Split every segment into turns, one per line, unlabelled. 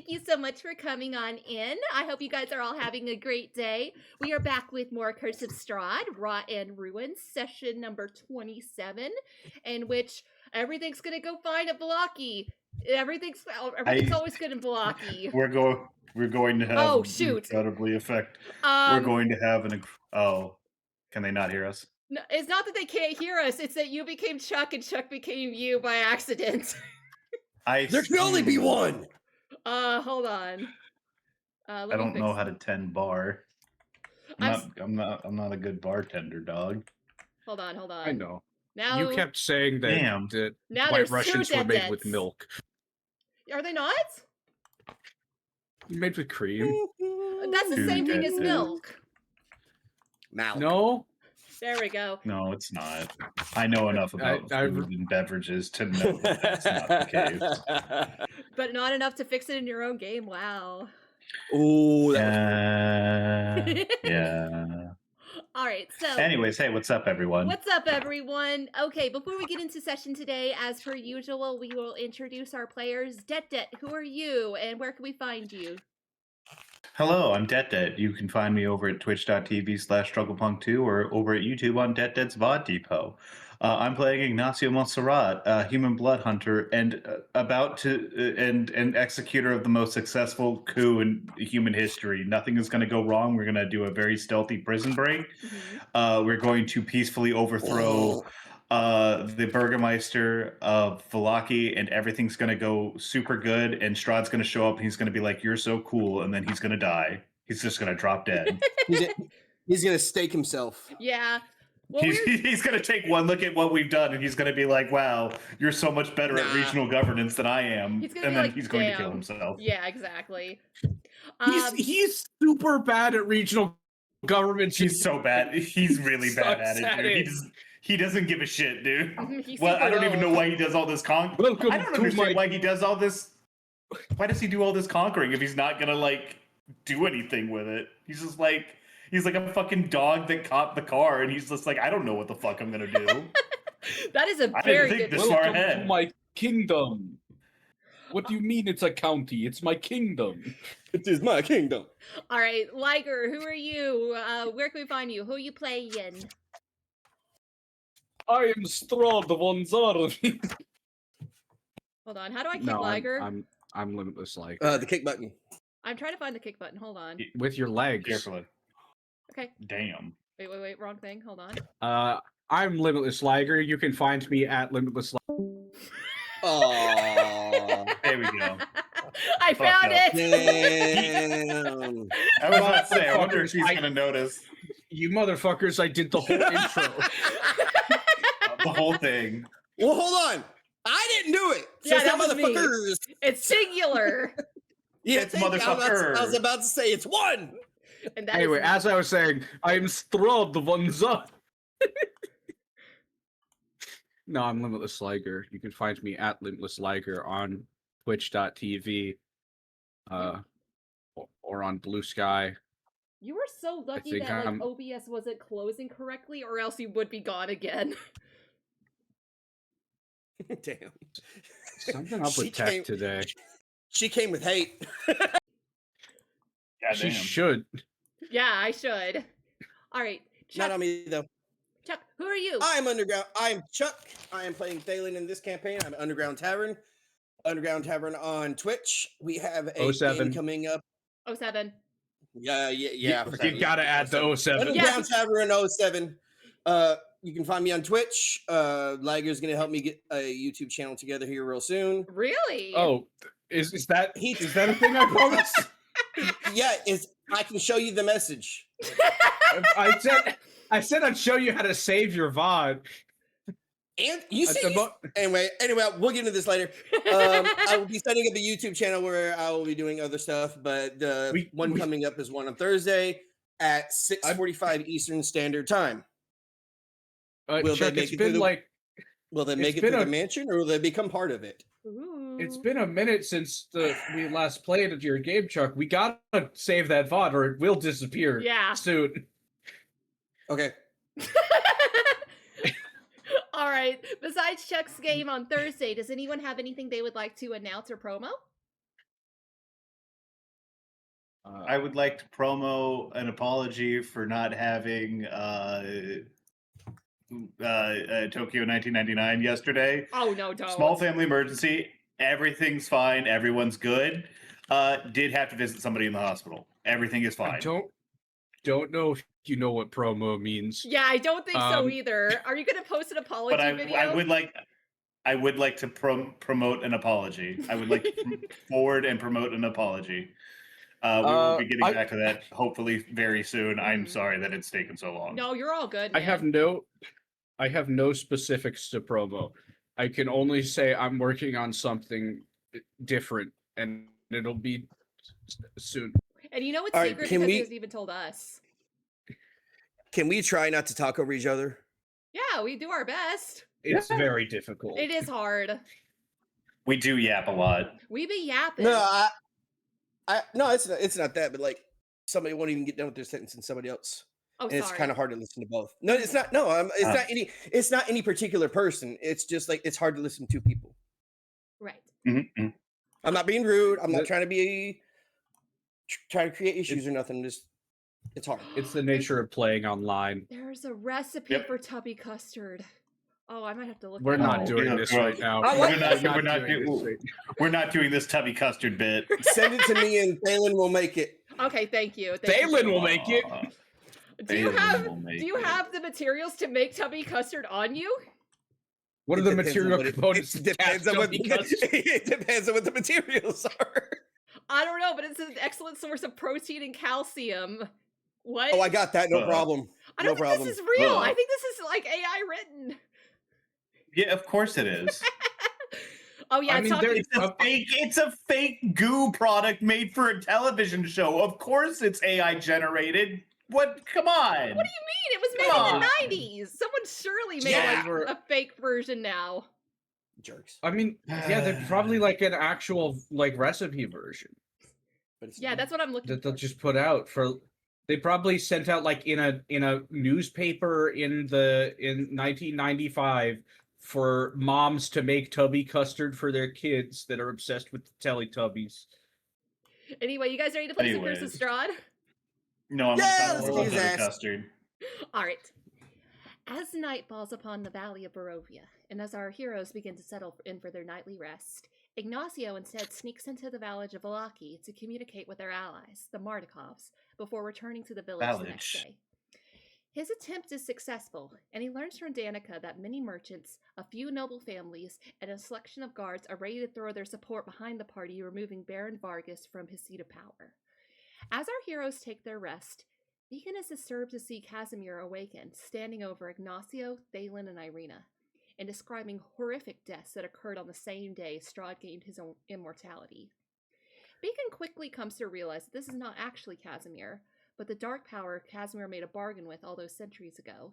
thank you so much for coming on in. I hope you guys are all having a great day. We are back with more Curse of Strahd, Rot and Ruin, session number 27, in which everything's gonna go fine at Velaki. Everything's always good in Velaki.
We're going to have incredibly effect. We're going to have can they not hear us?
No, it's not that they can't hear us, it's that you became Chuck and Chuck became you by accident.
There can only be one!
Hold on.
I don't know how to tend bar. I'm not a good bartender, dog.
Hold on.
I know.
Now
you kept saying that White Russians were made with milk.
Are they not?
Made with cream.
That's the same thing as milk.
No.
There we go.
No, it's not. I know enough about food and beverages to know that's not the case.
But not enough to fix it in your own game. Wow.
Ooh,
yeah.
All right, so...
Anyways, hey, what's up, everyone?
What's up, everyone? Okay, before we get into session today, as per usual, we will introduce our players. Detdet, who are you, and where can we find you?
Hello, I'm Detdet. You can find me over at twitch.tv/strugglepunk2 or over at YouTube on Detdet's VOD Depot. I'm playing Ignacio Montserrat, a human blood hunter, and about to and executor of the most successful coup in human history. Nothing is going to go wrong. We're going to do a very stealthy prison break. We're going to peacefully overthrow the Burgermeister of Velaki, and everything's going to go super good. And Strahd's going to show up, and he's going to be like, "You're so cool," and then he's going to die. He's just going to drop dead.
He's going to stake himself.
Yeah. Well,
he's going to take one look at what we've done, and he's going to be like, "Wow, you're so much better at regional governance than I am."
He's
then he's going to kill himself.
Yeah, exactly.
He's super bad at regional government.
He's so bad. He's really bad at it, dude. He doesn't give a shit, dude. Well, I don't even know why he does all this I don't understand why he does all this. Why does he do all this conquering if he's not gonna like do anything with it? He's just like he's like a fucking dog that caught the car, and he's just like, I don't know what the fuck I'm gonna do.
That is a very
good.
This
Welcome to my kingdom. What do you mean it's a county? It's my kingdom.
It is my kingdom.
All right, Liger, who are you? Where can we find you? Who are you playing?
I am Strahd von Zaren.
Hold on, how do I kick Liger?
I'm limitlessliger.
The kick button.
I'm trying to find the kick button. Hold on.
With your legs.
Carefully.
Okay.
Damn.
Wait, wrong thing. Hold on.
I'm limitlessliger. You can find me at limitlessliger.
Oh,
there we go.
I found it.
Damn.
I was about to say, I wonder if she's gonna notice.
You motherfuckers! I did the whole intro.
The whole thing.
Well, hold on. I didn't do it. So
Yeah, that was
motherfuckers.
It's singular.
Yeah,
it's motherfucker.
I was about to say it's one.
And
anyway, as I was saying, I'm Strahd von Zaren. No, I'm limitlessliger. You can find me at limitlessliger on twitch.tv or on Blue Sky.
You were so lucky that like OBS wasn't closing correctly, or else you would be gone again.
Damn.
Something up with tech today.
She came with hate.
She should.
Yeah, I should. All right. Chuck.
Not on me, though.
Chuck, who are you?
I'm Underground. I'm Chuck. I am playing Thalin in this campaign. I'm Underground Tavern. Underground Tavern on Twitch. We have a game coming up.
07.
Yeah.
You gotta add the 07.
Underground Tavern 07. You can find me on Twitch. Liger's gonna help me get a YouTube channel together here real soon.
Really?
Oh, is that a thing I promise?
Yeah, I can show you the message.
I said I'd show you how to save your VOD.
And you see, anyway, we'll get into this later. I will be setting up a YouTube channel where I will be doing other stuff, but the one coming up is one on Thursday at 6:45 Eastern Standard Time. Will they make it to the mansion, or will they become part of it?
Ooh.
It's been a minute since we last played at your game, Chuck. We gotta save that VOD, or it will disappear. Soon.
Okay.
All right. Besides Chuck's game on Thursday, does anyone have anything they would like to announce or promo?
I would like to promo an apology for not having Tokyo 1999 yesterday.
Oh no, don't.
Small family emergency. Everything's fine. Everyone's good. Did have to visit somebody in the hospital. Everything is fine.
I don't know if you know what promo means.
Yeah, I don't think so either. Are you going to post an apology video?
I would like to promote an apology. I would like to forward and promote an apology. We will be getting back to that hopefully very soon. I'm sorry that it's taken so long.
No, you're all good, man.
I have no specifics to promo. I can only say I'm working on something different, and it'll be soon.
And you know what's secret because he hasn't even told us.
Can we try not to talk over each other?
Yeah, we do our best.
It's very difficult.
It is hard.
We do yap a lot.
We be yapping.
No, no, it's not that, but like somebody won't even get done with their sentence and somebody else.
Oh,
and it's kind of hard to listen to both. No, it's not. No, it's not any particular person. It's just like it's hard to listen to people.
Right.
Mm-hmm.
I'm not being rude. I'm not trying to create issues or nothing. It's hard.
It's the nature of playing online.
There's a recipe for tubby custard. Oh, I might have to look.
We're not doing this right now.
We're not doing this tubby custard bit.
Send it to me, and Thalin will make it.
Okay, thank you.
Thalin will make it.
Do you have the materials to make tubby custard on you?
What are the material components?
It depends on what the materials are.
I don't know, but it's an excellent source of protein and calcium. What?
Oh, I got that. No problem.
I don't think this is real. I think this is like AI written.
Yeah, of course it is.
Oh yeah,
it's a fake goo product made for a television show. Of course it's AI generated. What? Come on.
What do you mean? It was made in the 90s. Someone surely made a fake version now.
Jerks.
I mean, yeah, they're probably like an actual like recipe version.
Yeah, that's what I'm looking
that they'll just put out for. They probably sent out like in a newspaper in 1995 for moms to make tubby custard for their kids that are obsessed with the Teletubbies.
Anyway, you guys ready to play some Curse of Strahd?
No, I'm
let's do that.
Custard.
All right. As night falls upon the valley of Barovia, and as our heroes begin to settle in for their nightly rest, Ignacio instead sneaks into the village of Valaki to communicate with their allies, the Mardikovs, before returning to the village the next day. His attempt is successful, and he learns from Danica that many merchants, a few noble families, and a selection of guards are ready to throw their support behind the party, removing Baron Vargas from his seat of power. As our heroes take their rest, Deacon is disturbed to see Casimir awaken, standing over Ignacio, Thalin, and Irina, and describing horrific deaths that occurred on the same day Strahd gained his own immortality. Beacon quickly comes to realize that this is not actually Casimir, but the dark power Casimir made a bargain with all those centuries ago,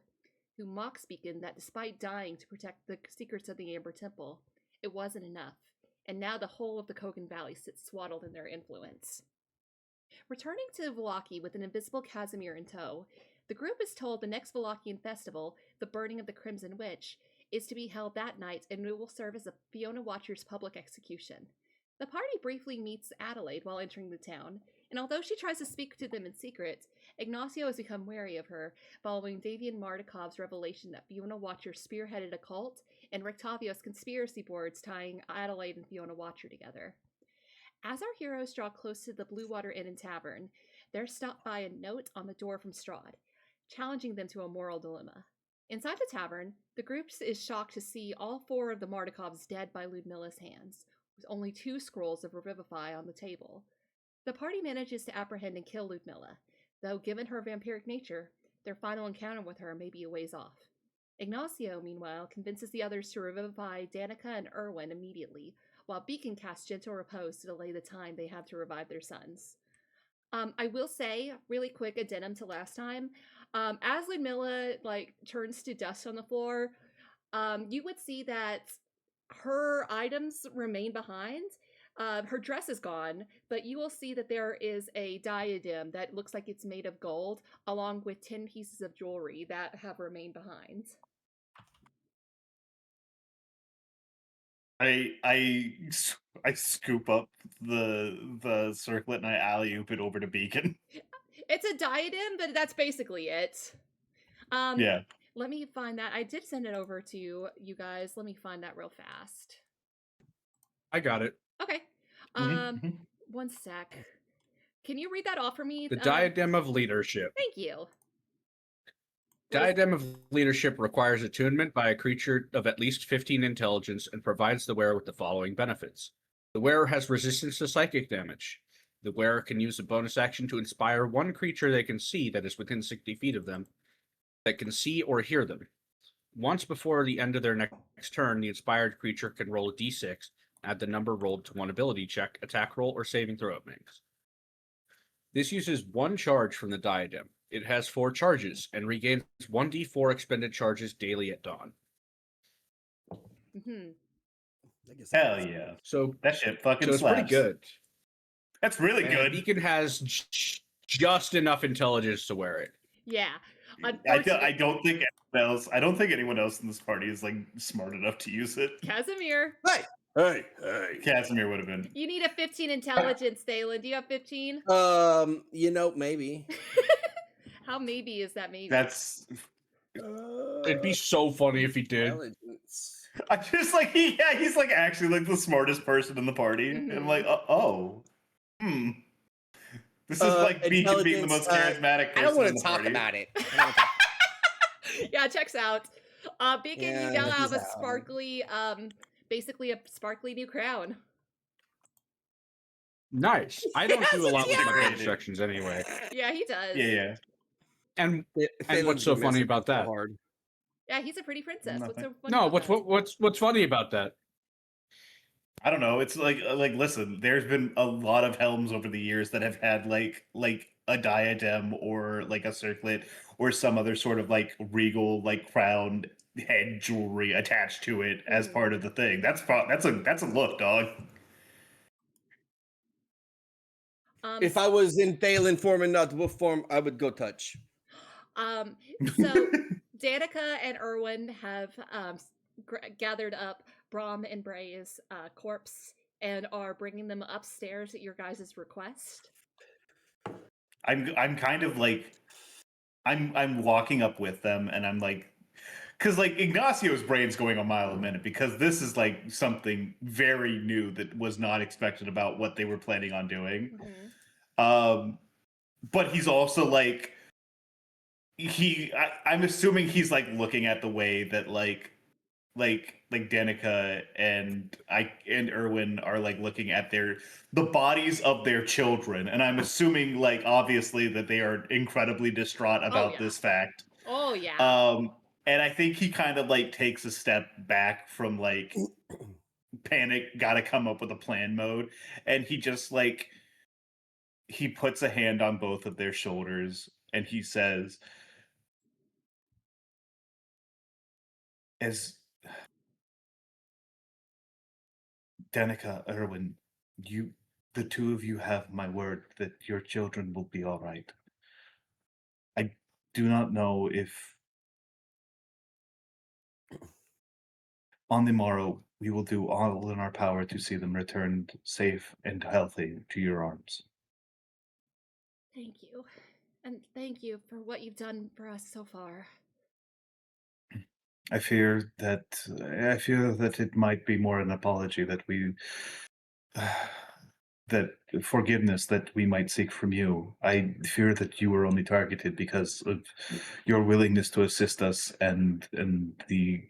who mocks Beacon that despite dying to protect the secrets of the Amber Temple, it wasn't enough, and now the whole of the Kogan Valley sits swaddled in their influence. Returning to Valaki with an invisible Casimir in tow, the group is told the next Valakian festival, the Burning of the Crimson Witch, is to be held that night and it will serve as a Fiona Watcher's public execution. The party briefly meets Adelaide while entering the town, and although she tries to speak to them in secret, Ignacio has become wary of her following Davian Mardikov's revelation that Fiona Watcher spearheaded a cult and Rictavio's conspiracy boards tying Adelaide and Fiona Watcher together. As our heroes draw close to the Blue Water Inn and Tavern, they're stopped by a note on the door from Strahd, challenging them to a moral dilemma. Inside the tavern, the group is shocked to see all four of the Mardikovs dead by Ludmilla's hands, with only 2 scrolls of Revivify on the table. The party manages to apprehend and kill Ludmilla, though given her vampiric nature, their final encounter with her may be a ways off. Ignacio, meanwhile, convinces the others to revivify Danica and Erwin immediately, while Beacon casts Gentle Repose to delay the time they have to revive their sons. I will say, really quick addendum to last time, as Ludmilla, turns to dust on the floor, you would see that her items remain behind. Her dress is gone, but you will see that there is a diadem that looks like it's made of gold, along with 10 pieces of jewelry that have remained behind.
I scoop up the circlet and I alley-oop it over to Beacon.
It's a diadem, but that's basically it.
Yeah.
Let me find that. I did send it over to you guys. Let me find that real fast.
I got it.
Okay.
Mhm.
One sec. Can you read that off for me?
The Diadem of Leadership.
Thank you.
Diadem of Leadership requires attunement by a creature of at least 15 intelligence and provides the wearer with the following benefits. The wearer has resistance to psychic damage. The wearer can use a bonus action to inspire one creature they can see that is within 60 feet of them, that can see or hear them. Once before the end of their next turn, the inspired creature can roll a d6, add the number rolled to one ability check, attack roll, or saving throw it makes. This uses one charge from the diadem. It has 4 charges and regains 1d4 expended charges daily at dawn.
Mm-hmm.
Hell yeah.
So
that shit fucking
it's
slaps.
pretty good.
That's really good.
Beacon has just enough intelligence to wear it.
Yeah.
I don't think anyone else in this party is like smart enough to use it.
Casimir.
Hey.
Casimir would have been.
You need a 15 intelligence, Thalin. Do you have 15?
Maybe.
How maybe is that maybe?
That's.
It'd be so funny if he did.
Intelligence.
I just like he's like actually like the smartest person in the party. And I'm like, This is like Beacon being the most charismatic person.
I don't want
in
to
the
talk
party.
about it.
Yeah, checks out. Beacon,
Yeah,
you now have a
he's out.
sparkly, basically a sparkly new crown.
Nice. I don't do a lot with my
tiara.
bonus sections anyway.
Yeah, he does.
Yeah.
And
Phelan's
what's so
been
funny
messing
about
so
that?
hard.
Yeah, he's a pretty princess. What's so
Nothing.
funny?
No,
about that?
what's funny about that?
I don't know. It's like listen, there's been a lot of helms over the years that have had like a diadem or like a circlet or some other sort of like regal like crowned head jewelry attached to it as part of the thing. That's a look, dog.
If I was in Thalin form and not wolf form, I would go touch.
So Danica and Erwin have gathered up Brahm and Bray's corpse and are bringing them upstairs at your guys' request.
I'm kind of like I'm walking up with them and I'm like, because like Ignacio's brain's going a mile a minute because this is like something very new that was not expected about what they were planning on doing. But he's also like I'm assuming he's like looking at the way that like Danica and Erwin are like looking at the bodies of their children, and I'm assuming like obviously that they are incredibly distraught about this fact.
Oh yeah.
And I think he kind of like takes a step back from like panic, gotta come up with a plan mode, and he just like he puts a hand on both of their shoulders and he says, as Danica, Erwin, the two of you have my word that your children will be all right. I do not know if on the morrow we will do all in our power to see them returned safe and healthy to your arms.
Thank you. And thank you for what you've done for us so far.
I fear that it might be more an apology that that forgiveness that we might seek from you. I fear that you were only targeted because of your willingness to assist us and it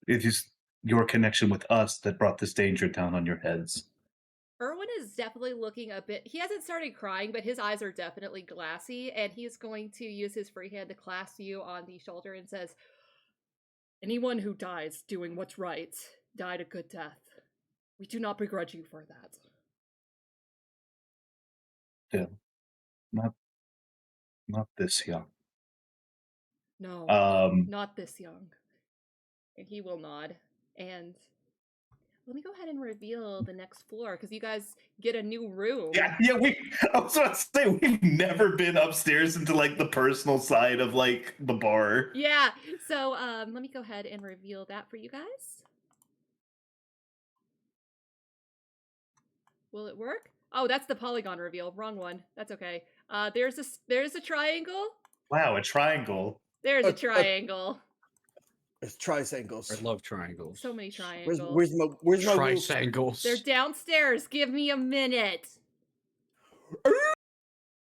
is your connection with us that brought this danger down on your heads.
Erwin is definitely looking a bit... He hasn't started crying, but his eyes are definitely glassy, and he's going to use his free hand to clasp you on the shoulder and says, anyone who dies doing what's right died a good death. We do not begrudge you for that.
Yeah. Not this young.
No, not this young. And he will nod. And let me go ahead and reveal the next floor, because you guys get a new room.
Yeah, I was about to say, we've never been upstairs into, like, the personal side of, like, the bar.
Yeah, so, let me go ahead and reveal that for you guys. Will it work? Oh, that's the polygon reveal. Wrong one. That's okay. There's a triangle.
Wow, a triangle.
There's a triangle.
It's triangles.
I love triangles.
So many triangles.
Where's my
Triangles.
They're downstairs. Give me a minute.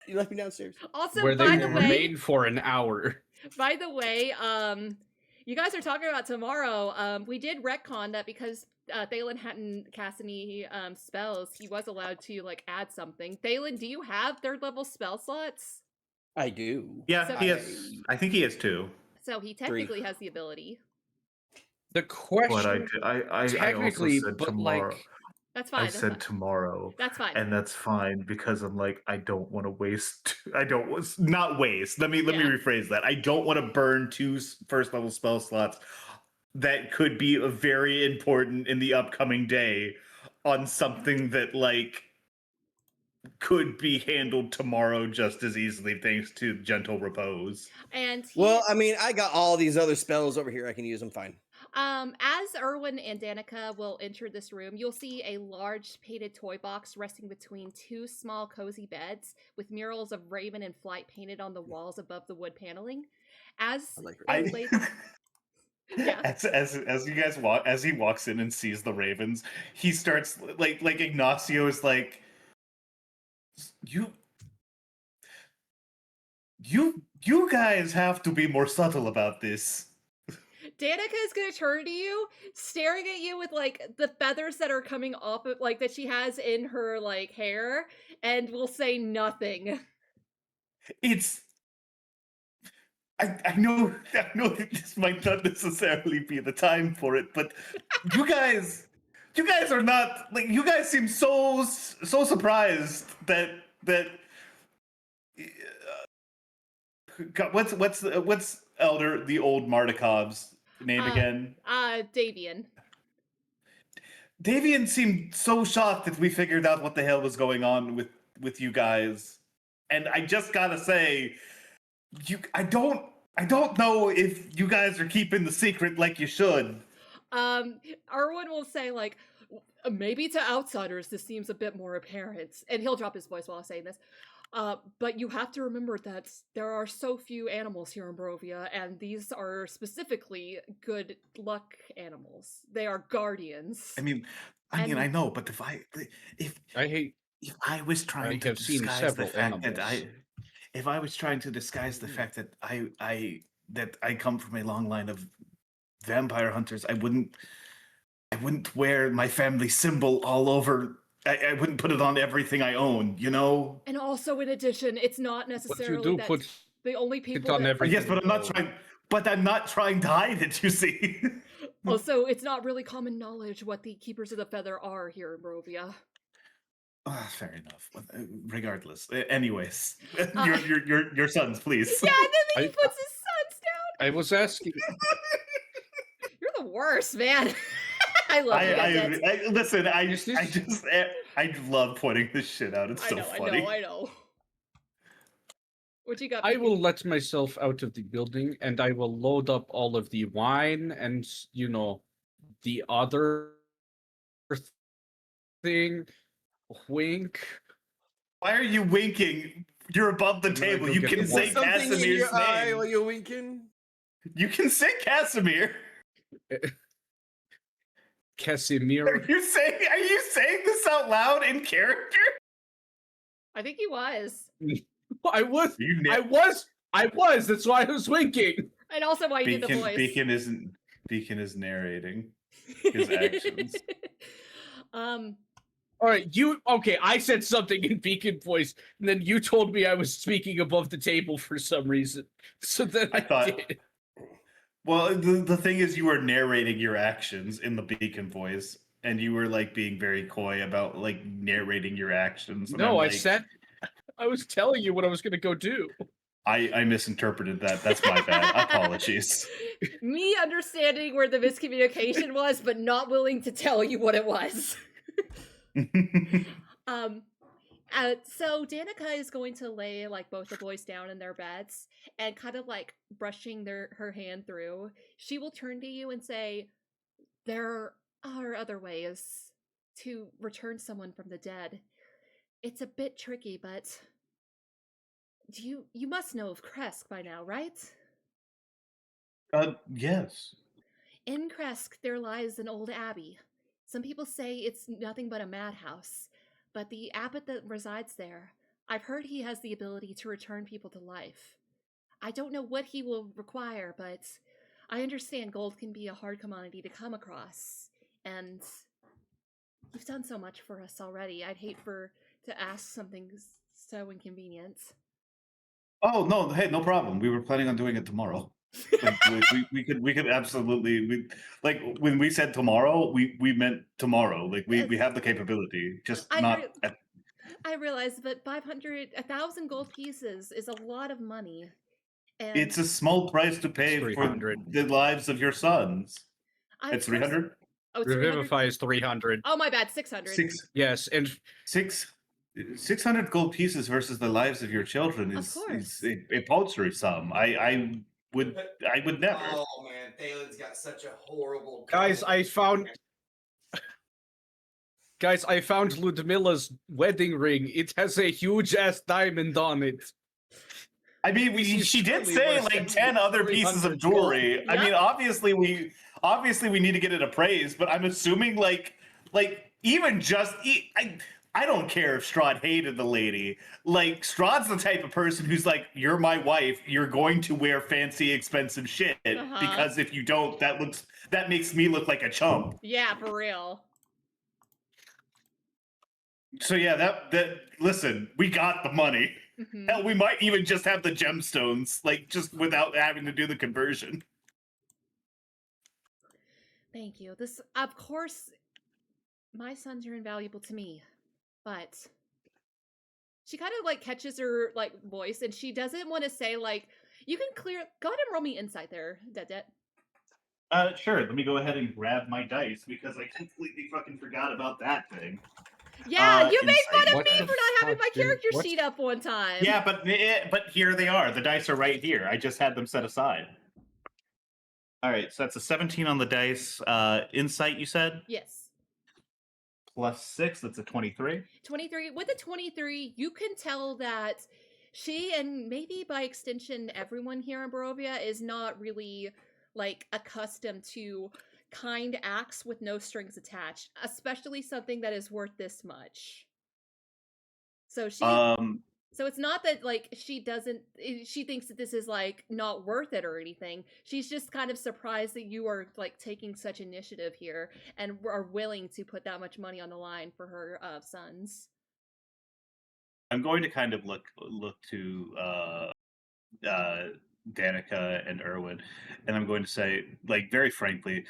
You left me downstairs.
Also,
where
by
they
the way,
remain for an hour.
by the way, you guys are talking about tomorrow. We did retcon that because Thalin hadn't cast any spells, he was allowed to like add something. Thalin, do you have 3rd level spell slots?
I do.
Yeah,
So-
he has. I think he has 2.
So he technically has the ability.
The question,
But I
technically,
also said
but
tomorrow.
like,
That's fine.
I
That's
said
fine.
tomorrow.
That's fine.
And that's fine because I'm like, I don't want to waste. I don't not waste. Let me rephrase that. I don't want to burn 2 1st level spell slots that could be very important in the upcoming day on something that like could be handled tomorrow just as easily thanks to gentle repose.
And
Well, I mean, I got all these other spells over here. I can use them fine.
as Erwin and Danica will enter this room, you'll see a large painted toy box resting between 2 small cozy beds with murals of Raven and Flight painted on the walls above the wood paneling. As Yeah.
As you guys walk, as he walks in and sees the ravens, he starts like Ignacio is like, you guys have to be more subtle about this.
Danica is gonna turn to you, staring at you with like the feathers that are coming off of like that she has in her like hair, and will say nothing.
It's I know that this might not necessarily be the time for it, but you guys are not like, you guys seem so surprised that God, what's Elder the old Mardikov's name again?
Davian.
Davian seemed so shocked that we figured out what the hell was going on with you guys, and I just gotta say, I don't know if you guys are keeping the secret like you should.
Erwin will say like, maybe to outsiders this seems a bit more apparent, and he'll drop his voice while saying this. But you have to remember that there are so few animals here in Barovia, and these are specifically good luck animals. They are guardians.
I mean, I know, but if I was trying to disguise the fact that if I was trying to disguise the fact that I come from a long line of vampire hunters, I wouldn't wear my family symbol all over. I wouldn't put it on everything I own, you know?
And also, in addition, it's not necessarily that the only people
on everything.
Yes, but I'm not trying to hide it, you see.
Also, it's not really common knowledge what the Keepers of the Feather are here in Barovia.
Fair enough. Regardless, anyways, your sons, please.
Yeah, and then he puts his sons down.
I was asking.
You're the worst, man. I love you.
Listen, I love pointing this shit out. It's so funny.
I know. What you got?
I will let myself out of the building, and I will load up all of the wine and the other thing. Wink.
Why are you winking? You're above the table. You can say Casimir's in your eye while you're winking. You can say Casimir.
Casimir.
Are you saying this out loud in character?
I think he was.
I was. That's why I was winking.
And also why you did the voice.
Beacon is narrating his actions.
All right, I said something in Beacon voice, and then you told me I was speaking above the table for some reason. So then I did.
Well, the thing is, you were narrating your actions in the Beacon voice, and you were like being very coy about like narrating your actions.
No, I was telling you what I was going to go do.
I misinterpreted that. That's my bad. Apologies.
Me understanding where the miscommunication was, but not willing to tell you what it was. So Danica is going to lay like both the boys down in their beds and kind of like brushing her hand through. She will turn to you and say, "There are other ways to return someone from the dead. It's a bit tricky, but you must know of Kresk by now, right?
Yes.
In Kresk, there lies an old abbey. Some people say it's nothing but a madhouse, but the abbot that resides there, I've heard he has the ability to return people to life. I don't know what he will require, but I understand gold can be a hard commodity to come across, and you've done so much for us already. I'd hate to ask something so inconvenient.
Oh no! Hey, no problem. We were planning on doing it tomorrow. Like, we could absolutely like when we said tomorrow, we meant tomorrow. Like we have the capability, just not.
I realize, but 1,000 gold pieces is a lot of money. And
it's a small price to pay for the lives of your sons. It's 300.
Oh,
Revivify is 300.
Oh, my bad, 600.
Yes, and
600 gold pieces versus the lives of your children is a paltry sum. I would never.
Oh man, Thalin's got such a horrible.
Guys, I found Ludmilla's wedding ring. It has a huge ass diamond on it.
I mean, she did say like 10 other pieces of jewelry. Yep. I mean, obviously we need to get it appraised, but I'm assuming like even just I don't care if Strahd hated the lady. Like, Strahd's the type of person who's like, you're my wife, you're going to wear fancy, expensive shit, because if you don't, that makes me look like a chump.
Yeah, for real.
So yeah, that listen, we got the money. Mm-hmm. Hell, we might even just have the gemstones, like, just without having to do the conversion.
Thank you. This, of course, my sons are invaluable to me. But she kind of like catches her like voice, and she doesn't want to say like, you can go ahead and roll me insight there, Detdet.
Sure. Let me go ahead and grab my dice because I completely fucking forgot about that thing.
Yeah, you made fun of me for not having my character sheet up one time.
Yeah, but here they are. The dice are right here. I just had them set aside. All right, so that's a 17 on the dice. Insight, you said?
Yes.
Plus 6, that's a 23.
23. With a 23, you can tell that she, and maybe by extension everyone here in Barovia, is not really like accustomed to kind acts with no strings attached, especially something that is worth this much. So so it's not that like she thinks that this is like not worth it or anything. She's just kind of surprised that you are like taking such initiative here and are willing to put that much money on the line for her sons.
I'm going to kind of look to Danica and Erwin, and I'm going to say, like, very frankly,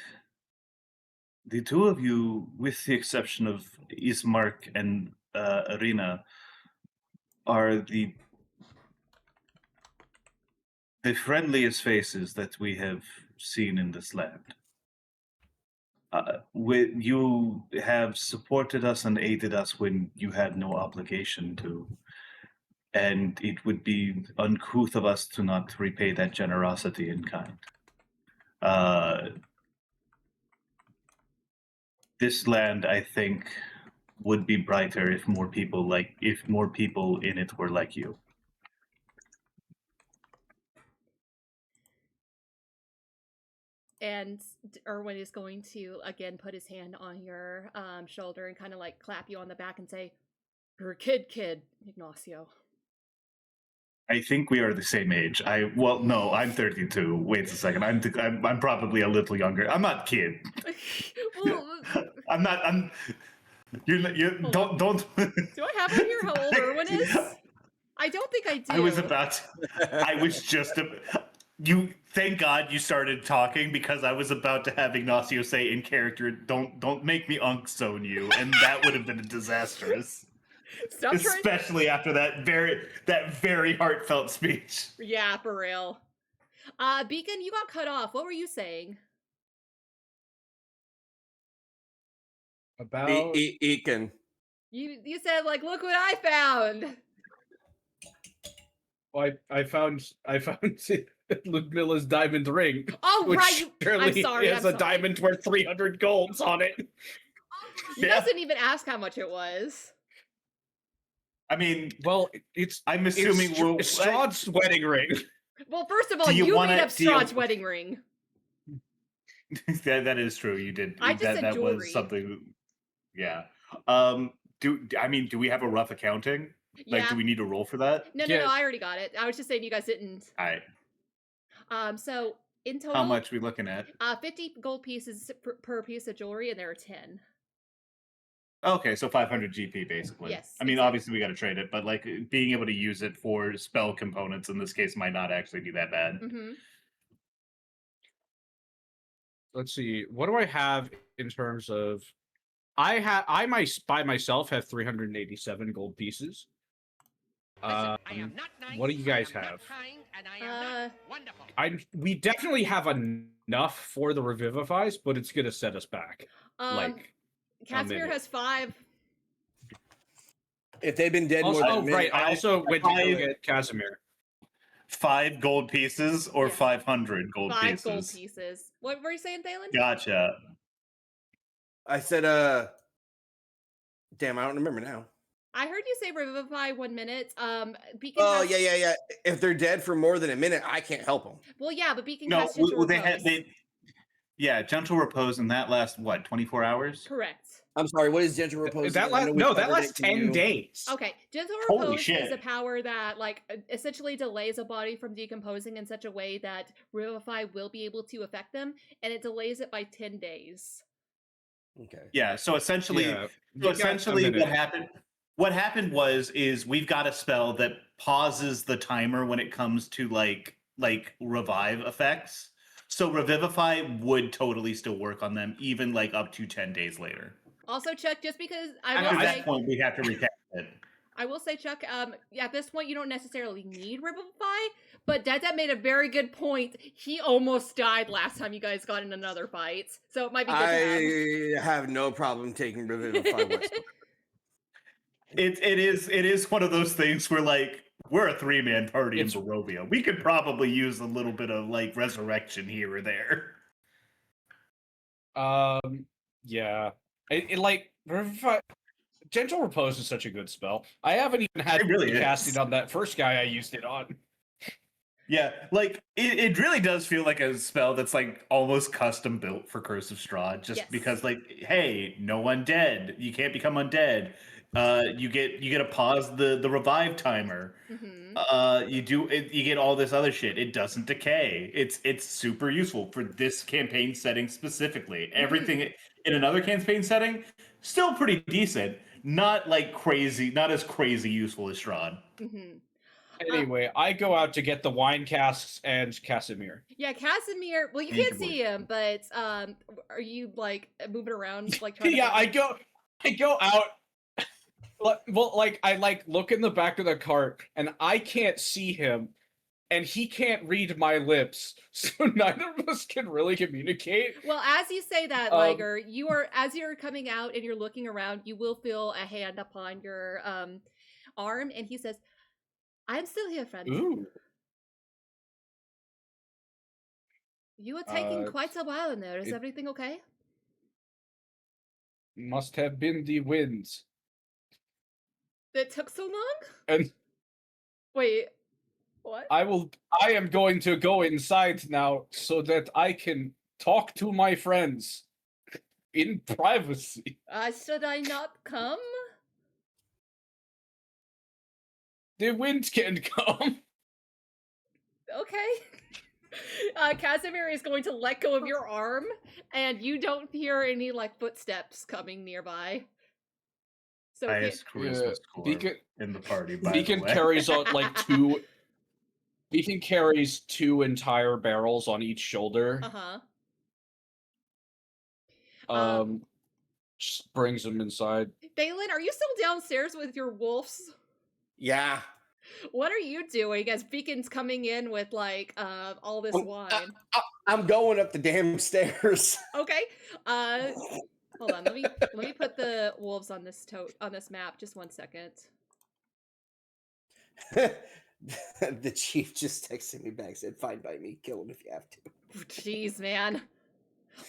the two of you, with the exception of Ismark and Arena, are the friendliest faces that we have seen in this land. You have supported us and aided us when you had no obligation to, and it would be uncouth of us to not repay that generosity in kind. This land, I think, would be brighter if more people in it were like you.
And Erwin is going to again put his hand on your shoulder and kind of like clap you on the back and say, "You're a kid, Ignacio."
I think we are the same age. No, I'm 32. Wait a second. I'm probably a little younger. I'm not kid.
Well,
I'm not. You don't.
Do I have on here how old Erwin is? I don't think I do.
I was just. Thank God you started talking, because I was about to have Ignacio say in character, "Don't make me unk-zone you," and that would have been disastrous. Especially after that very heartfelt speech.
Yeah, for real. Beacon, you got cut off. What were you saying?
About Eakin.
You said like, look what I found.
Well, I found Ludmilla's diamond ring.
Oh,
which
right.
Surely has a diamond worth 300 golds on it.
You guys didn't even ask how much it was.
I mean,
well,
I'm assuming
it's Strahd's wedding ring.
Well, first of all, you made up Strahd's wedding ring.
That is true. You did.
I just said
that
jewelry.
was something. Yeah. Do we have a rough accounting? Like,
Yeah.
do we need to roll for that?
No, I already got it. I was just saying you guys didn't.
All right.
So in total,
how much are we looking at?
50 gold pieces per piece of jewelry, and there are 10.
Okay, so 500 GP basically.
Yes.
I mean, obviously we got to trade it, but like being able to use it for spell components in this case might not actually be that bad.
Mm-hmm.
Let's see. What do I have in terms of? I by myself have 387 gold pieces. What do you guys have? We definitely have enough for the revivifies, but it's gonna set us back.
Casimir has 5.
If they've been dead more than a minute,
right. I also went to go get Casimir.
5 gold pieces or 500 gold pieces?
5 gold pieces. What were you saying, Thalin?
Gotcha.
I said, damn, I don't remember now.
I heard you say revivify 1 minute. Beacon.
Oh, yeah. If they're dead for more than a minute, I can't help them.
Well, yeah, but Beacon
no,
has gentle repose.
Yeah, gentle repose, and that lasts what, 24 hours?
Correct.
I'm sorry, what is gentle repose?
That lasts 10 days.
Okay, gentle
Holy
repose
shit.
is a power that essentially delays a body from decomposing in such a way that revivify will be able to affect them, and it delays it by 10 days.
Okay.
Yeah, so essentially what happened was we've got a spell that pauses the timer when it comes to like revive effects. So revivify would totally still work on them, even like up to 10 days later.
Also, Chuck, just because
at that point we have to recast it.
I will say, Chuck, at this point you don't necessarily need revivify, but Dettet made a very good point. He almost died last time you guys got in another fight, so it might be good
I have no problem taking revivify whatsoever.
It is one of those things where like we're a 3-man party in Barovia. We could probably use a little bit of like resurrection here or there.
Yeah. It like gentle repose is such a good spell. I haven't even had casting on that first guy I used it on.
Yeah, like it really does feel like a spell that's like almost custom built for Curse of Strahd, just because like, hey, no undead, you can't become undead. You get to pause the revive timer.
Mm-hmm.
You get all this other shit. It doesn't decay. It's super useful for this campaign setting specifically. Mm-hmm. Everything in another campaign setting still pretty decent. Not like crazy, not as crazy useful as Strahd.
Mm-hmm.
Anyway, I go out to get the wine casks and Casimir.
Yeah, Casimir. Well, you can't see him, but are you like moving around like? Trying
I go out. Well, like I look in the back of the cart and I can't see him, and he can't read my lips, so neither of us can really communicate.
Well, as you say that, Liger, as you're coming out and you're looking around, you will feel a hand upon your arm, and he says, "I'm still here, friend."
Ooh.
You are taking quite a while in there. Is everything okay?
Must have been the winds.
It took so long?
And
wait, what?
I am going to go inside now so that I can talk to my friends in privacy.
Should I not come?
The wind can come.
Okay. Casimir is going to let go of your arm, and you don't hear any like footsteps coming nearby. So
highest charisma score in the party.
Beacon carries on like two. Beacon carries 2 entire barrels on each shoulder. Just brings them inside.
Thalin, are you still downstairs with your wolves?
Yeah.
What are you doing as Beacon's coming in with like all this wine?
I'm going up the damn stairs.
Okay. Hold on. Let me put the wolves on this map. Just 1 second.
The chief just texted me back, said, "Fine by me. Kill him if you have to."
Jeez, man.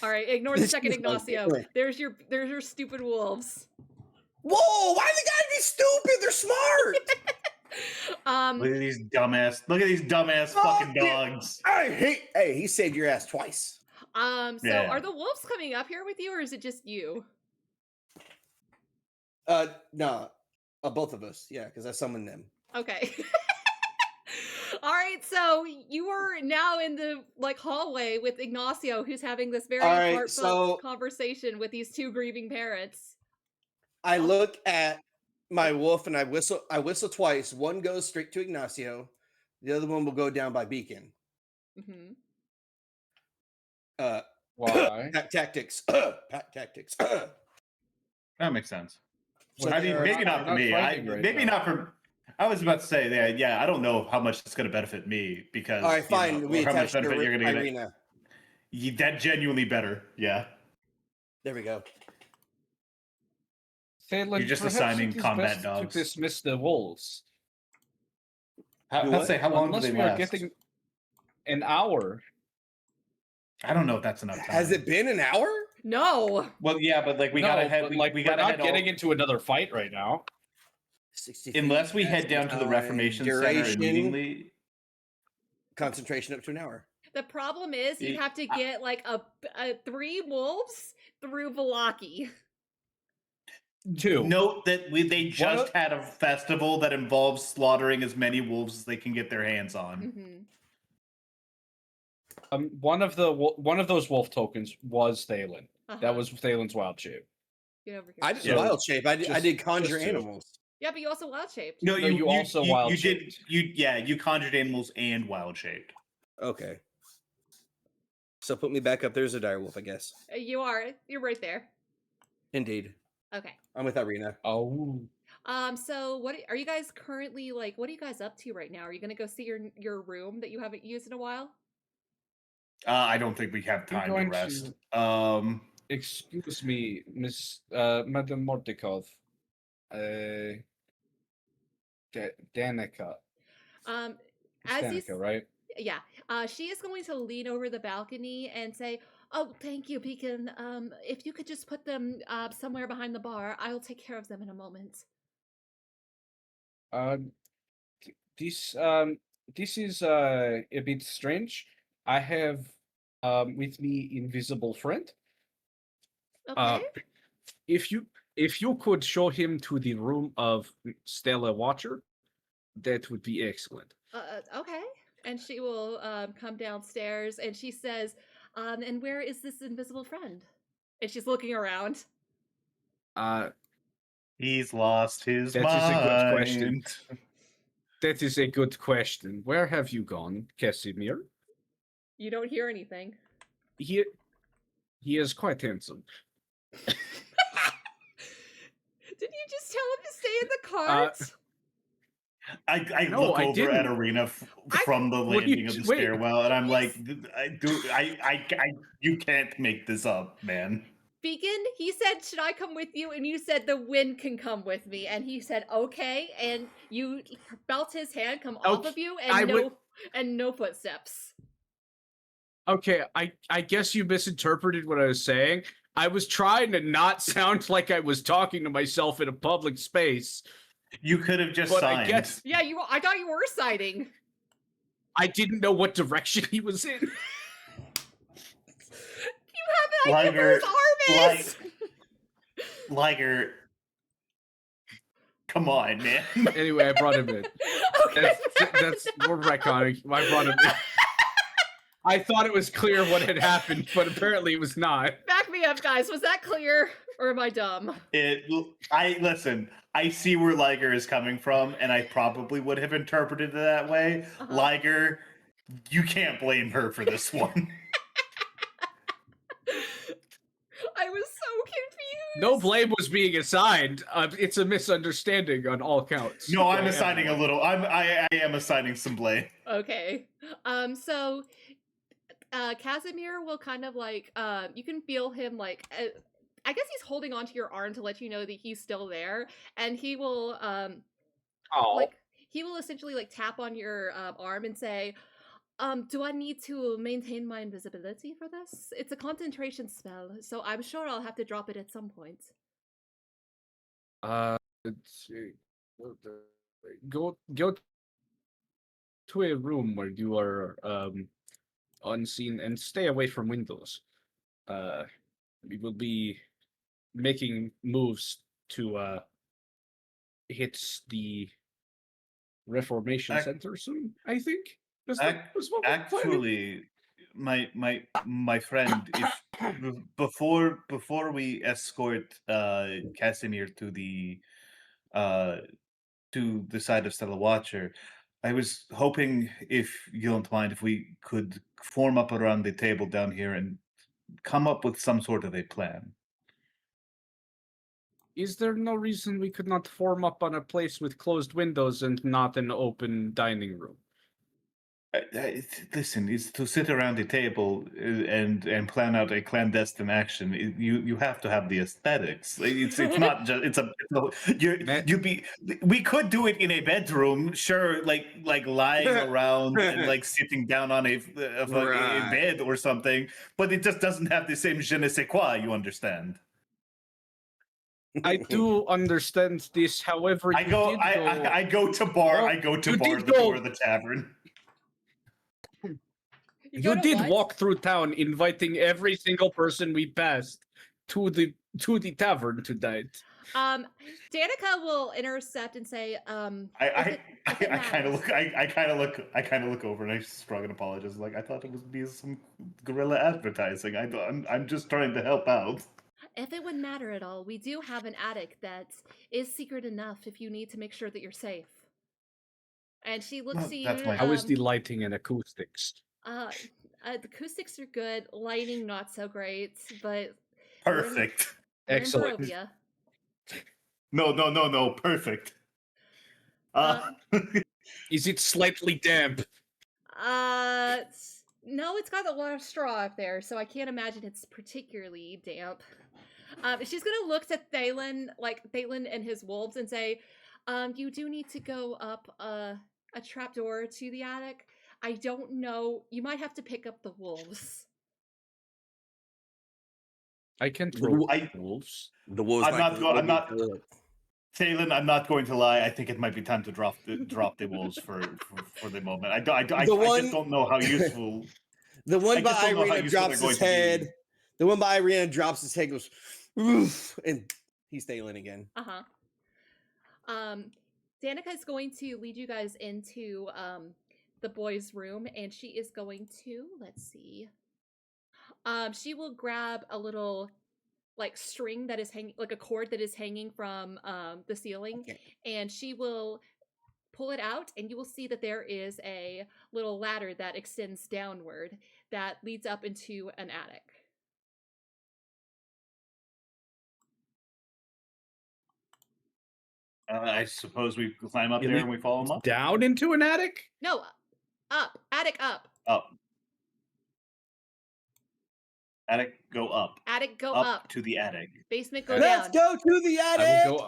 All right, ignore the second Ignacio. There's your stupid wolves.
Whoa! Why do they gotta be stupid? They're smart.
Look at these dumbass fucking dogs.
Hey, he saved your ass twice.
So are the wolves coming up here with you, or is it just you?
No, both of us. Yeah, because I summoned them.
Okay. All right, so you are now in the hallway with Ignacio, who's having this very heartfelt conversation with these two grieving parents.
I look at my wolf and I whistle twice. One goes straight to Ignacio. The other one will go down by Beacon.
Mm-hmm.
Why?
Pack tactics. Pack tactics.
That makes sense.
So
I mean, maybe not for me. Not for. I was about to say that. Yeah, I don't know how much it's going to benefit me because.
All right, fine. We
how much
attach
benefit you're going to get.
Irina.
That genuinely better. Yeah.
There we go.
Thalin,
you're just assigning combat dogs.
To dismiss the wolves.
How long do they last?
We are getting an hour.
I don't know if that's enough time.
Has it been an hour?
No.
Well, yeah, but we gotta head. We gotta
not getting into another fight right now.
Unless we head down to the Reformation Center immediately.
Concentration up to an hour.
The problem is you have to get a 3 wolves through Velaki.
2.
Note that they just had a festival that involves slaughtering as many wolves as they can get their hands on.
Mm-hmm.
One of those wolf tokens was Thalin. That was Thalin's wild shape.
Get over here.
I did wild shape. I did conjure animals.
Yeah, but you also wild shaped.
No, you also
wild
shaped. You conjured animals and wild shaped.
Okay. So put me back up. There's a dire wolf, I guess.
You are. You're right there.
Indeed.
Okay.
I'm with Irina.
Oh.
So what are you guys currently what are you guys up to right now? Are you gonna go see your room that you haven't used in a while?
I don't think we have time to rest.
Excuse me, Miss Madame Mordikov. Danica.
Danica,
right?
Yeah. She is going to lean over the balcony and say, "Oh, thank you, Beacon. If you could just put them somewhere behind the bar, I'll take care of them in a moment."
This is a bit strange. I have with me invisible friend.
Okay.
If you could show him to the room of Stella Watcher, that would be excellent.
Okay. And she will come downstairs and she says, "And where is this invisible friend?" And she's looking around.
He's lost his
mind.
That
is a good question. That is a good question. Where have you gone, Casimir?
You don't hear anything.
He is quite handsome.
Didn't you just tell him to stay in the cart?
I look over at Irina from the landing of the stairwell, and I'm like, you can't make this up, man.
Beacon, he said, "Should I come with you?" And you said, "The wind can come with me." And he said, "Okay." And you felt his hand come off of you, and no footsteps.
Okay, I guess you misinterpreted what I was saying. I was trying to not sound like I was talking to myself in a public space.
You could have just signed.
Yeah, I thought you were signing.
I didn't know what direction he was in.
You have an idea where his arm is.
Liger. Come on, man.
Anyway, I brought him in.
Okay.
That's more retconning. I brought him in. I thought it was clear what had happened, but apparently it was not.
Back me up, guys. Was that clear, or am I dumb?
Listen. I see where Liger is coming from, and I probably would have interpreted it that way. Liger, you can't blame her for this one.
I was so confused.
No blame was being assigned. It's a misunderstanding on all counts.
No, I'm assigning a little. I am assigning some blame.
Okay. So Casimir will kind of you can feel him I guess he's holding onto your arm to let you know that he's still there, and he will he will essentially tap on your arm and say, Do I need to maintain my invisibility for this? It's a concentration spell, so I'm sure I'll have to drop it at some point.
Let's see. Go to a room where you are unseen and stay away from windows. We will be making moves to hit the Reformation Center soon, I think. Was what
Actually, my friend, if before we escort Casimir to the side of Stella Watcher, I was hoping, if you don't mind, if we could form up around the table down here and come up with some sort of a plan.
Is there no reason we could not form up on a place with closed windows and not an open dining room?
Listen, it's to sit around the table and plan out a clandestine action. You have to have the aesthetics. It's not just we could do it in a bedroom, sure, like lying around and like sitting down on a bed or something, but it just doesn't have the same je ne sais quoi. You understand?
I do understand this. However,
I go to bar. I go to bar the door of the tavern.
You did walk through town inviting every single person we passed to the tavern tonight.
Danica will intercept and say,
I kind of look over and I shrug and apologize. Like, I thought it would be some guerrilla advertising. I'm just trying to help out.
If it wouldn't matter at all, we do have an attic that is secret enough if you need to make sure that you're safe. And she looks at you.
How is the lighting and acoustics?
The acoustics are good, lighting not so great, but
perfect.
Excellent.
No, perfect.
Is it slightly damp?
No, it's got a lot of straw up there, so I can't imagine it's particularly damp. She's gonna look at Thalin and his wolves and say, you do need to go up a trapdoor to the attic. I don't know. You might have to pick up the wolves.
I can throw wolves.
The wolves.
I'm not. Thalin, I'm not going to lie. I think it might be time to drop the wolves for the moment. I just don't know how useful.
The one by Irina drops his head. The one by Irina drops his head, goes, oof, and he's Thalin again.
Danica is going to lead you guys into the boys' room, and she is going to, let's see, she will grab a little string that is hanging, like a cord that is hanging from the ceiling, and she will pull it out, and you will see that there is a little ladder that extends downward that leads up into an attic.
I suppose we climb up there and we follow them up?
Down into an attic?
No, up. Attic up.
Up. Attic go up.
Attic go up.
To the attic.
Basement go
Let's
down.
go to the attic!
I will go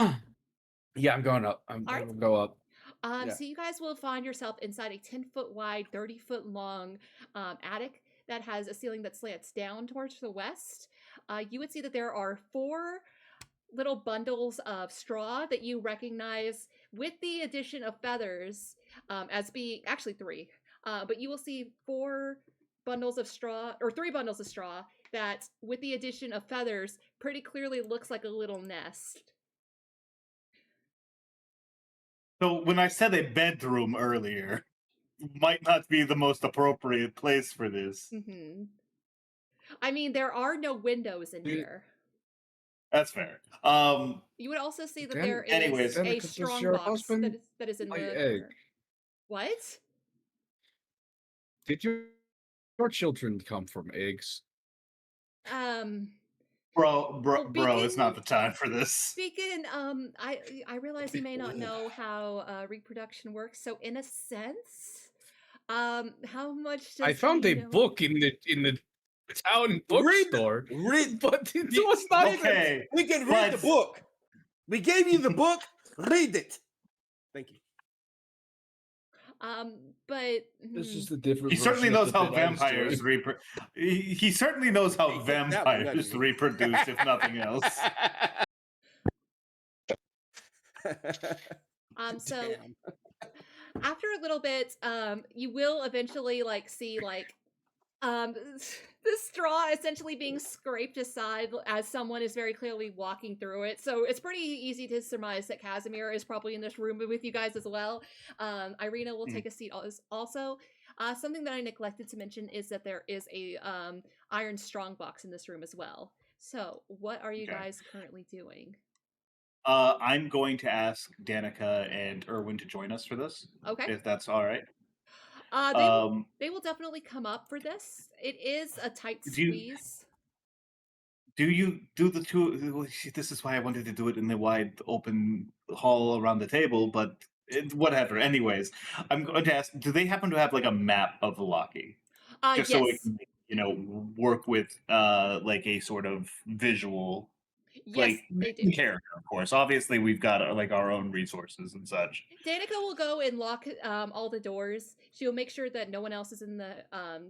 up. Yeah, I'm going up. I'm going to go up.
So you guys will find yourself inside a 10-foot wide, 30-foot long attic that has a ceiling that slants down towards the west. You would see that there are 4 little bundles of straw that you recognize, with the addition of feathers, as being actually 3. But you will see 4 bundles of straw, or 3 bundles of straw, that with the addition of feathers pretty clearly looks like a little nest.
So when I said a bedroom earlier, might not be the most appropriate place for this.
Mm-hmm. I mean, there are no windows in here.
That's fair.
You would also see that there is a strong box that is in the corner. What?
Did your children come from eggs?
Bro, it's not the time for this.
Beacon, I realize you may not know how reproduction works, so in a sense, how much does
I found a book in the town bookstore.
Read,
but it was not
okay. We can read the book. We gave you the book. Read it. Thank you.
But
This is the different.
He certainly
version of
knows
the
how
bit I was
vampires
doing.
he certainly knows how
Hey, hit that one,
vampires
doesn't he?
reproduce, if nothing else.
So
Damn.
after a little bit, you will eventually like see like the straw essentially being scraped aside as someone is very clearly walking through it. So it's pretty easy to surmise that Casimir is probably in this room with you guys as well. Irina will take a seat also. Something that I neglected to mention is that there is a iron strongbox in this room as well. So what are you guys currently doing?
I'm going to ask Danica and Erwin to join us for this.
Okay.
If that's all right.
They will definitely come up for this. It is a tight
Do you-
squeeze.
Do you do the two? This is why I wanted to do it in the wide open hall around the table, but whatever. Anyways, I'm going to ask: do they happen to have like a map of Velaki? Just so we can, work with like a sort of visual,
Yes, they do.
character. Of course, obviously we've got like our own resources and such.
Danica will go and lock all the doors. She will make sure that no one else is in the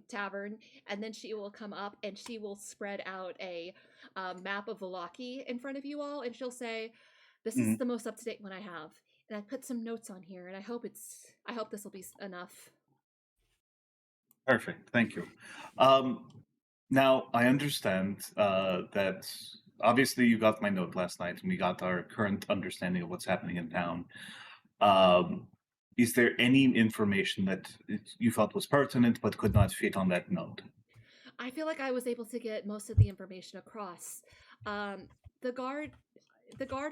tavern, and then she will come up and she will spread out a map of Velaki in front of you all, and she'll say, "This is the most up to date one I have, and I put some notes on here, and I hope this will be enough."
Perfect. Thank you. Now I understand that obviously you got my note last night, and we got our current understanding of what's happening in town. Is there any information that you felt was pertinent but could not fit on that note?
I feel like I was able to get most of the information across. The guard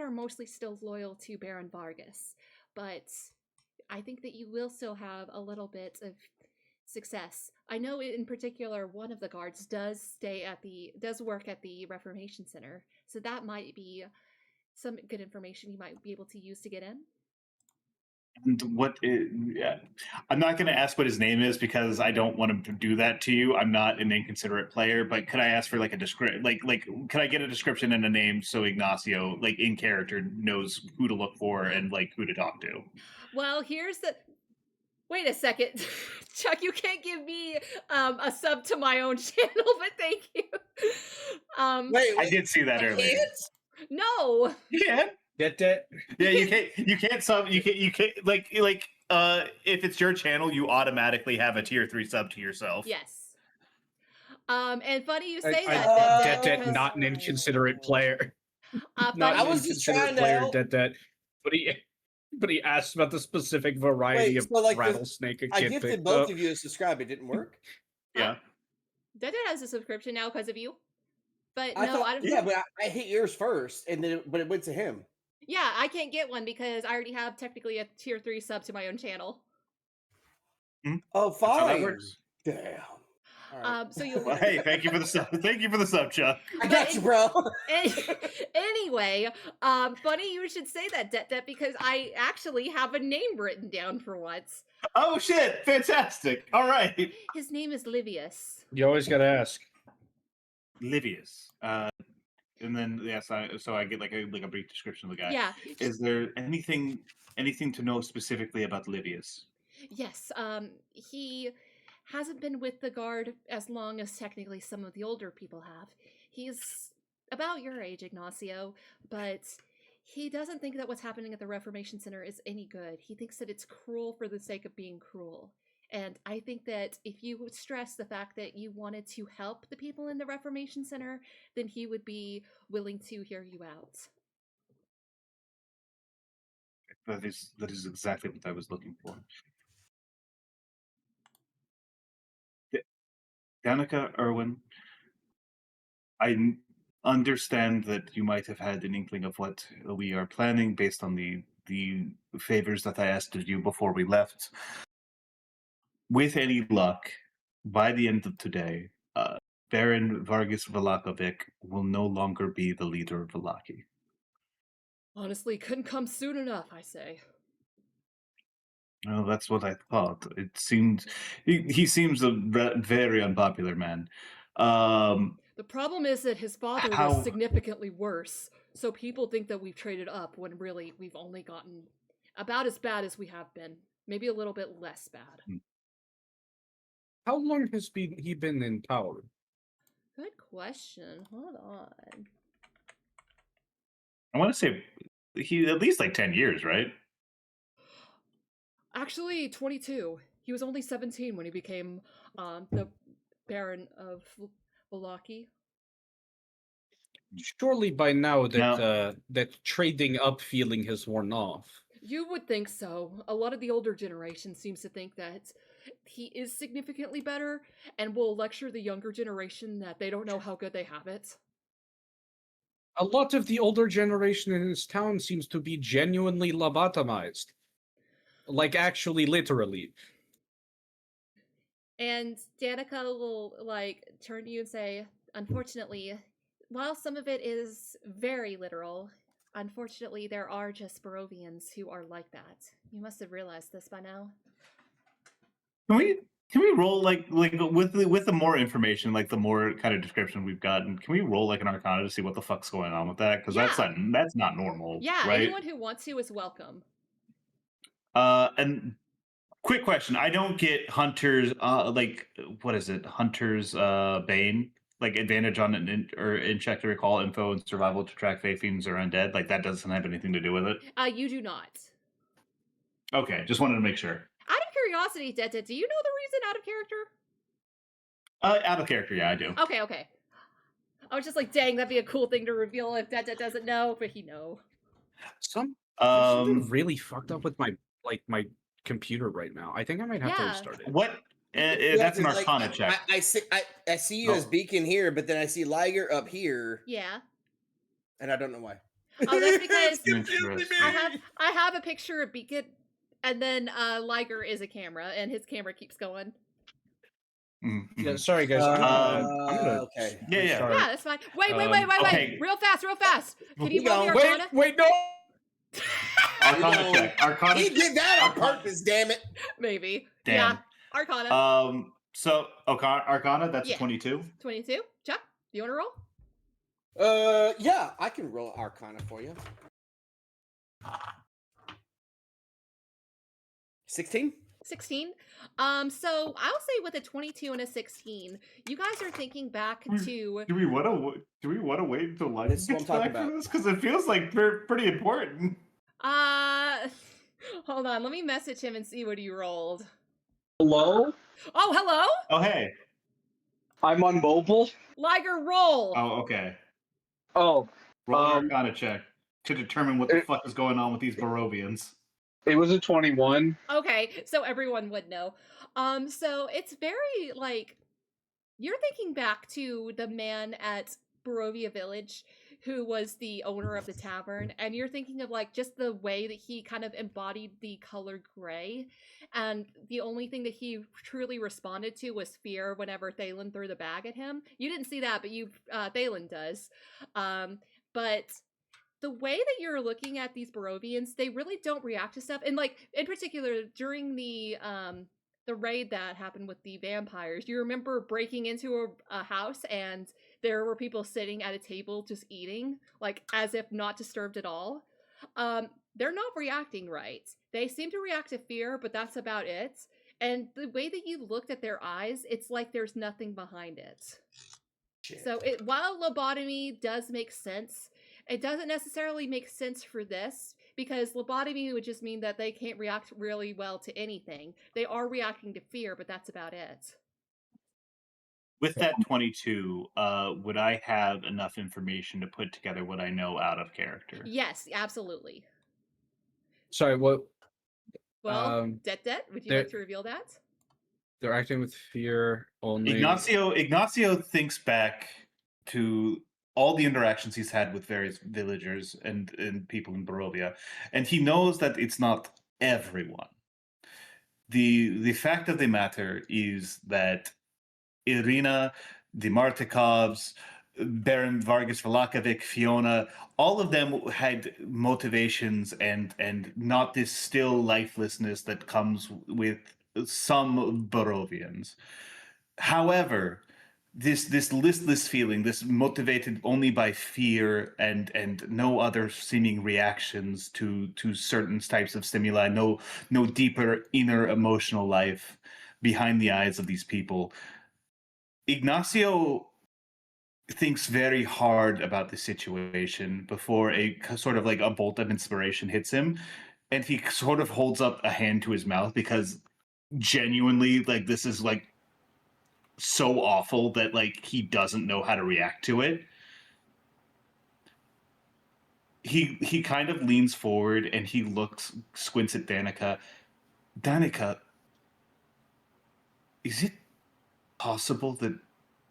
are mostly still loyal to Baron Vargas, but I think that you will still have a little bit of success. I know in particular one of the guards does work at the Reformation Center, so that might be some good information you might be able to use to get in.
And I'm not going to ask what his name is because I don't want him to do that to you. I'm not an inconsiderate player, but could I ask for like a description? Like, could I get a description and a name so Ignacio, like in character, knows who to look for and like who to talk to?
Well, wait a second, Chuck. You can't give me a sub to my own channel, but thank you.
Wait,
I did see that earlier.
No.
Yeah.
Detdet.
Yeah, you can't sub. You can't like if it's your channel, you automatically have a tier 3 sub to yourself.
Yes. And funny you say that.
Detdet, not an inconsiderate player. Not an inconsiderate player, Detdet. But he asked about the specific variety of rattlesnake a kid
I gifted both of you to subscribe. It didn't work.
Yeah.
Dettet has a subscription now because of you. But
I hit yours first, and then but it went to him.
Yeah, I can't get one because I already have technically a tier 3 sub to my own channel.
Oh, fine. Damn.
Right. So you'll.
Hey, thank you for the sub. Thank you for the sub, Chuck.
I got you, bro.
Anyway, funny you should say that, Detdet, because I actually have a name written down for once.
Oh shit! Fantastic. All right.
His name is Livius.
You always gotta ask.
Livius. And then so I get like a brief description of the guy.
Yeah.
Is there anything to know specifically about Livius?
Yes. He hasn't been with the guard as long as technically some of the older people have. He's about your age, Ignacio, but he doesn't think that what's happening at the Reformation Center is any good. He thinks that it's cruel for the sake of being cruel. And I think that if you would stress the fact that you wanted to help the people in the Reformation Center, then he would be willing to hear you out.
That is exactly what I was looking for. Danica, Erwin, I understand that you might have had an inkling of what we are planning based on the favors that I asked of you before we left. With any luck, by the end of today, Baron Vargas Vlakovic will no longer be the leader of Velaki.
Honestly, couldn't come soon enough, I say.
Well, that's what I thought. It seemed he seems a very unpopular man.
The problem is that his father was significantly worse, so people think that we've traded up when really we've only gotten about as bad as we have been. maybe a little bit less bad.
How long has he been in power?
Good question. Hold on.
I want to say he at least like 10 years, right?
Actually, 22. He was only 17 when he became the Baron of Valaki.
Surely by now that
No.
that trading up feeling has worn off.
You would think so. A lot of the older generation seems to think that he is significantly better and will lecture the younger generation that they don't know how good they have it.
A lot of the older generation in this town seems to be genuinely lobotomized. Like, actually, literally.
And Danica will, like, turn to you and say, unfortunately, while some of it is very literal, unfortunately, there are just Barovians who are like that. You must have realized this by now.
Can we roll like with the more information, like the more kind of description we've gotten? Can we roll like an Arcana to see what the fuck's going on with that? Because that's not normal.
Yeah,
right?
anyone who wants to is welcome.
And quick question: I don't get Hunter's like what is it? Hunter's Bane, like advantage on in check to recall info and survival to track fae fiends or undead. Like that doesn't have anything to do with it.
You do not.
Okay, just wanted to make sure.
Out of curiosity, Dettet, do you know the reason out of character?
Out of character, yeah, I do.
Okay. I was just like, dang, that'd be a cool thing to reveal if Dettet doesn't know, but he know.
There's something really fucked up with my computer right now. I think I might have to restart it.
What? That's an Arcana check.
I see you as Beacon here, but then I see Liger up here.
Yeah.
And I don't know why.
Oh, that's because I have a picture of Beacon, and then Liger is a camera, and his camera keeps going.
Mm-hmm.
Yeah, sorry guys. I'm gonna
okay.
Yeah,
that's fine. Wait. Okay. Real fast. Can you roll the Arcana?
Wait, no.
Arcana check. Arcana.
He did that on purpose, damn it.
Maybe.
Damn.
Yeah. Arcana.
So Arcana, that's 22.
22. Chuck, do you want to roll?
Yeah, I can roll Arcana for you. 16.
16. So I'll say with a 22 and a 16, you guys are thinking back to.
Do we want to wait until Liger
This is what I'm talking about.
Because it feels like pretty important.
Hold on. Let me message him and see what he rolled.
Hello?
Oh, hello?
Oh, hey.
I'm on mobile.
Liger, roll.
Oh, okay.
Oh.
Roll an Arcana check to determine what the fuck is going on with these Barovians.
It was a 21.
Okay, so everyone would know. So it's very, like, you're thinking back to the man at Barovia Village who was the owner of the tavern, and you're thinking of, like, just the way that he kind of embodied the color gray, and the only thing that he truly responded to was fear whenever Thalin threw the bag at him. You didn't see that, but Thalin does. But the way that you're looking at these Barovians, they really don't react to stuff. And, like, in particular, during the raid that happened with the vampires, you remember breaking into a house and there were people sitting at a table just eating, like, as if not disturbed at all. They're not reacting right. They seem to react to fear, but that's about it. And the way that you looked at their eyes, it's like there's nothing behind it. Shit. So while lobotomy does make sense, it doesn't necessarily make sense for this, because lobotomy would just mean that they can't react really well to anything. They are reacting to fear, but that's about it.
With that 22, would I have enough information to put together what I know out of character?
Yes, absolutely.
Sorry, what?
Well, Detdet, would you like to reveal that?
They're acting with fear only.
Ignacio thinks back to all the interactions he's had with various villagers and people in Barovia, and he knows that it's not everyone. The fact of the matter is that Irina, the Martikovs, Baron Vargas Vlakovic, Fiona, all of them had motivations and not this still lifelessness that comes with some Barovians. However, this listless feeling, this motivated only by fear and no other seeming reactions to certain types of stimuli, no deeper inner emotional life behind the eyes of these people. Ignacio thinks very hard about the situation before a sort of like a bolt of inspiration hits him, and he sort of holds up a hand to his mouth because genuinely, like, this is like so awful that like he doesn't know how to react to it. He kind of leans forward and he squints at Danica. Danica, is it possible that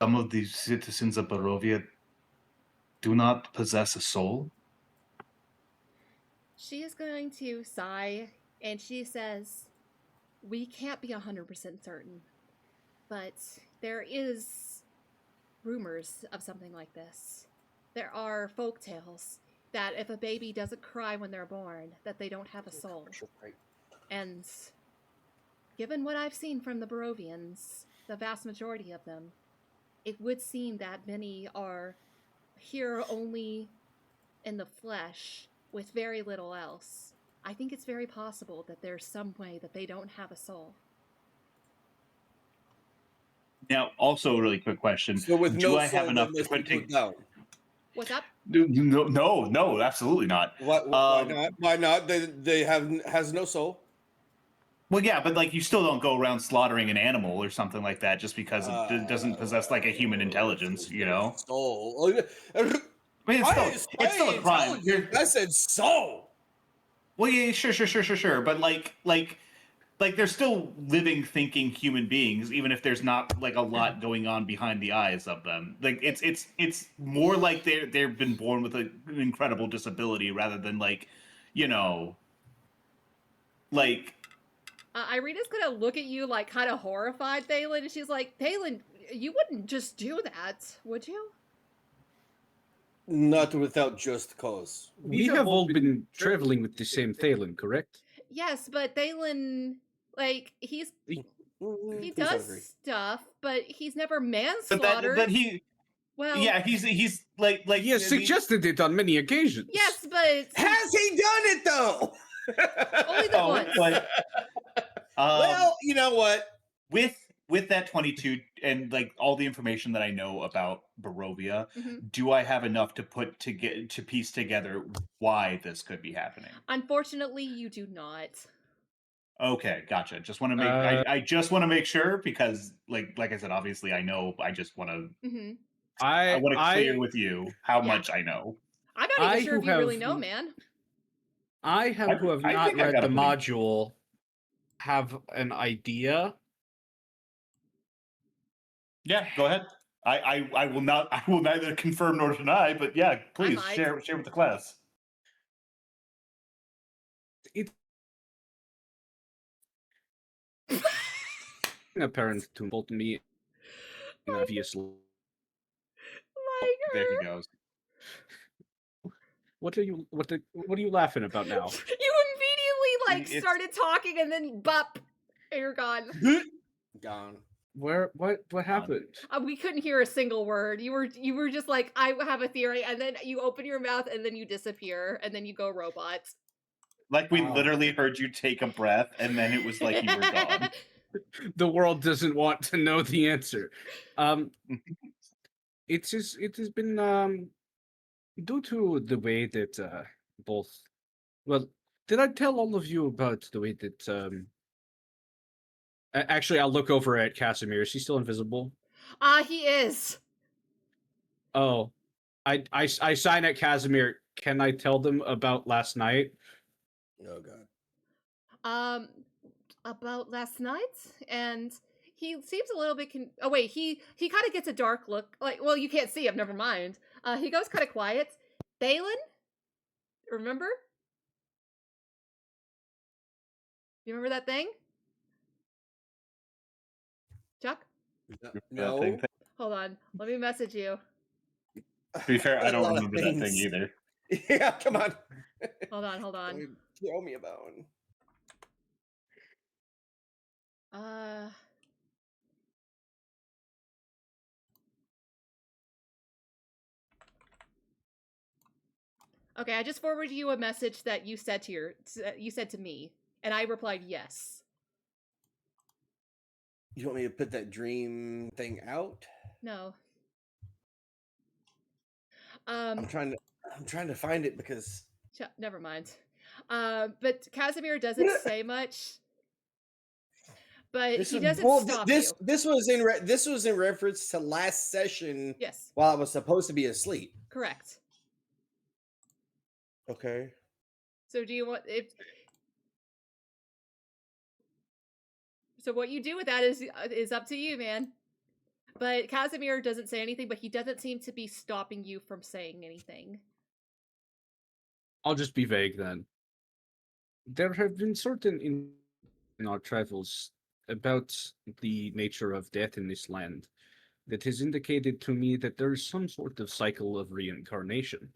some of these citizens of Barovia do not possess a soul?
She is going to sigh, and she says, "We can't be 100% certain, but there is rumors of something like this. There are folk tales that if a baby doesn't cry when they're born, that they don't have a soul. And given what I've seen from the Barovians, the vast majority of them, it would seem that many are here only in the flesh with very little else. I think it's very possible that there's some way that they don't have a soul."
Now, also a really quick question.
So with
do
no
I have
soul,
enough
they
to
must be
put
put down.
What's up?
No, absolutely not.
Why not? Why not? They has no soul.
Well, yeah, but like you still don't go around slaughtering an animal or something like that just because it doesn't possess like a human intelligence, you know?
Soul.
I mean, it's still a crime.
I said soul.
Well, yeah, sure. But like they're still living, thinking human beings, even if there's not like a lot going on behind the eyes of them. Like it's more like they've been born with an incredible disability rather than like, you know, like.
Irina's gonna look at you like kind of horrified, Thalin, and she's like, "Thalin, you wouldn't just do that, would you?"
Not without just cause.
We have all been traveling with the same Thalin, correct?
Yes, but Thalin, like, he
Please
does
don't agree.
stuff, but he's never manslaughtered.
But he.
Well,
Yeah, he's like
He has suggested it on many occasions.
yes, but
Has he done it though?
only the once.
But,
well, you know what?
With that 22 and like all the information that I know about Barovia,
Mhm.
do I have enough to piece together why this could be happening?
Unfortunately, you do not.
Okay, gotcha. Just want to make I just want to make sure because like I said, obviously I know. I just want to
Mm-hmm.
I want to clear with you how much I know.
I'm not even sure if you really know, man.
I who have not
think I've
read
got
the
a
module have an idea.
Yeah, go ahead. I will not. I will neither confirm nor deny. But yeah, please
might.
share with the class.
It's apparent to both me and obviously.
There he goes.
What are you laughing about now?
You immediately like started talking and then bop, and you're gone.
Gone.
What happened?
We couldn't hear a single word. You were just like, "I have a theory," and then you open your mouth and then you disappear and then you go robot.
Like we literally heard you take a breath and then it was like you were gone.
The world doesn't want to know the answer. It has been due to the way that both. Well, did I tell all of you about the way that Actually, I'll look over at Casimir. Is he still invisible?
He is.
Oh, I sign at Casimir. Can I tell them about last night?
Oh God.
About last night, and he seems a little bit. Oh wait, he kind of gets a dark look. Like, well, you can't see him. Never mind. He goes kind of quiet. Thalin, remember? You remember that thing? Chuck?
No.
Hold on. Let me message you.
To be fair, I don't remember that thing either.
Yeah, come on.
Hold on.
Throw me a bone.
Okay, I just forwarded you a message that you said to me, and I replied yes.
You want me to put that dream thing out?
No.
I'm trying to find it because
Never mind. But Casimir doesn't say much. But he doesn't stop you.
This was in reference to last session.
Yes.
While I was supposed to be asleep.
Correct.
Okay.
So do you want if? So what you do with that is up to you, man. But Casimir doesn't say anything, but he doesn't seem to be stopping you from saying anything.
I'll just be vague then. There have been certain in our travels about the nature of death in this land that has indicated to me that there is some sort of cycle of reincarnation.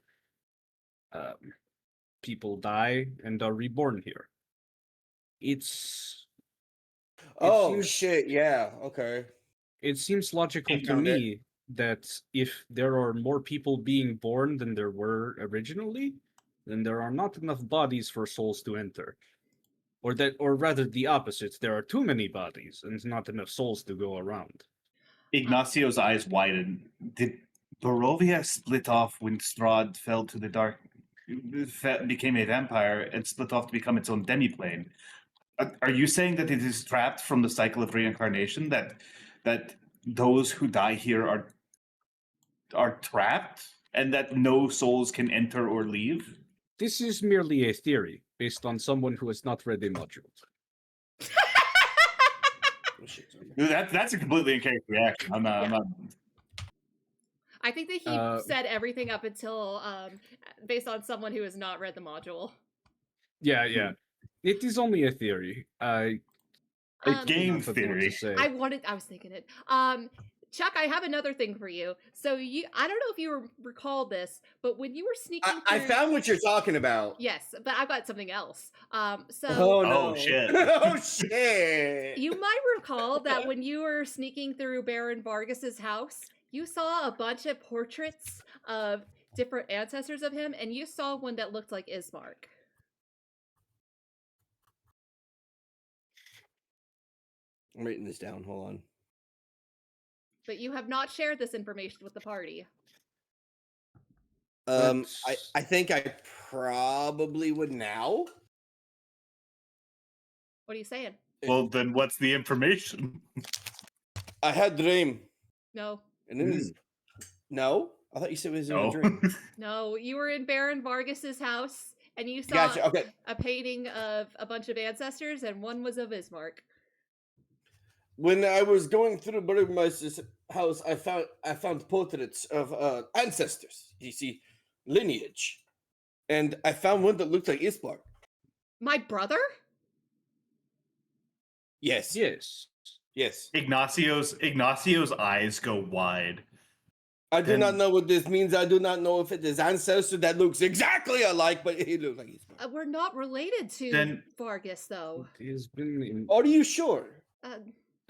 People die and are reborn here.
Shit, yeah, okay.
It seems logical to me that if there are more people being born than there were originally, then there are not enough bodies for souls to enter. Or rather the opposite, there are too many bodies and not enough souls to go around.
Ignacio's eyes widen. Did Barovia split off when Strahd fell to the dark, became a vampire, and split off to become its own demiplane? Are you saying that it is trapped from the cycle of reincarnation? That those who die here are trapped, and that no souls can enter or leave?
This is merely a theory based on someone who has not read a module.
That's a completely in-character reaction. I'm not.
I think that he said everything up until based on someone who has not read the module.
Yeah. It is only a theory.
A game theory.
I was thinking it. Chuck, I have another thing for you. So I don't know if you recall this, but when you were sneaking through...
I found what you're talking about.
Yes, but I've got something else.
Oh, no.
Oh, shit.
Oh, shit.
You might recall that when you were sneaking through Baron Vargas's house, you saw a bunch of portraits of different ancestors of him, and you saw one that looked like Ismark.
I'm writing this down. Hold on.
But you have not shared this information with the party.
I think I probably would now.
What are you saying?
Well, then what's the information?
I had a dream.
No.
And then no? I thought you said it was in a dream.
No, you were in Baron Vargas's house, and you saw a painting of a bunch of ancestors, and one was of Ismark.
When I was going through Burgermeister's house, I found portraits of ancestors. You see, lineage, and I found one that looked like Ismark.
My brother?
Yes.
Ignacio's eyes go wide.
I do not know what this means. I do not know if it is ancestor that looks exactly alike, but he looks like Ismark.
We're not related to Vargas, though.
Are you sure?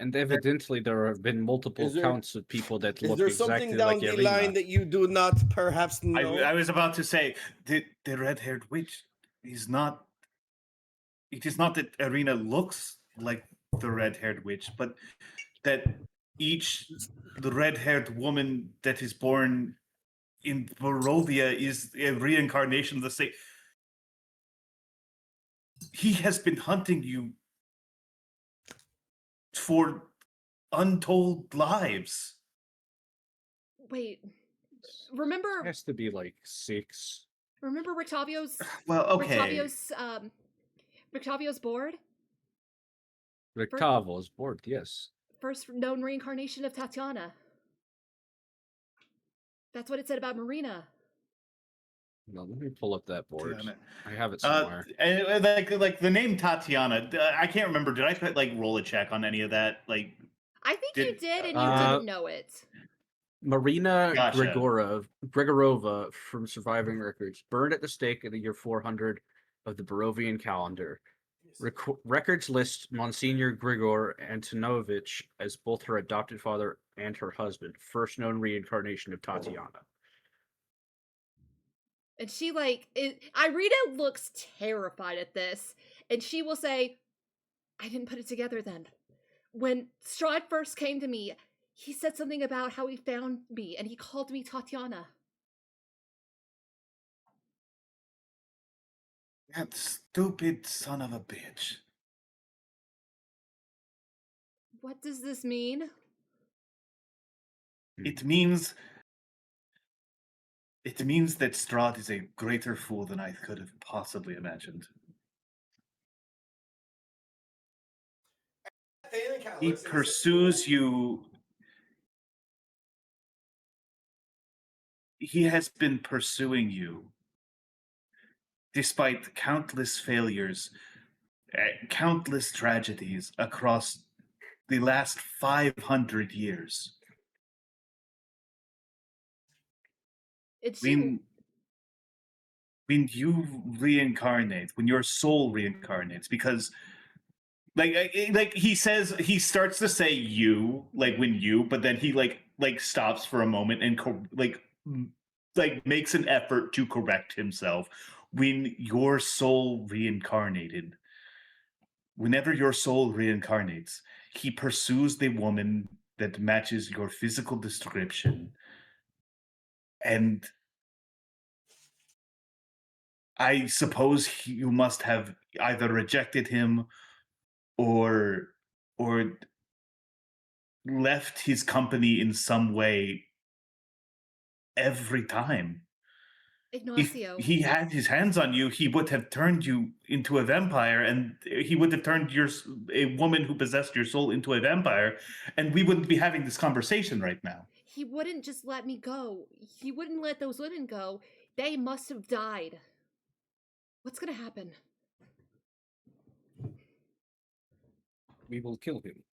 And evidently, there have been multiple counts of people that look exactly like
Is there something down the line that you do not perhaps know?
I was about to say, the red-haired witch is not... It is not that Irina looks like the red-haired witch, but that the red-haired woman that is born in Barovia is a reincarnation of the same... He has been hunting you for untold lives.
Wait, remember?
It has to be like 6.
Remember Rictavio's?
Well, okay.
Rictavio's board.
Rictavo's board, yes.
First known reincarnation of Tatiana. That's what it said about Marina.
No, let me pull up that board. I have it somewhere.
And like the name Tatiana, I can't remember. Did I roll a check on any of that? I
think you did, and you didn't know it.
Marina Gregorova from Surviving Records, burned at the stake in the year 400 of the Barovian calendar. Records list Monsignor Grigor Antonovich as both her adopted father and her husband. First known reincarnation of Tatiana.
And she Irina looks terrified at this, and she will say, I didn't put it together then. When Strahd first came to me, he said something about how he found me, and he called me Tatiana.
That stupid son of a bitch.
What does this mean?
It means that Strahd is a greater fool than I could have possibly imagined. He pursues you. He has been pursuing you despite countless failures, countless tragedies across the last 500 years. When you reincarnate, when your soul reincarnates, because like he says, he starts to say you, like when you, but then he like stops for a moment and makes an effort to correct himself. When your soul reincarnated, whenever your soul reincarnates, he pursues the woman that matches your physical description. And I suppose you must have either rejected him or left his company in some way every time.
Ignacio.
If he had his hands on you, he would have turned you into a vampire, and he would have turned a woman who possessed your soul into a vampire, and we wouldn't be having this conversation right now.
He wouldn't just let me go. He wouldn't let those women go. They must have died. What's gonna happen?
We will kill him.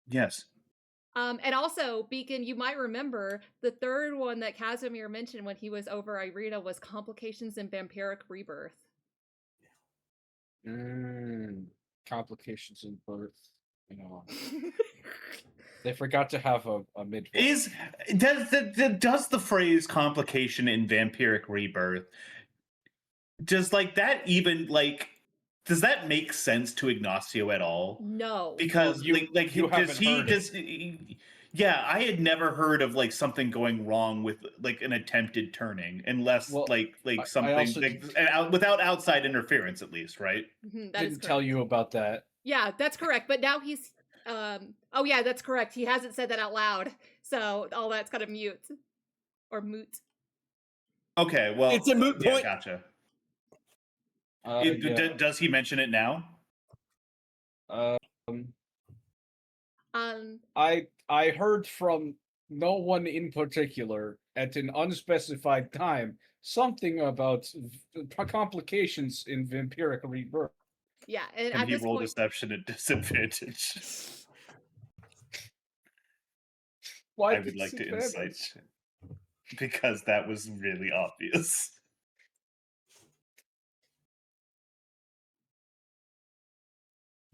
Yes.
And also, Beacon, you might remember the third one that Casimir mentioned when he was over Irina was complications in vampiric rebirth.
Complications in birth. You know, they forgot to have a midwife.
Does the phrase "complication in vampiric rebirth" does that even does that make sense to Ignacio at all?
No,
because yeah, I had never heard of something going wrong with an attempted turning, unless something without outside interference, at least, right?
Mm-hmm,
didn't tell you about that.
Yeah, that's correct. But now he's oh yeah, that's correct. He hasn't said that out loud, so all that's kind of mute or moot.
Okay, well,
it's a moot point.
Gotcha.
Yeah.
Does he mention it now?
I heard from no one in particular at an unspecified time something about complications in vampiric rebirth.
Yeah, and
he rolled deception at disadvantage.
Why
I would like to insight because that was really obvious.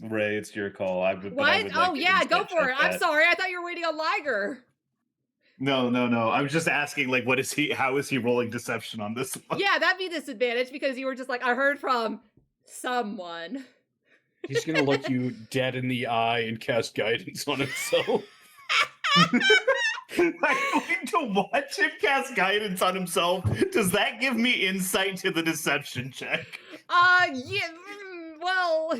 Ray, it's your call.
What? Go for it. I'm sorry. I thought you were waiting on Liger.
No. I was just asking, how is he rolling deception on this one?
Yeah, that'd be disadvantage because you were just I heard from someone.
He's gonna look you dead in the eye and cast guidance on himself.
I'm going to watch him cast guidance on himself. Does that give me insight to the deception check?
Yeah, well...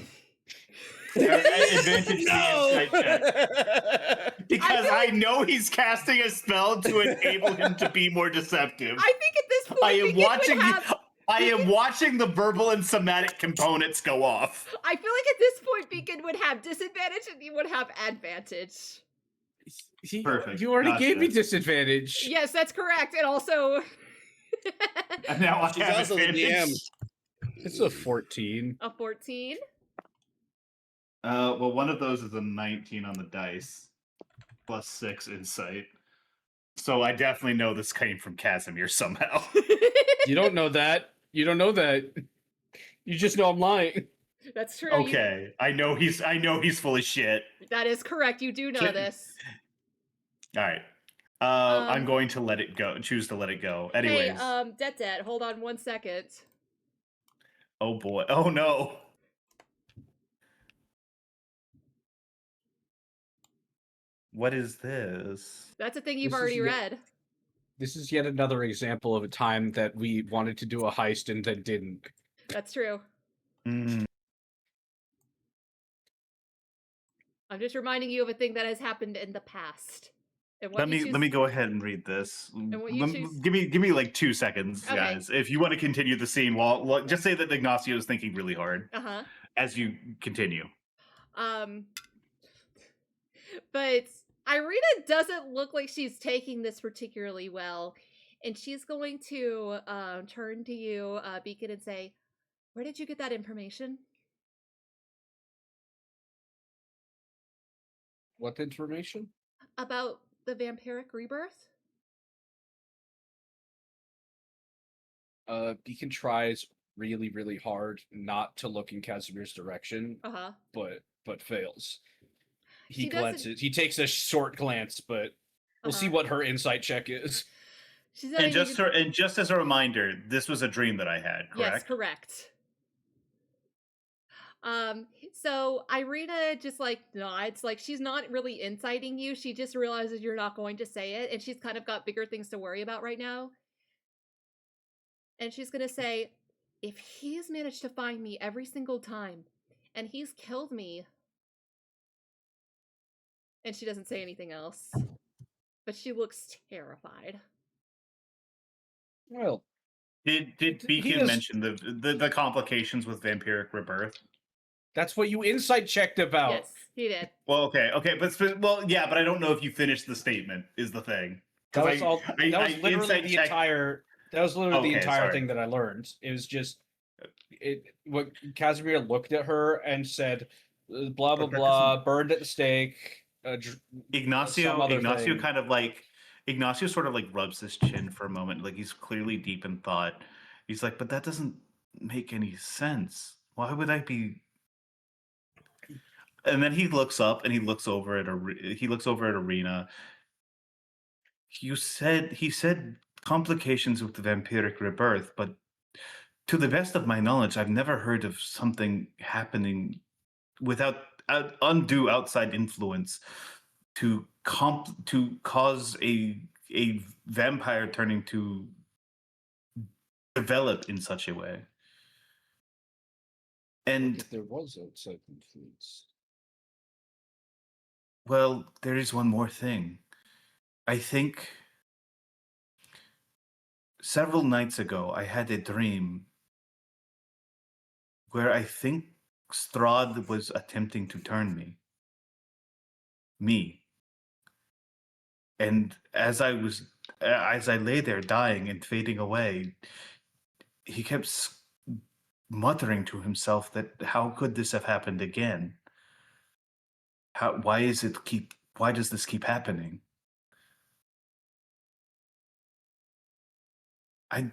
Advantage the insight check. Because I know he's casting a spell to enable him to be more deceptive.
I think at this point
I am watching the verbal and somatic components go off.
I feel like at this point Beacon would have disadvantage and you would have advantage.
Perfect.
You already gave me disadvantage.
Yes, that's correct. And also...
and now I have
also
advantage.
It's a 14.
A 14?
Well, one of those is a 19 on the dice, plus 6 insight. So I definitely know this came from Casimir somehow.
You don't know that. You don't know that. You just know I'm lying.
That's true.
Okay, I know he's full of shit.
That is correct. You do know this.
All right. I'm going to let it go. Choose to let it go. Anyways.
Hey, Detdet, hold on 1 second.
Oh boy. Oh no. What is this?
That's a thing you've
This is
already
yet-
read.
This is yet another example of a time that we wanted to do a heist and then didn't.
That's true.
Mm.
I'm just reminding you of a thing that has happened in the past. And what
Let
you
me
choose...
let me go ahead and read this.
And what you choose...
Give me like 2 seconds,
Okay.
guys. If you want to continue the scene, while just say that Ignacio is thinking really hard as you continue.
But Irina doesn't look like she's taking this particularly well, and she's going to turn to you, Beacon, and say, "Where did you get that information?"
What information?
About the vampiric rebirth?
Beacon tries really, really hard not to look in Casimir's direction, but fails. He glances. He takes a short glance, but we'll see what her insight check is.
And just as a reminder, this was a dream that I had, correct?
Yes, correct. So Irina just like nods, like she's not really inciting you. She just realizes you're not going to say it, and she's kind of got bigger things to worry about right now. And she's gonna say, if he's managed to find me every single time, and he's killed me, and she doesn't say anything else, but she looks terrified.
Well,
did Beacon mention the complications with vampiric rebirth?
That's what you insight checked about.
Yes, he did.
Well, okay, but yeah, but I don't know if you finished the statement. Is the thing.
That was literally the entire. That was literally the entire thing that I learned. It was just what Casimir looked at her and said, "Blah blah blah," burned at the stake.
Ignacio sort of like rubs his chin for a moment, like he's clearly deep in thought. He's like, "But that doesn't make any sense. Why would I be?" And then he looks up and he looks over at Arena. He said complications with the vampiric rebirth, but to the best of my knowledge, I've never heard of something happening without undue outside influence to cause a vampire turning to develop in such a way. And
if there was outside influence.
Well, there is one more thing. I think several nights ago, I had a dream where I think Strahd was attempting to turn me. And as I lay there dying and fading away, he kept muttering to himself that how could this have happened again? Why does this keep happening? I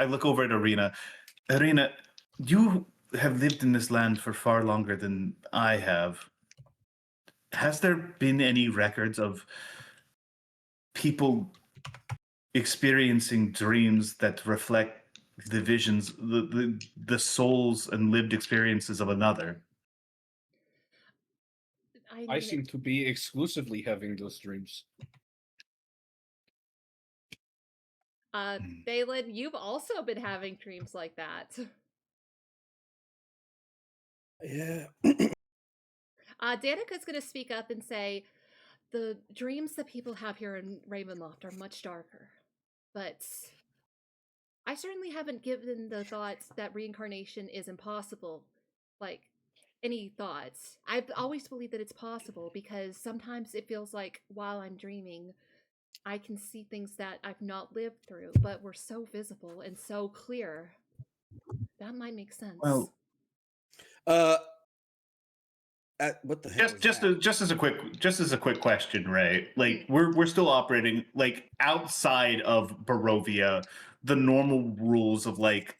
look over at Arena. Arena, you have lived in this land for far longer than I have. Has there been any records of people experiencing dreams that reflect the visions, the souls and lived experiences of another?
I seem to be exclusively having those dreams.
Thalin, you've also been having dreams like that.
Yeah.
Danica's going to speak up and say, the dreams that people have here in Ravenloft are much darker, but I certainly haven't given the thoughts that reincarnation is impossible, like, any thoughts. I've always believed that it's possible, because sometimes it feels like while I'm dreaming, I can see things that I've not lived through, but were so visible and so clear. That might make sense.
Well,
what the hell?
Just as a quick question, right? Like we're still operating like outside of Barovia, the normal rules of like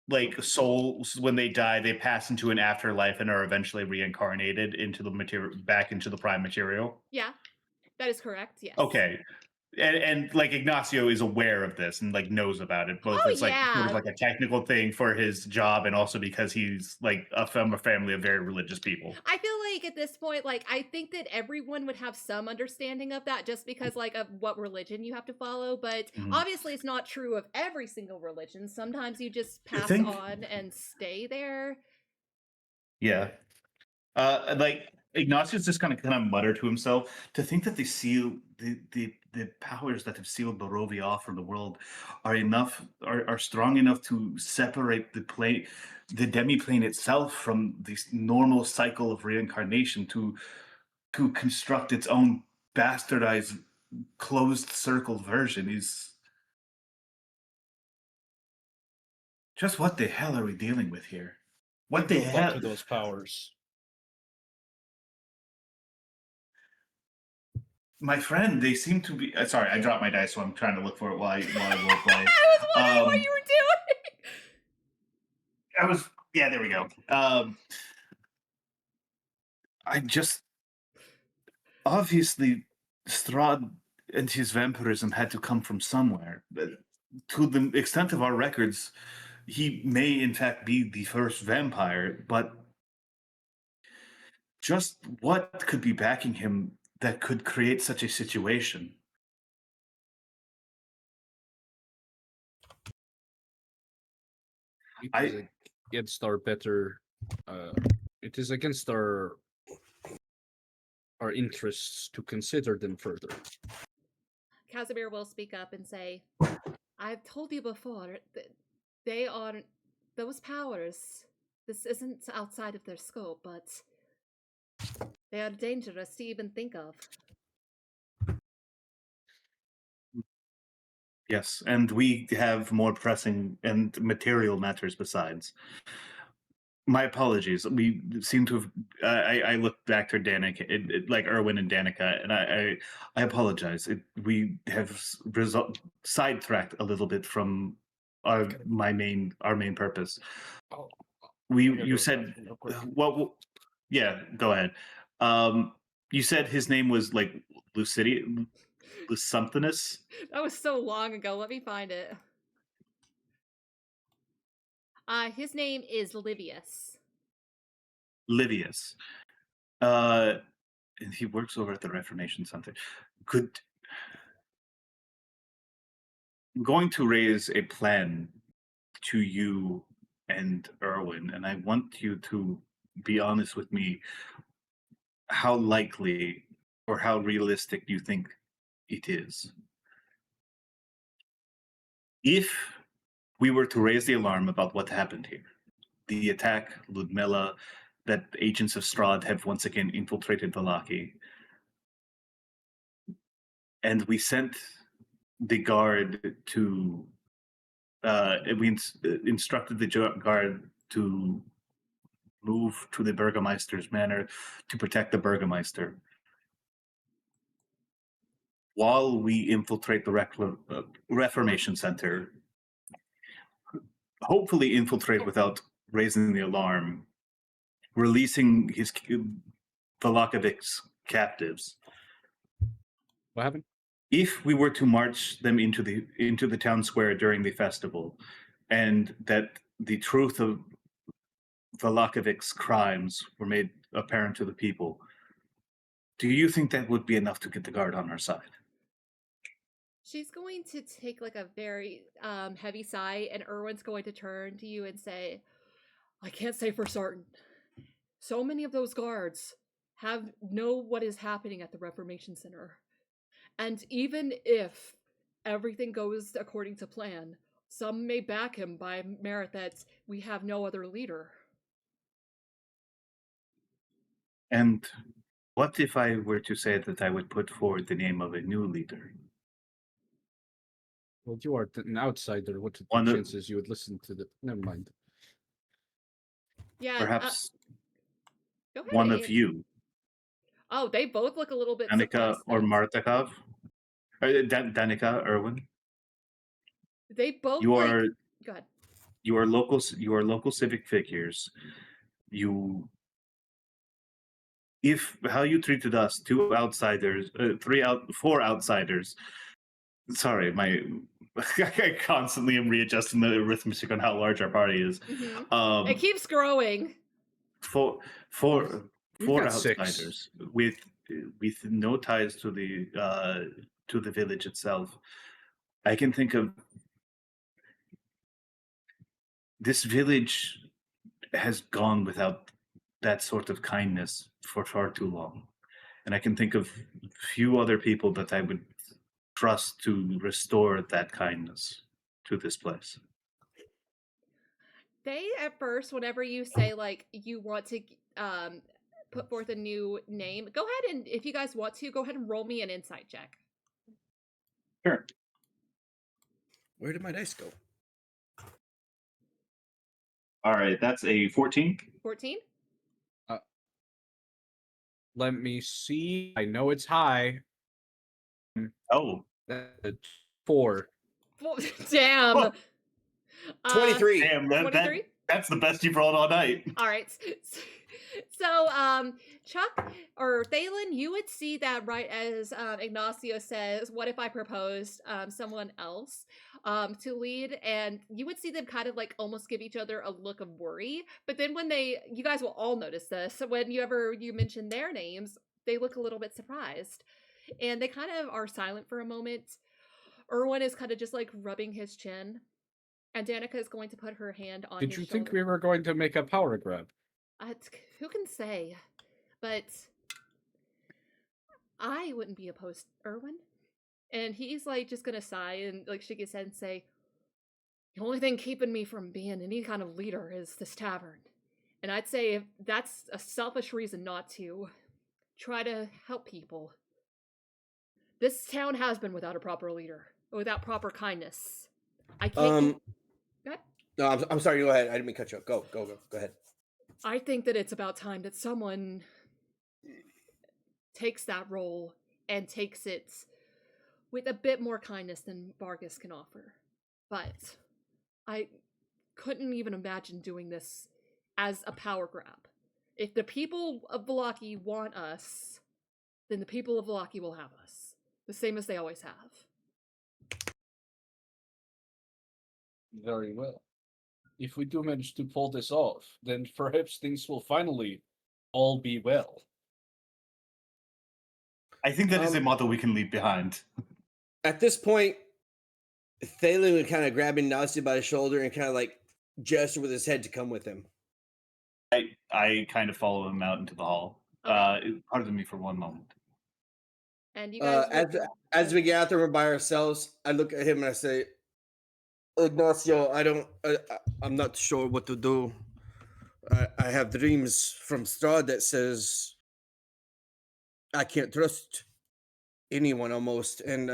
like souls when they die, they pass into an afterlife and are eventually reincarnated into the material, back into the prime material.
Yeah, that is correct. Yes.
Okay. And like Ignacio is aware of this and like knows about it, both
Oh,
as like sort of
yeah.
like a technical thing for his job, and also because he's like from a family of very religious people.
I feel like at this point, like, I think that everyone would have some understanding of that just because, like, of what religion you have to follow. But obviously, it's not true of every single religion. Sometimes you just pass on and stay there.
Yeah. Like Ignatius just kind of mutter to himself to think that the powers that have sealed Barovia off from the world are strong enough to separate the demi-plane itself from this normal cycle of reincarnation to construct its own bastardized closed circle version is just what the hell are we dealing with here? What the hell?
To those powers.
My friend, they seem to be. Sorry, I dropped my dice, so I'm trying to look for it while I roleplay.
I was wondering what you were doing.
Yeah, there we go. I just obviously Strahd and his vampirism had to come from somewhere. To the extent of our records, he may in fact be the first vampire, but just what could be backing him that could create such a situation?
It is against our better. It is against our interests to consider them further.
Casimir will speak up and say, "I've told you before that they are those powers. This isn't outside of their scope, but they are dangerous to even think of."
Yes, and we have more pressing and material matters besides. My apologies. We seem to have. I looked back to Danica, like Erwin and Danica, and I apologize. We have sidetracked a little bit from our main purpose. You said, well, yeah. Go ahead. You said his name was like Lucidius. Somethingist?
That was so long ago. Let me find it. His name is Livius.
Livius. And he works over at the Reformation Center. I'm going to raise a plan to you and Erwin, and I want you to be honest with me. How likely or how realistic do you think it is? If we were to raise the alarm about what happened here, the attack, Ludmilla, that agents of Strahd have once again infiltrated Vallaki, and we sent the guard to, we instructed the guard to move to the Burgomeister's manor to protect the Burgomeister, while we infiltrate the Reformation Center, hopefully infiltrate without raising the alarm, releasing his Valakovic's captives.
What happened?
If we were to march them into the town square during the festival, and that the truth of Valakovic's crimes were made apparent to the people, do you think that would be enough to get the guard on our side?
She's going to take like a very heavy sigh, and Erwin's going to turn to you and say, "I can't say for certain. So many of those guards know what is happening at the Reformation Center. And even if everything goes according to plan, some may back him by merit that we have no other leader."
And what if I were to say that I would put forward the name of a new leader?
Well, you are an outsider. What are the chances you would listen to the... Never mind.
Yeah,
perhaps
go ahead,
one of you.
Oh, they both look a little bit
Danica or Martakov? Danica, Erwin?
They both
Go ahead. you are local civic figures. If how you treated us, two outsiders, four outsiders. Sorry, I constantly am readjusting the arithmetic on how large our party is.
It keeps growing.
Four
We've got
outsiders with no ties to the village itself. I can think of this village has gone without that sort of kindness for far too long. And I can think of few other people that I would trust to restore that kindness to this place.
They, at first, whenever you say, like, you want to put forth a new name, go ahead and, if you guys want to, go ahead and roll me an insight check.
Sure.
Where did my dice go?
All right, that's a 14.
14?
Let me see. I know it's high.
Oh.
4.
Damn.
Oh.
23.
Damn,
23?
that's the best you've rolled all night.
All right. So, Chuck or Thalin, you would see that right as Ignacio says, "What if I proposed someone else to lead?" And you would see them kind of like almost give each other a look of worry. But then when you guys will all notice this, when you mention their names, they look a little bit surprised, and they kind of are silent for a moment. Erwin is kind of just like rubbing his chin. And Danica is going to put her hand on his
Did you
shoulder.
think we were going to make a power grab?
Who can say? But I wouldn't be opposed, Erwin. And he's like just gonna sigh and like shake his head and say, "The only thing keeping me from being any kind of leader is this tavern. And I'd say if that's a selfish reason not to try to help people. This town has been without a proper leader, without proper kindness. I can't." Go ahead.
No, I'm sorry. Go ahead. I didn't mean to cut you off. Go ahead.
I think that it's about time that someone takes that role and takes it with a bit more kindness than Vargas can offer. But I couldn't even imagine doing this as a power grab. If the people of Vallaki want us, then the people of Vallaki will have us. The same as they always have.
Very well. If we do manage to pull this off, then perhaps things will finally all be well.
I think that is a motto we can leave behind.
At this point, Thalin would kind of grab Ignacio by the shoulder and kind of like gesture with his head to come with him.
I kind of follow him out into the hall.
Okay.
Pardon me for one moment.
And you guys
as we get out there by ourselves, I look at him and I say, "Ignacio, I'm not sure what to do. I have dreams from Strahd that says I can't trust anyone almost, and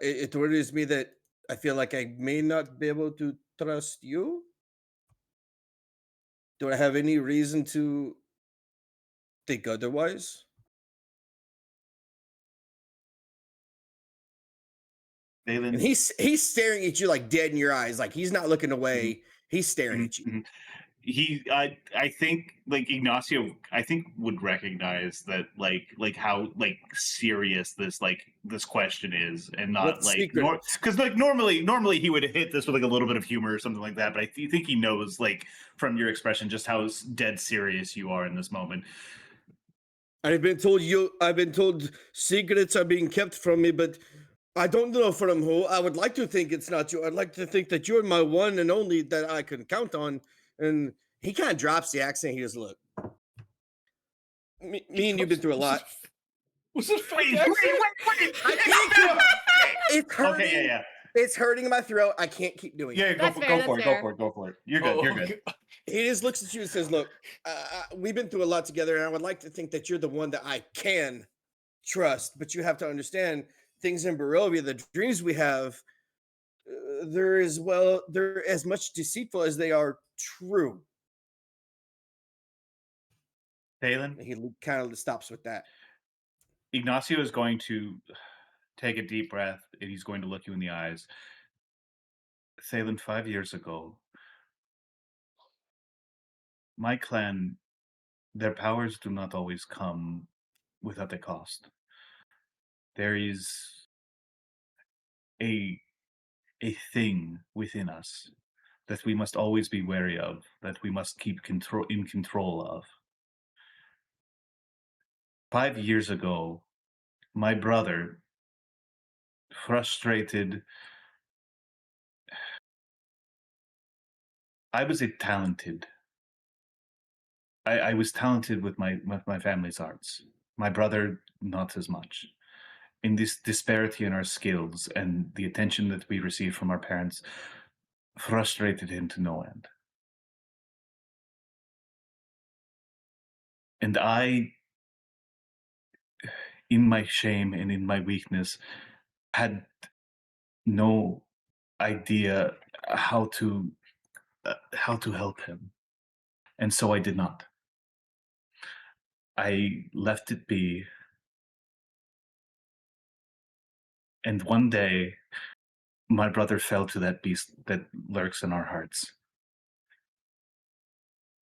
it worries me that I feel like I may not be able to trust you. Do I have any reason to think otherwise?"
Thalin,
And he's staring at you like dead in your eyes, like he's not looking away. He's staring at you.
I think like Ignacio, I think would recognize that like how like serious this question is, and not
What's
like
secret?
because like normally he would hit this with like a little bit of humor or something like that, but I think he knows like from your expression just how dead serious you are in this moment.
I've been told secrets are being kept from me, but I don't know from who. I would like to think it's not you. I'd like to think that you're my one and only that I can count on. And he kind of drops the accent. He goes, "Look, me and you've been through a lot."
Was it fake
Wait,
accent?
I can't keep, it's hurting.
Okay, yeah.
It's hurting in my throat. I can't keep doing it.
Yeah,
That's
go
fair,
for
that's
it.
fair.
Go for it. You're good. You're good.
He just looks at you and says, "Look, we've been through a lot together, and I would like to think that you're the one that I can trust. But you have to understand things in Barovia, the dreams we have, they're as much deceitful as they are true."
Thalin,
He kind of stops with that.
Ignacio is going to take a deep breath and he's going to look you in the eyes. Thalin, 5 years ago, my clan, their powers do not always come without a cost. There is a thing within us that we must always be wary of, that we must keep in control of. 5 years ago, my brother, frustrated, I was I was talented with my family's arts. My brother, not as much. In this disparity in our skills and the attention that we receive from our parents, frustrated him to no end. And I, in my shame and in my weakness, had no idea how to help him, and so I did not. I left it be, and one day my brother fell to that beast that lurks in our hearts.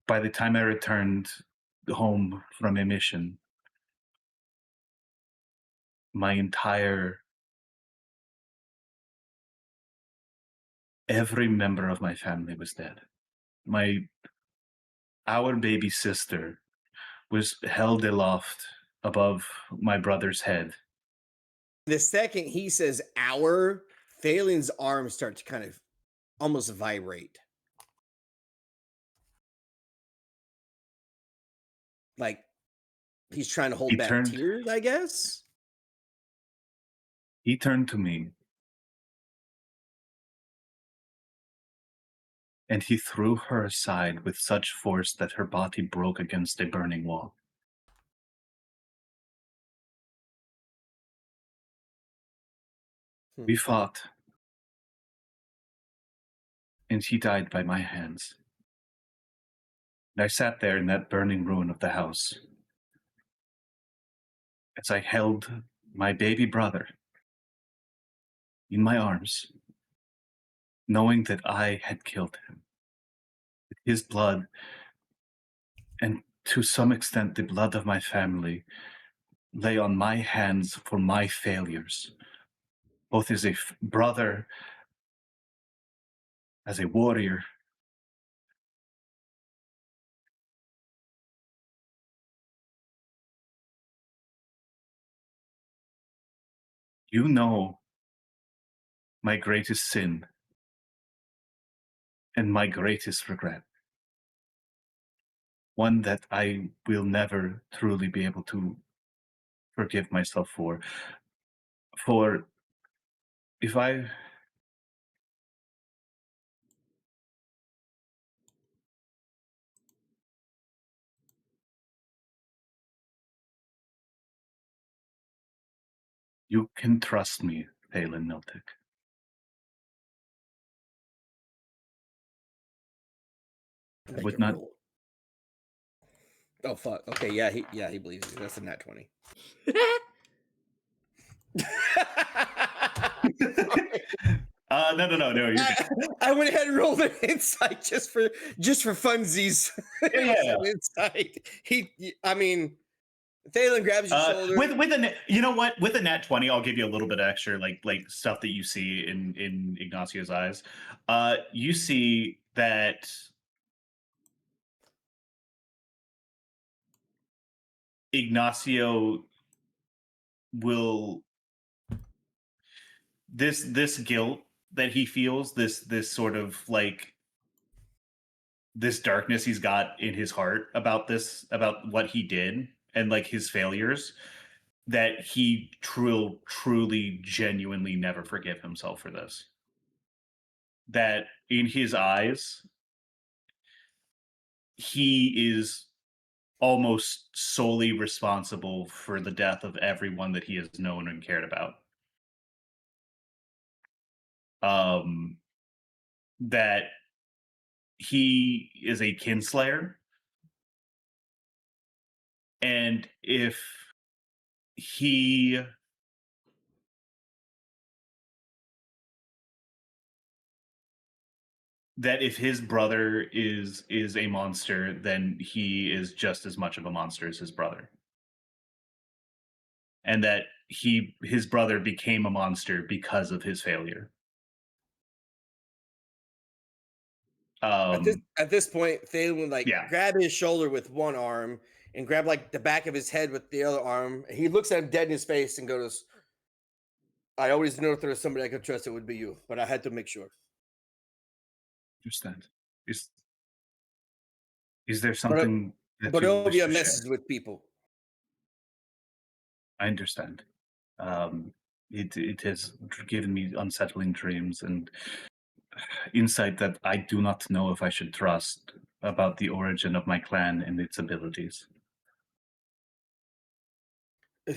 By the time I returned home from a mission, my every member of my family was dead. Our baby sister was held aloft above my brother's head.
The second he says our, Thalin's arms start to kind of almost vibrate. Like he's trying to hold back tears, I guess.
He turned to me and he threw her aside with such force that her body broke against a burning wall. We fought, and he died by my hands. And I sat there in that burning ruin of the house as I held my baby brother in my arms, knowing that I had killed him. His blood, and to some extent the blood of my family, lay on my hands for my failures, both as a brother, as a warrior. You know my greatest sin and my greatest regret. One that I will never truly be able to forgive myself for. For if I... You can trust me, Thalin Miltic. I would not...
Roll. Oh fuck. Okay, yeah, he believes you. That's a nat 20.
No.
I went ahead and rolled an insight just for funsies.
Yeah.
Insight. Thalin grabs your shoulder.
With a nat 20, I'll give you a little bit of extra like stuff that you see in Ignacio's eyes. You see that Ignacio will this guilt that he feels, this sort of like this darkness he's got in his heart about what he did and like his failures, that he truly genuinely never forgive himself for this. That in his eyes, he is almost solely responsible for the death of everyone that he has known and cared about. That he is a kinslayer, and if he that if his brother is a monster, then he is just as much of a monster as his brother, and that his brother became a monster because of his failure.
At this point, Thalin would like
Yeah.
grab his shoulder with one arm and grab like the back of his head with the other arm. He looks at him dead in his face and goes, "I always knew if there was somebody I could trust, it would be you, but I had to make sure."
Understand? Is there something that
But
you wish
Barovia
to
messes
share?
with people.
I understand. It has given me unsettling dreams and insight that I do not know if I should trust about the origin of my clan and its abilities.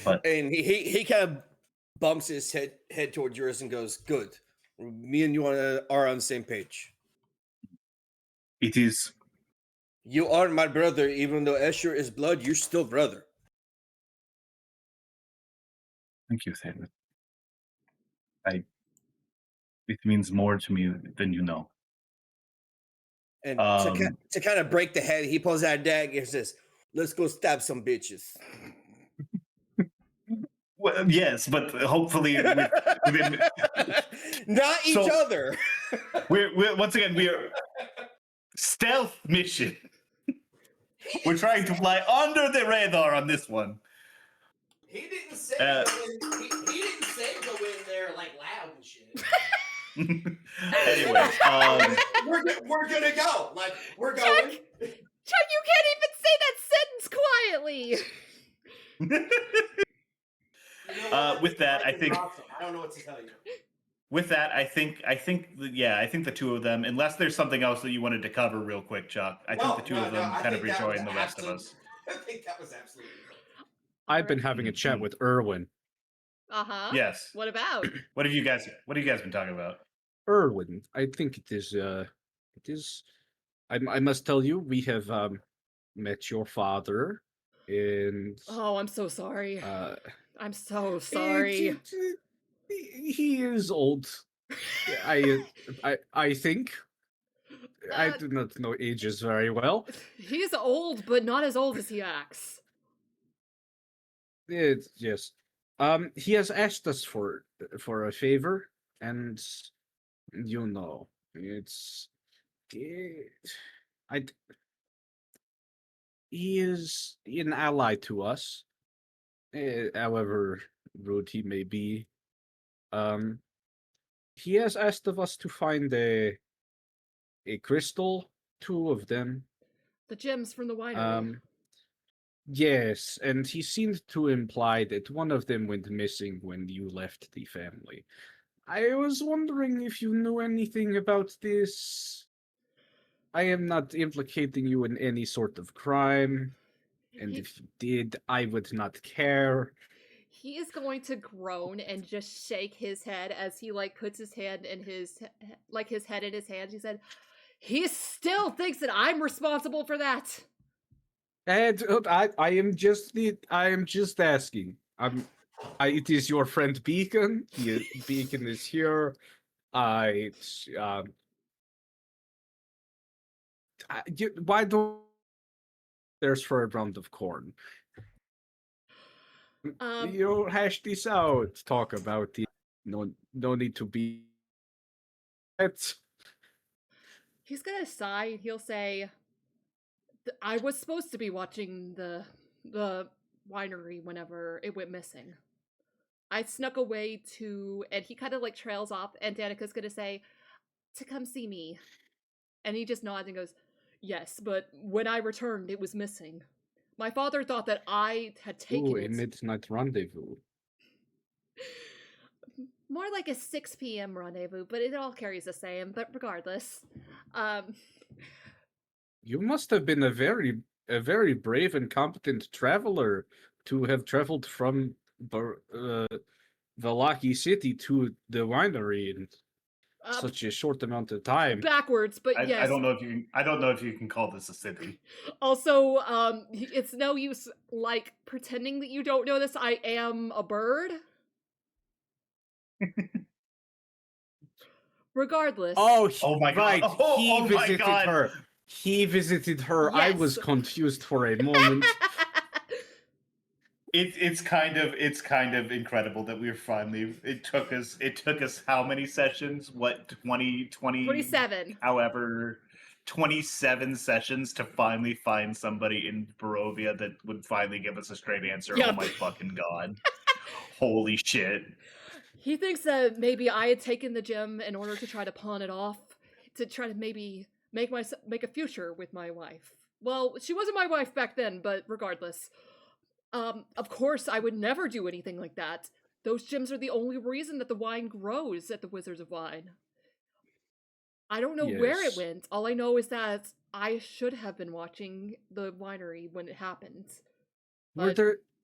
But
And he kind of bumps his head towards yours and goes, "Good. Me and you are on the same page.
it is
You are my brother, even though Escher is blood. You're still brother."
Thank you, Thalin. It means more to me than you know.
And to kind of break the head, he pulls out a dagger and says, "Let's go stab some bitches."
Well, yes, but hopefully within
Not each other.
we're once again we're stealth mission. We're trying to fly under the radar on this one.
He didn't say go in. He didn't say go in there like loud and shit.
Anyways,
we're gonna go. Like we're going.
Chuck, you can't even say that sentence quietly.
You know
with that, I think
awesome. I don't know what to tell you.
With that, I think the two of them, unless there's something else that you wanted to cover real quick, Chuck. I think the two of them kind of rejoin the rest of us.
I think that was absolutely.
I've been having a chat with Erwin.
Uh-huh.
Yes.
What about?
What have you guys been talking about?
Erwin, I think it is I must tell you, we have met your father, and
Oh, I'm so sorry. I'm so sorry.
He is old. I think. I do not know ages very well.
He's old, but not as old as he acts.
Yes. He has asked us for a favor, and you know, it's he is an ally to us, however rude he may be. He has asked of us to find a crystal, 2 of them.
The gems from the winery.
Yes, and he seemed to imply that one of them went missing when you left the family. I was wondering if you knew anything about this. I am not implicating you in any sort of crime, and if you did, I would not care.
He is going to groan and just shake his head as he puts his hand in his head in his hands. He said, "He still thinks that I'm responsible for that."
And I am just asking. It is your friend Beacon. Beacon is here. Why don't there's for a round of corn? You hash this out. Talk about it. No need to be.
He's gonna sigh and he'll say, "I was supposed to be watching the winery whenever it went missing. I snuck away to," and he kind of trails off, and Danica's gonna say, "to come see me." And he just nods and goes, "Yes, but when I returned, it was missing. My father thought that I had taken it."
A midnight rendezvous.
More like a 6 p.m. rendezvous, but it all carries the same. But regardless,
you must have been a very brave and competent traveler to have traveled from Valaki City to the winery in such a short amount of time.
Backwards, but yes.
I don't know if you can call this a city.
Also, it's no use pretending that you don't know this. I am a bird. Regardless.
Oh,
my God.
right.
Oh,
He
oh my
visited
God.
her. He visited her. I was
Yes.
confused for a moment.
It's kind of incredible that we're finally. It took us how many sessions? What 20
27.
However, 27 sessions to finally find somebody in Barovia that would finally give us a straight answer.
Yep.
Oh my fucking God! Holy shit!
He thinks that maybe I had taken the gem in order to try to pawn it off, to try to maybe make a future with my wife. Well, she wasn't my wife back then, but regardless. Of course, I would never do anything like that. Those gems are the only reason that the wine grows at the Wizards of Wine. I don't know where it
Yes.
went. All I know is that I should have been watching the winery when it happened. But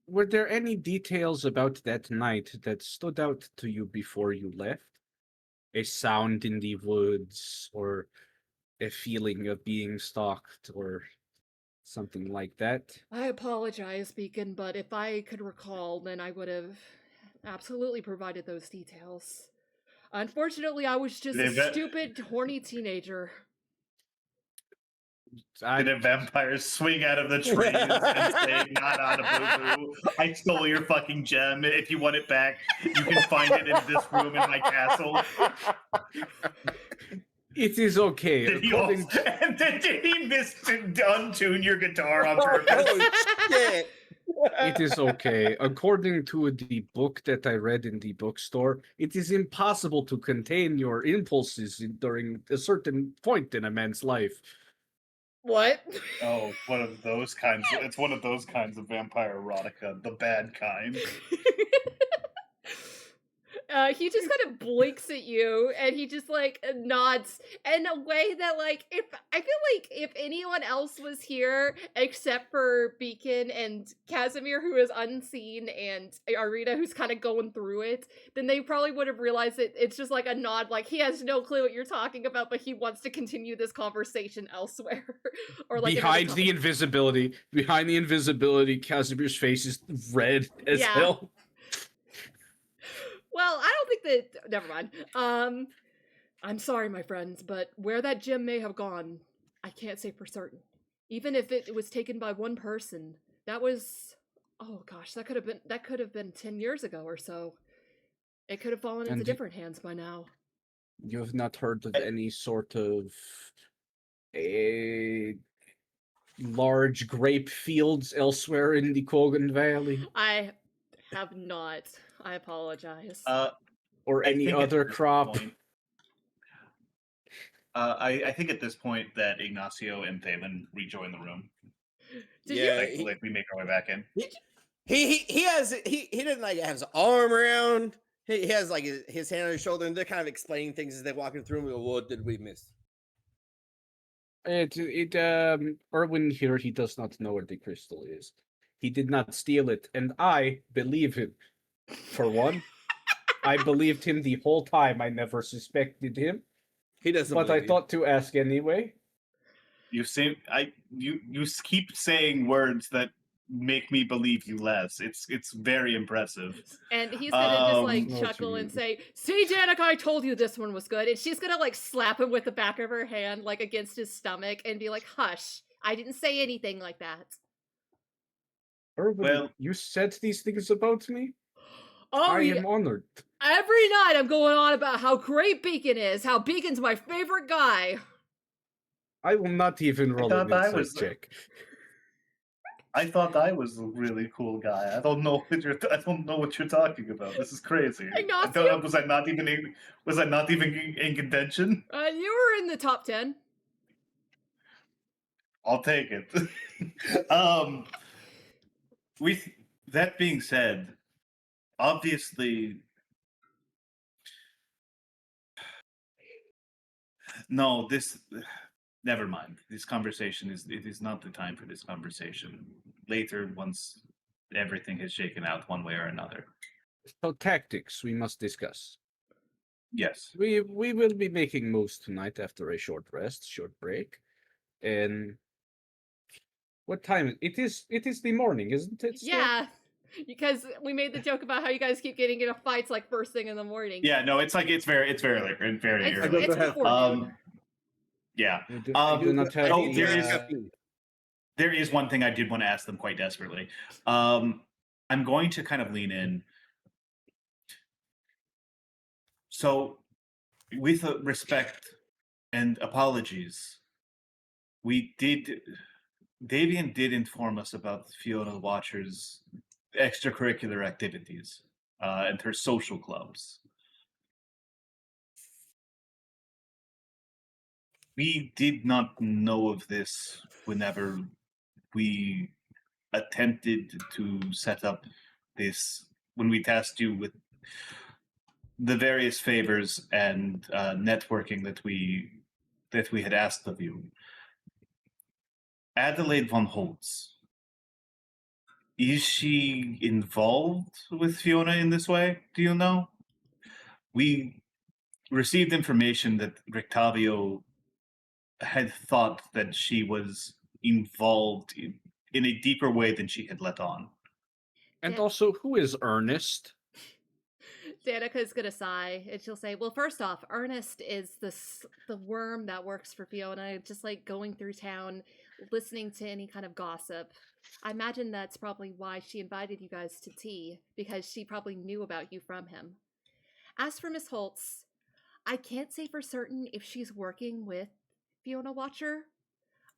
Were there any details about that night that stood out to you before you left? A sound in the woods, or a feeling of being stalked, or something like that?
I apologize, Beacon, but if I could recall, then I would have absolutely provided those details. Unfortunately, I was just a stupid, horny teenager.
Did a vampire swing out of the trees and say, "Not out of boo-boo. I stole your fucking gem. If you want it back, you can find it in this room in my castle."
It is okay.
Did he miss to untune your guitar on purpose?
Oh shit!
It is okay. According to the book that I read in the bookstore, it is impossible to contain your impulses during a certain point in a man's life.
What?
Oh, one of those kinds. It's one of those kinds of vampire erotica, the bad kind.
He just kind of blinks at you, and he just like nods in a way that like I feel like if anyone else was here except for Beacon and Casimir, who is unseen, and Arita, who's kind of going through it, then they probably would have realized that it's just like a nod, like he has no clue what you're talking about, but he wants to continue this conversation elsewhere. Or like
behind the invisibility, Casimir's face is red as hell.
Well, I don't think that. Never mind. I'm sorry, my friends, but where that gem may have gone, I can't say for certain. Even if it was taken by one person, that was. Oh gosh, that could have been 10 years ago or so. It could have fallen into different hands by now.
You have not heard of any sort of a large grape fields elsewhere in the Kogan Valley?
I have not. I apologize.
Or any other crop?
I think at this point that Ignacio and Thalin rejoin the room. Like we make our way back in.
He doesn't like have his arm around. He has like his hand on his shoulder, and they're kind of explaining things as they're walking through. And we go, "What did we miss?"
Erwin here, he does not know where the crystal is. He did not steal it, and I believe him. For one, I believed him the whole time. I never suspected him.
He doesn't.
But I thought to ask anyway.
You keep saying words that make me believe you less. It's very impressive.
And he's gonna just like chuckle and say, "See, Danica, I told you this one was good." And she's gonna like slap him with the back of her hand like against his stomach and be like, "Hush, I didn't say anything like that."
Erwin, you said these things about me?
Oh,
I am honored.
Every night I'm going on about how great Beacon is, how Beacon's my favorite guy.
I will not even roll an insight check.
I thought I was a really cool guy. I don't know what you're talking about. This is crazy. Was I not even in contention?
You were in the top 10.
I'll take it. With that being said, obviously, no. Never mind. This conversation it is not the time for this conversation. Later, once everything has shaken out one way or another.
So tactics we must discuss.
Yes.
We will be making moves tonight after a short break. And what time? It is the morning, isn't it?
Yeah. Because we made the joke about how you guys keep getting into fights like first thing in the morning.
Yeah, no, it's very early.
It's before noon.
Yeah.
I do not have
Oh,
the,
there is one thing I did want to ask them quite desperately. I'm going to kind of lean in. So, with respect and apologies, Davian did inform us about Fiona Watcher's extracurricular activities and her social clubs. We did not know of this whenever we attempted to set up this, when we tasked you with the various favors and networking that we had asked of you. Adelaide von Holtz, is she involved with Fiona in this way? Do you know? We received information that Rictavio had thought that she was involved in a deeper way than she had let on.
and also, who is Ernest?
Danica's gonna sigh and she'll say, well, first off, Ernest is the worm that works for Fiona, just like going through town, listening to any kind of gossip. I imagine that's probably why she invited you guys to tea, because she probably knew about you from him. As for Miss Holtz, I can't say for certain if she's working with Fiona Watcher.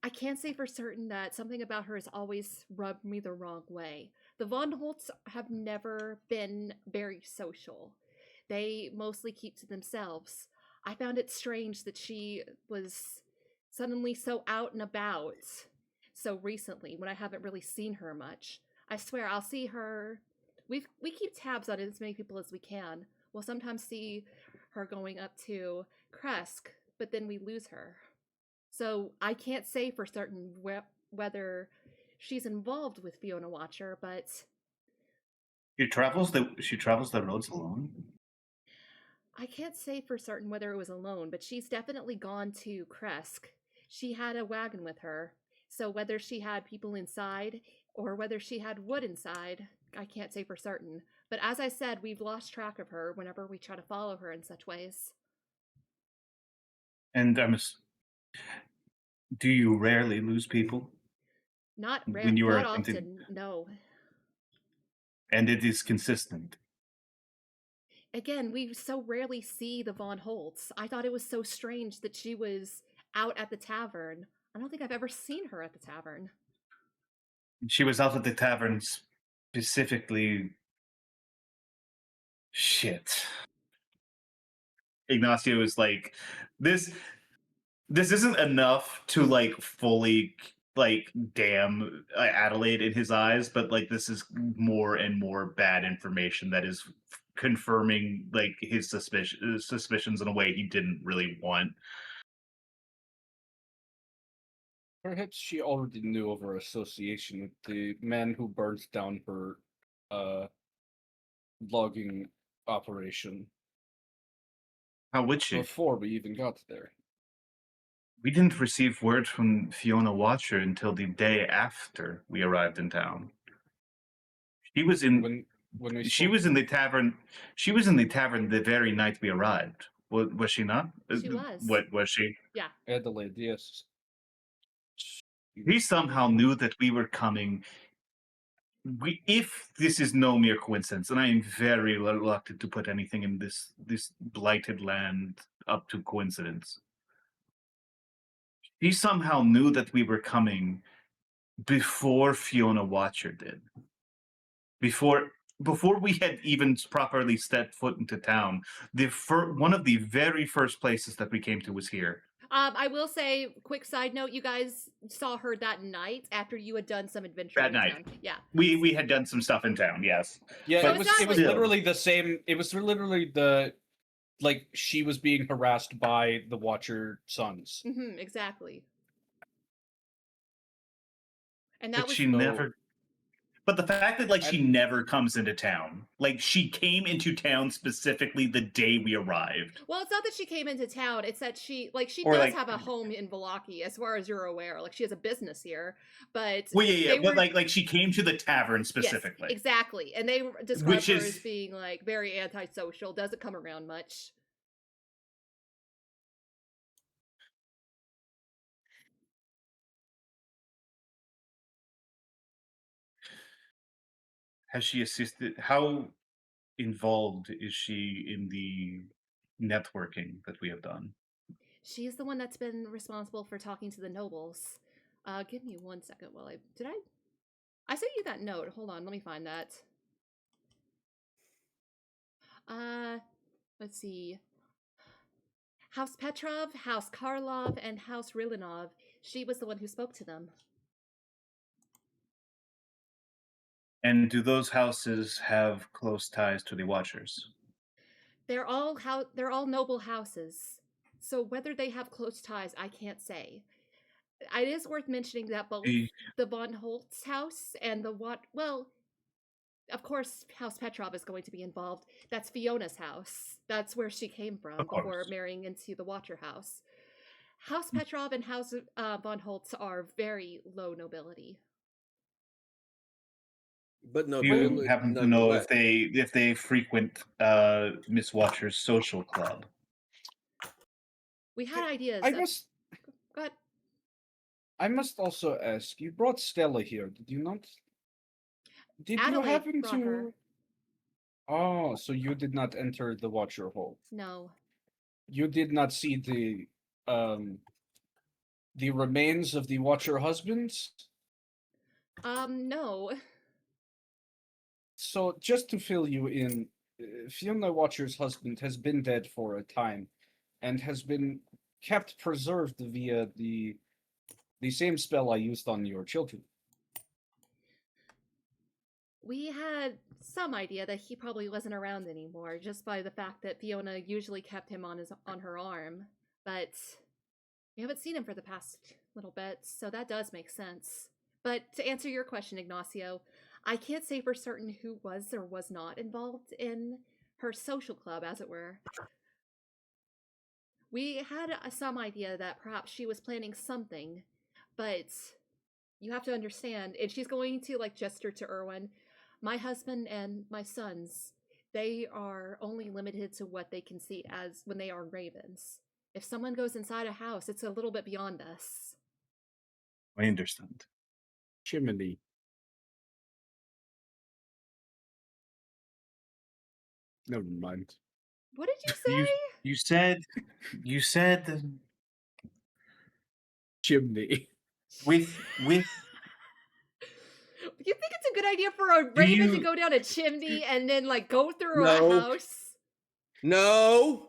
I can't say for certain that something about her has always rubbed me the wrong way. The Von Holtz have never been very social. They mostly keep to themselves. I found it strange that she was suddenly so out and about so recently when I haven't really seen her much. I swear I'll see her. We keep tabs on as many people as we can. We'll sometimes see her going up to Kresk, but then we lose her. So I can't say for certain whether she's involved with Fiona Watcher, but
She travels the roads alone.
I can't say for certain whether it was alone, but she's definitely gone to Kresk. She had a wagon with her, so whether she had people inside or whether she had wood inside, I can't say for certain. But as I said, we've lost track of her whenever we try to follow her in such ways.
And do you rarely lose people?
Not often, no.
And it is consistent.
Again, we so rarely see the Von Holtz. I thought it was so strange that she was out at the tavern. I don't think I've ever seen her at the tavern.
She was out at the tavern specifically. Shit. Ignacio is like, this isn't enough to like fully like damn Adelaide in his eyes, but like this is more and more bad information that is confirming like his suspicions in a way he didn't really want.
Perhaps she already knew of her association with the man who burnt down her logging operation.
How would she?
Before we even got there.
We didn't receive word from Fiona Watcher until the day after we arrived in town. She was in she was in the tavern. She was in the tavern the very night we arrived. Was she not?
She was.
What was she?
Yeah.
Adelaide, yes.
He somehow knew that we were coming. If this is no mere coincidence, and I am very reluctant to put anything in this blighted land up to coincidence. He somehow knew that we were coming before Fiona Watcher did. Before we had even properly stepped foot into town, one of the very first places that we came to was here.
I will say, quick side note, you guys saw her that night after you had done some adventuring.
That night.
Town. Yeah.
We had done some stuff in town, yes.
Yeah,
so
it was literally the same. It was literally like she was being harassed by the Watcher sons.
Mm-hmm, exactly. And that
but
was
she never. But the fact that, like, she never comes into town. Like, she came into town specifically the day we arrived.
Well, it's not that she came into town. It's that she
Or,
does
like-
have a home in Vallaki, as far as you're aware. Like, she has a business here, but
Well, yeah,
they
but,
were-
like, she came to the tavern
Yes,
specifically.
exactly. And they describe
Which
her
is-
as being, like, very antisocial, doesn't come around much.
Has she assisted? How involved is she in the networking that we have done?
She's the one that's been responsible for talking to the nobles. Give me 1 second while I sent you that note. Hold on, let me find that. Let's see. House Petrov, House Karlov, and House Rilinov. She was the one who spoke to them.
And do those houses have close ties to the Watchers?
They're all noble houses. So whether they have close ties, I can't say. It is worth mentioning that both the von Holtz house and well, of course, House Petrov is going to be involved. That's Fiona's house. That's where she came from before marrying into the Watcher house. House Petrov and House von Holtz are very low nobility.
But no,
Do you happen to know if they frequent Miss Watcher's social club?
We had ideas. Go ahead.
I must also ask. You brought Stella here, did you not? Did
Adelaide
you happen
brought
to?
her.
Oh, so you did not enter the Watcher Hall.
No.
You did not see the remains of the Watcher husbands?
No.
So, just to fill you in, Fiona Watcher's husband has been dead for a time, and has been kept preserved via the same spell I used on your children.
We had some idea that he probably wasn't around anymore, just by the fact that Fiona usually kept him on her arm. But we haven't seen him for the past little bit, so that does make sense. But to answer your question, Ignacio, I can't say for certain who was or was not involved in her social club, as it were. We had some idea that perhaps she was planning something, but you have to understand, and she's going to, like, gesture to Erwin, my husband and my sons, they are only limited to what they can see as when they are ravens. If someone goes inside a house, it's a little bit beyond us.
I understand.
Chimney. Never mind.
What did you say?
You said
Chimney.
with
You think it's a good idea for a raven to go down a chimney and then, like, go through a house?
No.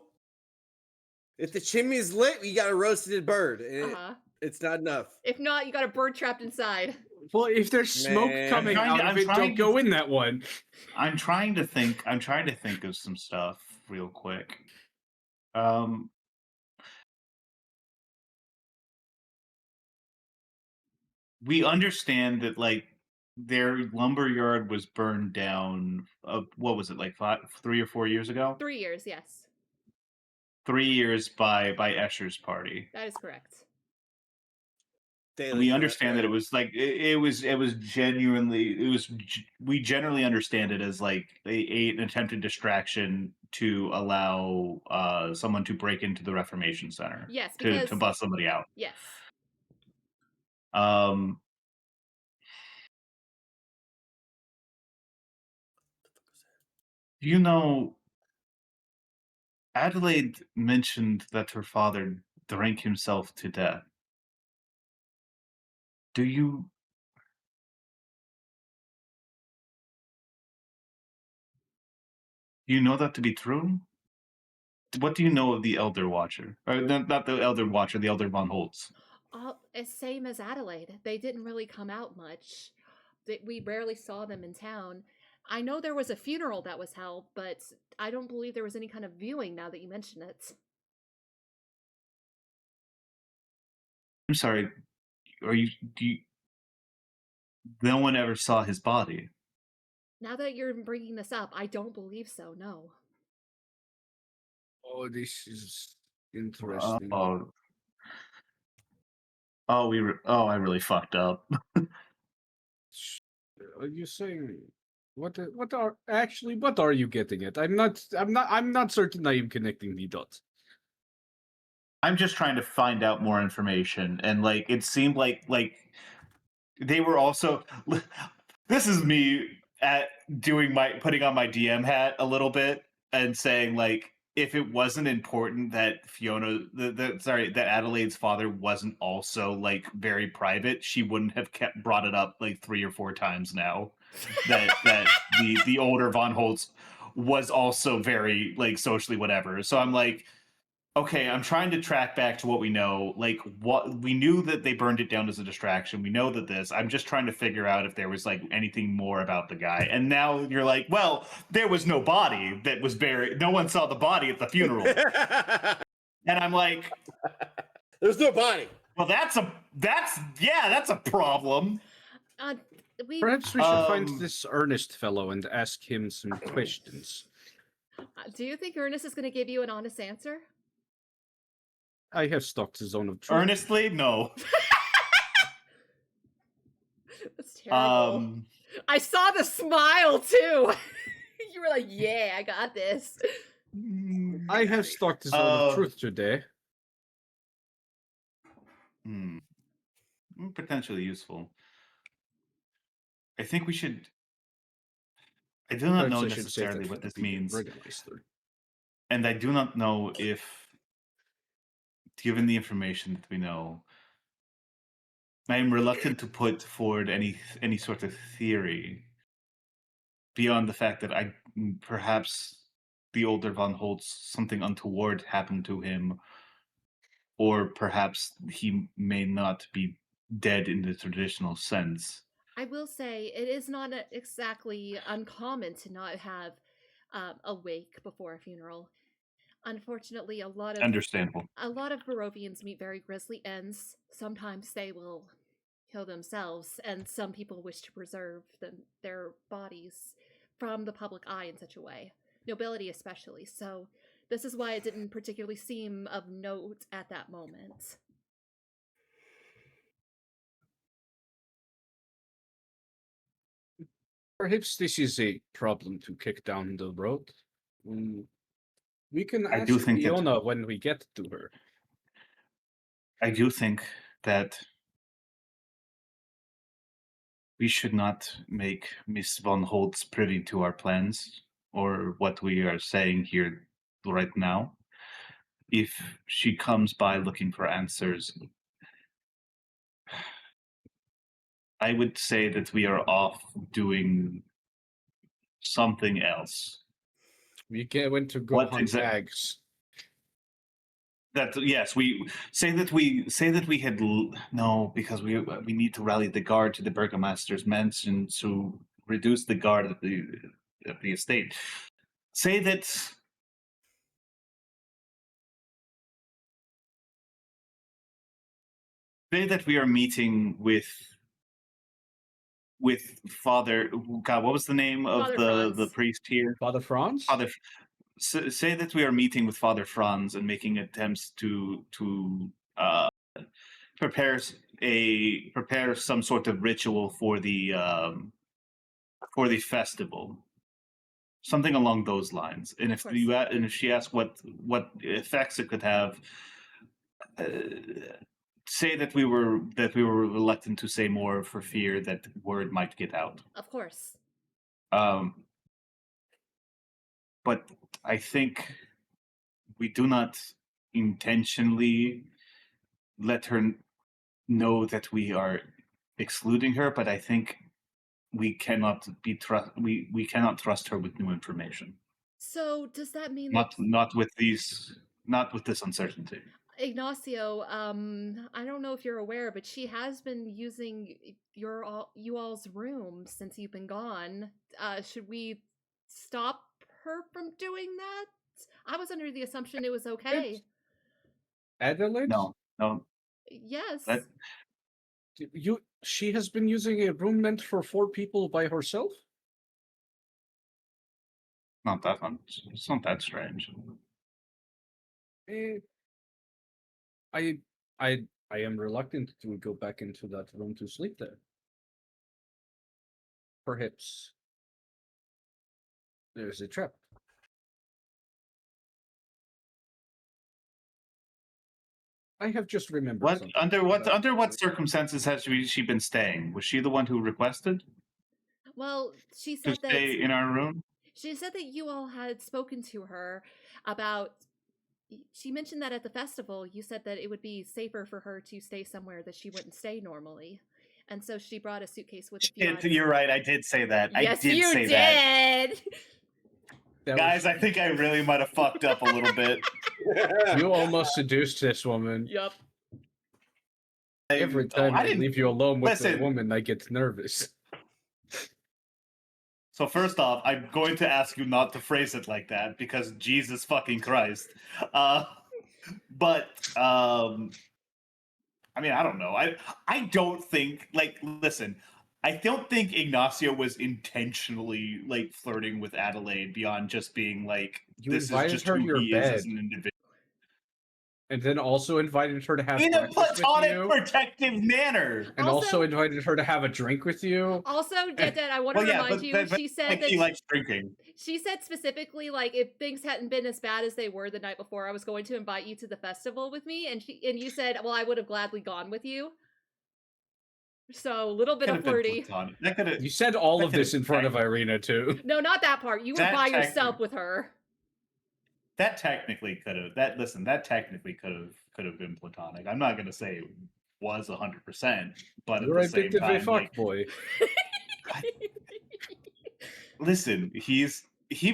If the chimney's lit, you got a roasted bird. It's not enough.
If not, you got a bird trapped inside.
Well, if there's smoke coming out of it, don't go in that one.
I'm trying to think of some stuff real quick. We understand that, like, their lumber yard was burned down. What was it, like 3 or 4 years ago?
3 years, yes.
3 years by Escher's party.
That is correct.
We understand that it was like it was genuinely we generally understand it as like an attempted distraction to allow someone to break into the Reformation Center.
Yes,
to bust somebody out.
Yes.
You know, Adelaide mentioned that her father drank himself to death. Do you know that to be true? What do you know of the Elder Watcher? Or not the Elder Watcher, the Elder von Holtz.
Same as Adelaide. They didn't really come out much. We rarely saw them in town. I know there was a funeral that was held, but I don't believe there was any kind of viewing now that you mention it.
I'm sorry. no one ever saw his body.
Now that you're bringing this up, I don't believe so, no.
Oh, this is interesting.
I really fucked up.
Are you saying what are you getting at? I'm not certain I am connecting the dots.
I'm just trying to find out more information, and like it seemed like they were also. This is me at putting on my DM hat a little bit and saying like, if it wasn't important that that Adelaide's father wasn't also like very private, she wouldn't have brought it up like 3 or 4 times now. that the older Von Holtz was also very like socially whatever. So I'm like, okay, I'm trying to track back to what we know. Like, what we knew that they burned it down as a distraction. We know that this. I'm just trying to figure out if there was like anything more about the guy. And now you're like, well, there was no body that was buried. No one saw the body at the funeral. And I'm like,
there's no body.
Well, that's a problem.
Perhaps we should find this Ernest fellow and ask him some questions.
Do you think Ernest is going to give you an honest answer?
I have stalked the zone of truth.
Earnestly, no.
That's terrible. I saw the smile too. You were like, "Yeah, I got this."
I have stalked the zone of truth today.
Potentially useful. I think we should. I do not know necessarily what this means, and I do not know if, given the information that we know, I am reluctant to put forward any sort of theory beyond the fact that perhaps the older Von Holtz, something untoward happened to him, or perhaps he may not be dead in the traditional sense.
I will say it is not exactly uncommon to not have a wake before a funeral. Unfortunately, a lot of Barovians meet very grisly ends. Sometimes they will kill themselves, and some people wish to preserve their bodies from the public eye in such a way, nobility especially. So this is why it didn't particularly seem of note at that moment.
Perhaps this is a problem to kick down the road. We can ask Fiona when we get to her.
I do think that we should not make Miss Von Holtz privy to our plans or what we are saying here right now. If she comes by looking for answers, I would say that we are off doing something else.
We went to go hunt hags.
That yes, we say that we had no, because we need to rally the guard to the Burgomaster's mansion to reduce the guard of the estate. Say that we are meeting with Father. God, what was the name of the priest here?
Father Franz.
Say that we are meeting with Father Franz and making attempts to prepare some sort of ritual for the festival, something along those lines. And if she asks what effects it could have, say that we were reluctant to say more for fear that word might get out.
Of course.
But I think we do not intentionally let her know that we are excluding her, but I think we cannot we cannot trust her with new information.
So does that mean
not with this uncertainty?
Ignacio, I don't know if you're aware, but she has been using you all's room since you've been gone. Should we stop her from doing that? I was under the assumption it was okay.
Adelaide?
No.
Yes.
she has been using a room meant for 4 people by herself?
It's not that strange.
I am reluctant to go back into that room to sleep there. Perhaps there's a trap. I have just remembered something.
Under what circumstances has she been staying? Was she the one who requested
Well, she
to
said that
stay in our room?
she said that you all had spoken to her about. She mentioned that at the festival, you said that it would be safer for her to stay somewhere that she wouldn't stay normally, and so she brought a suitcase with a few items.
You're right. I did say that.
Yes,
I did
you
say
did.
that. Guys, I think I really might have fucked up a little bit.
You almost seduced this woman.
Yep.
Every time I leave you alone with a
Listen.
woman, I get nervous.
So first off, I'm going to ask you not to phrase it like that because Jesus fucking Christ. But I mean, I don't know. I don't think listen. I don't think Ignacio was intentionally like flirting with Adelaide beyond just being like
this is just who he is as an individual. And then also invited her to have
in a
breakfast
platonic,
with you,
protective manner.
and also invited her to have a drink with you.
Also, Detdet, I want to remind you, she said that
he likes drinking.
She said specifically, like, if things hadn't been as bad as they were the night before, I was going to invite you to the festival with me, and you said, well, I would have gladly gone with you. So, a little bit of flirty.
You said all of this in front of Irina, too.
No, not that part. You were by yourself with her.
That technically could have. That technically could have been platonic. I'm not going to say it was 100%, but
You're
at the same time,
fuck boy.
Listen, he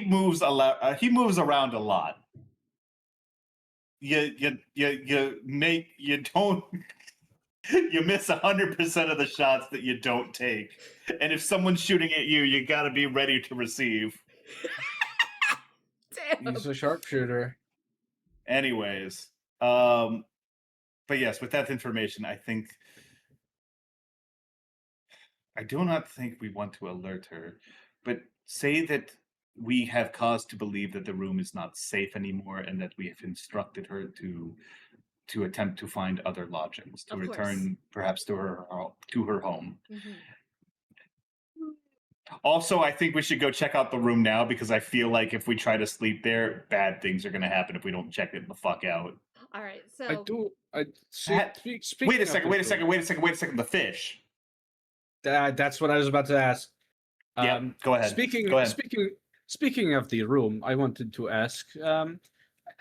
moves a lot. He moves around a lot. You miss 100% of the shots that you don't take, and if someone's shooting at you, you got to be ready to receive.
Damn.
He's a sharpshooter.
Anyways, but yes, with that information, I do not think we want to alert her, but say that we have cause to believe that the room is not safe anymore and that we have instructed her to attempt to find other lodgings, to return perhaps to her home.
Mm-hmm.
Also, I think we should go check out the room now because I feel like if we try to sleep there, bad things are going to happen if we don't check it the fuck out.
All right, so
Wait a second. The fish.
That's what I was about to ask.
Yeah, go ahead.
Speaking of the room, I wanted to ask.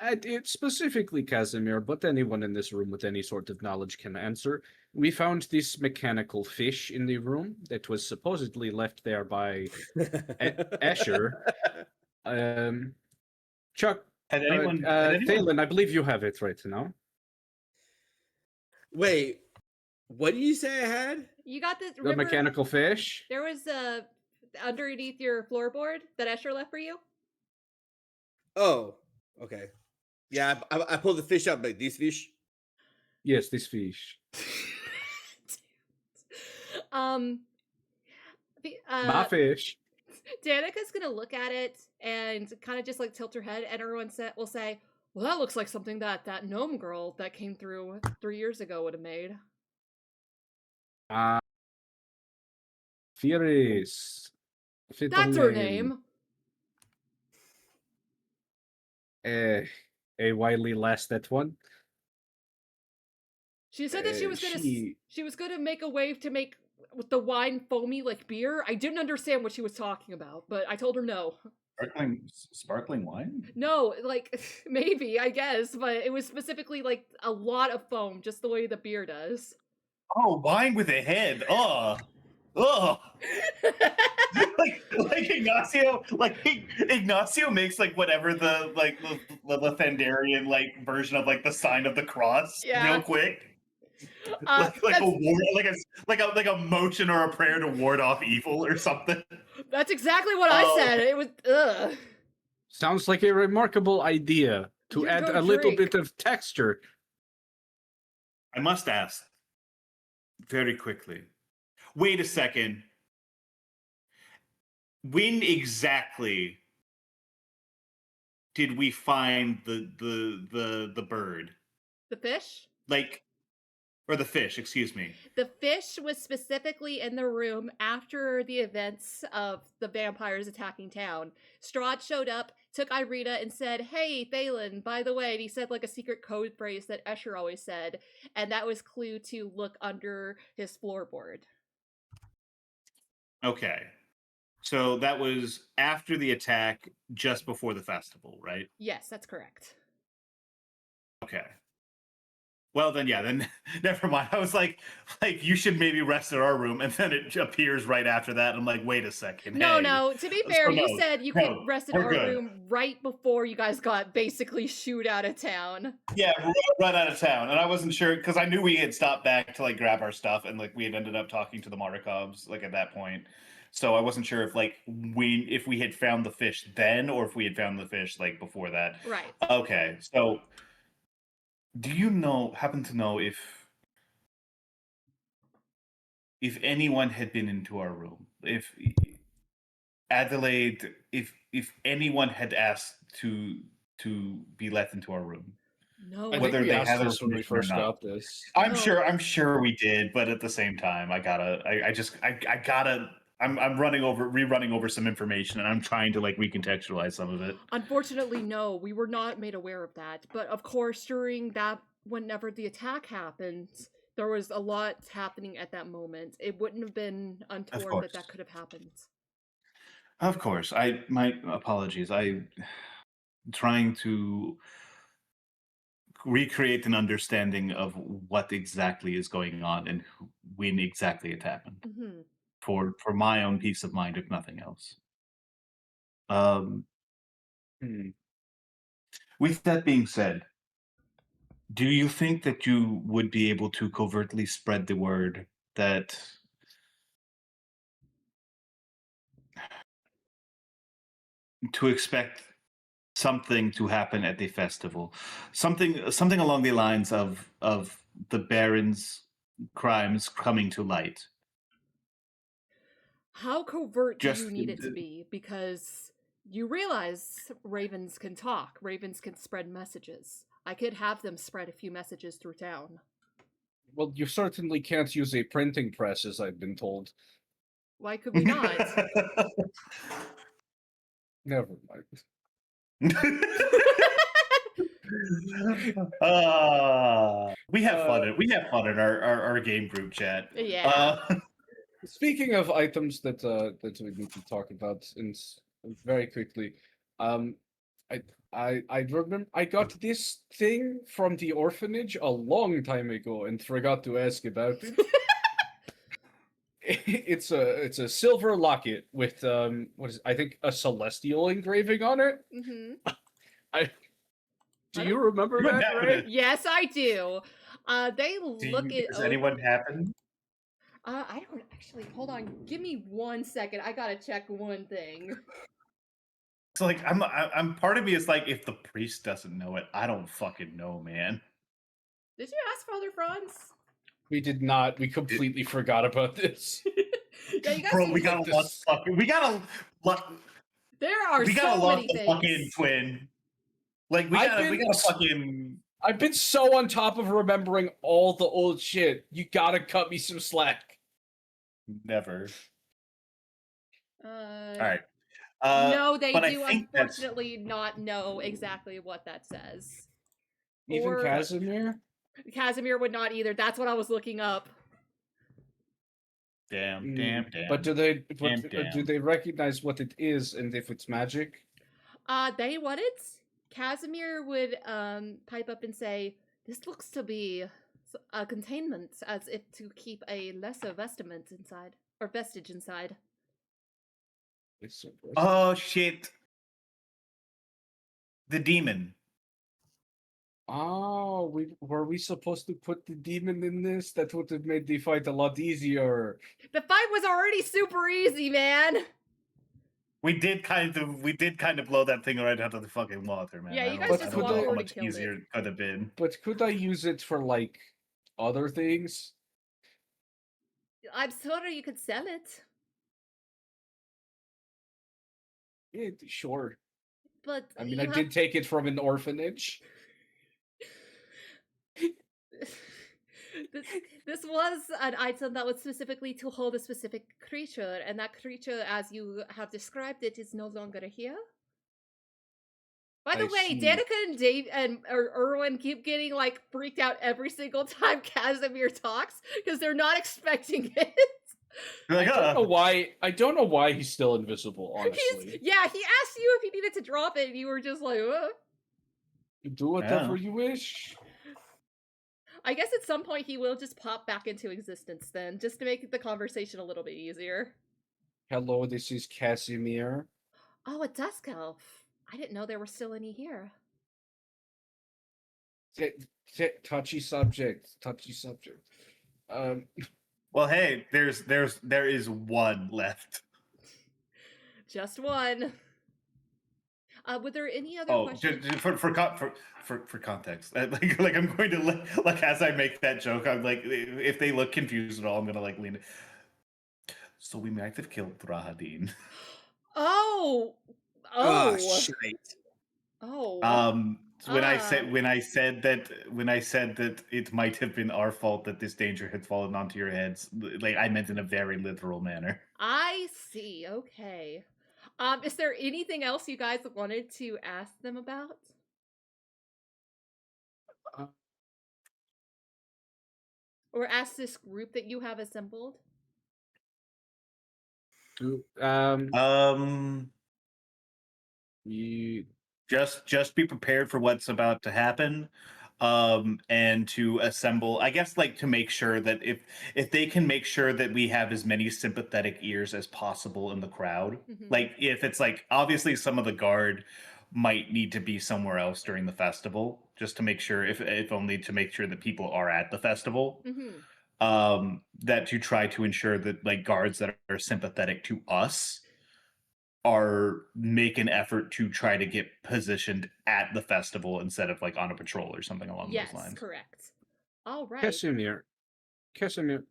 It's specifically Casimir, but anyone in this room with any sort of knowledge can answer. We found this mechanical fish in the room that was supposedly left there by Escher. Chuck, Thalin, I believe you have it right now.
Wait, what did you say I had?
You got this.
The mechanical fish?
There was underneath your floorboard that Escher left for you.
Oh, okay. Yeah, I pulled the fish up, like this fish.
Yes, this fish.
My
fish.
Danica's gonna look at it and kind of just like tilt her head, and everyone will say, "Well, that looks like something that gnome girl that came through 3 years ago would have made."
Fieris.
That's her name.
A wily lass, that one.
She said that she was gonna make a wave to make with the wine foamy like beer. I didn't understand what she was talking about, but I told her no.
Sparkling wine?
No, like maybe, I guess, but it was specifically like a lot of foam, just the way the beer does.
Oh, wine with a head. Ugh. like Ignacio, Ignacio makes like whatever the Thandarian like version of like the sign of the cross real quick. Like a motion or a prayer to ward off evil or something.
That's exactly what I said. It was
Sounds like a remarkable idea to add a little bit of texture.
I must ask very quickly. Wait a second. When exactly did we find the bird?
The fish?
Like, or the fish, excuse me.
The fish was specifically in the room after the events of the vampires attacking town. Strahd showed up, took Irina, and said, "Hey, Thalin, by the way," and he said like a secret code phrase that Escher always said, and that was clue to look under his floorboard.
Okay. So that was after the attack, just before the festival, right?
Yes, that's correct.
Okay. Well, then, yeah, then never mind. I was like, you should maybe rest in our room, and then it appears right after that. I'm like, wait a second.
No,
hey.
no. To be fair,
So
you said you could rest in
we're
our
good.
room right before you guys got basically shooed out of town.
Yeah, run out of town, and I wasn't sure because I knew we had stopped back to like grab our stuff, and like we had ended up talking to the Markovs like at that point. So I wasn't sure if like if we had found the fish then, or if we had found the fish like before that.
Right.
Okay, so. Do you happen to know if anyone had been into our room? If Adelaide, if anyone had asked to be let into our room?
No.
I
Whether
think we
they
asked
had
this when we
permission or
first
not.
got this.
I'm
No.
sure we did, but at the same time, I gotta. I'm rerunning over some information, and I'm trying to like recontextualize some of it.
Unfortunately, no, we were not made aware of that. But of course, during that, whenever the attack happened, there was a lot happening at that moment. It wouldn't have been untoward that could have happened.
Of course, my apologies. I'm trying to recreate an understanding of what exactly is going on and when exactly it happened.
Mm-hmm.
For my own peace of mind, if nothing else. With that being said, do you think that you would be able to covertly spread the word that to expect something to happen at the festival, something along the lines of the Baron's crimes coming to light?
How covert do you need it to be? Because you realize ravens can talk. Ravens can spread messages. I could have them spread a few messages through town.
Well, you certainly can't use a printing press, as I've been told.
Why could we not?
Never mind.
We have fun. We have fun in our game group chat.
Yeah.
Speaking of items that we need to talk about, and very quickly, I remember I got this thing from the orphanage a long time ago and forgot to ask about it. It's a silver locket with I think a celestial engraving on it.
Mm-hmm.
Do you remember that, right?
Yes, I do.
Does anyone happen?
I don't actually. Hold on. Give me 1 second. I gotta check one thing.
So like I'm part of me is like, if the priest doesn't know it, I don't fucking know, man.
Did you ask Father Franz?
We did not. We completely forgot about this.
Yeah, you guys.
Bro, we gotta
There are
we
so
gotta love
many
the
things.
fucking twin. Like we gotta fucking.
I've been so on top of remembering all the old shit. You gotta cut me some slack.
Never.
All
right.
No, they
but
do unfortunately not know exactly what that says.
Even Casimir?
Casimir would not either. That's what I was looking up.
Damn.
But do they recognize what it is and if it's magic?
They wouldn't. Casimir would pipe up and say, "This looks to be a containment, as if to keep a lesser vestige inside."
Oh shit! The demon.
Oh, were we supposed to put the demon in this? That would have made the fight a lot easier.
The fight was already super easy, man.
We did kind of blow that thing right out of the fucking water, man.
Yeah, you guys just walked
how
forward
much
and killed
easier it could have been.
But could I use it for like other things?
I'm sorry you could sell it.
Yeah, sure.
But
I mean, I did take it from an orphanage.
this was an item that was specifically to hold a specific creature, and that creature, as you have described it, is no longer here. By the way, Danica and Dave and Erwin keep getting like freaked out every single time Casimir talks because they're not expecting it.
Like,
I don't know why he's still invisible, honestly.
He asked you if he needed to drop it, and you were just like,
Do whatever you wish.
I guess at some point he will just pop back into existence then, just to make the conversation a little bit easier.
Hello, this is Casimir.
Oh, a dusk elf. I didn't know there were still any here.
Touchy subject.
Well, hey, there is one left.
Just one. Were there any other questions?
For context, like I'm going to like as I make that joke, I'm like, if they look confused at all, I'm gonna like lean. So we might have killed Rahadin.
Oh,
shit.
Oh.
When I said that it might have been our fault that this danger had fallen onto your heads, like I meant in a very literal manner.
I see. Okay. Is there anything else you guys wanted to ask them about? Or ask this group that you have assembled?
You just be prepared for what's about to happen, and to assemble, I guess, like to make sure that if they can make sure that we have as many sympathetic ears as possible in the crowd. Like if it's like obviously some of the guard might need to be somewhere else during the festival, just to make sure, if only to make sure that people are at the festival. That to try to ensure that like guards that are sympathetic to us make an effort to try to get positioned at the festival instead of like on a patrol or something along those lines.
Yes, correct. All right.
Casimir,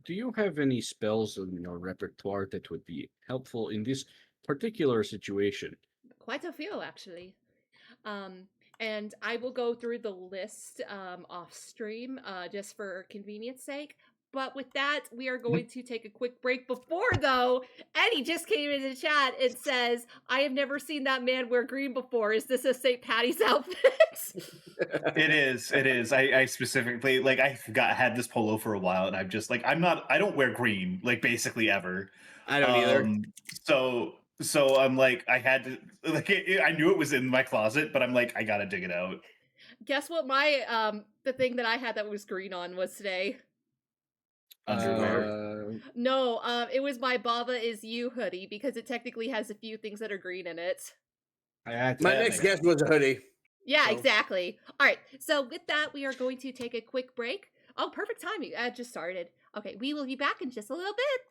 do you have any spells in your repertoire that would be helpful in this particular situation?
Quite a few, actually. And I will go through the list off stream just for convenience sake. But with that, we are going to take a quick break. Before, though, Eddie just came into the chat and says, I have never seen that man wear green before. Is this a St. Patty's outfit?
It is. I specifically, like, I had this polo for a while, and I'm just like, I don't wear green, like, basically ever.
I don't either.
So I'm like, I had to, like, I knew it was in my closet, but I'm like, I gotta dig it out.
Guess what my, the thing that I had that was green on was today? No, it was my Bava Is You hoodie because it technically has a few things that are green in it.
My next guess was a hoodie.
Yeah, exactly. All right, so with that, we are going to take a quick break. Oh, perfect timing. I just started. Okay, we will be back in just a little bit.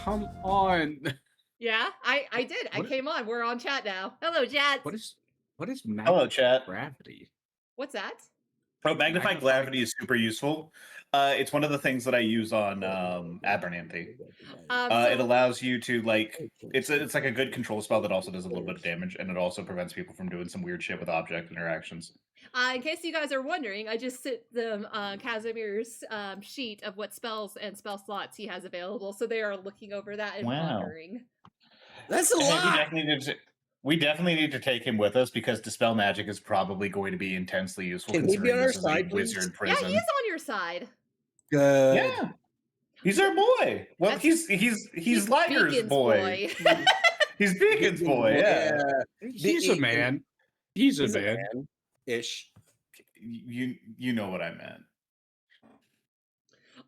come on.
Yeah, I did. I came on. We're on chat now. Hello, chat.
What is
Hello, chat.
gravity?
What's that?
Oh, magnifying gravity is super useful. It's one of the things that I use on Abernanthy. It allows you to it's like a good control spell that also does a little bit of damage, and it also prevents people from doing some weird shit with object interactions.
In case you guys are wondering, I just sent them Casimir's sheet of what spells and spell slots he has available, so they are looking over that and pondering.
That's a lot.
We definitely need to take him with us because Dispel Magic is probably going to be intensely useful.
Can he be on our
this is a
side, please?
wizard prison.
Yeah, he is on your side.
Good.
Yeah, he's our boy. Well, he's Liger's
Beacon's
boy. He's Beacon's boy. Yeah,
he's a man. He's a man.
Ish.
You know what I meant.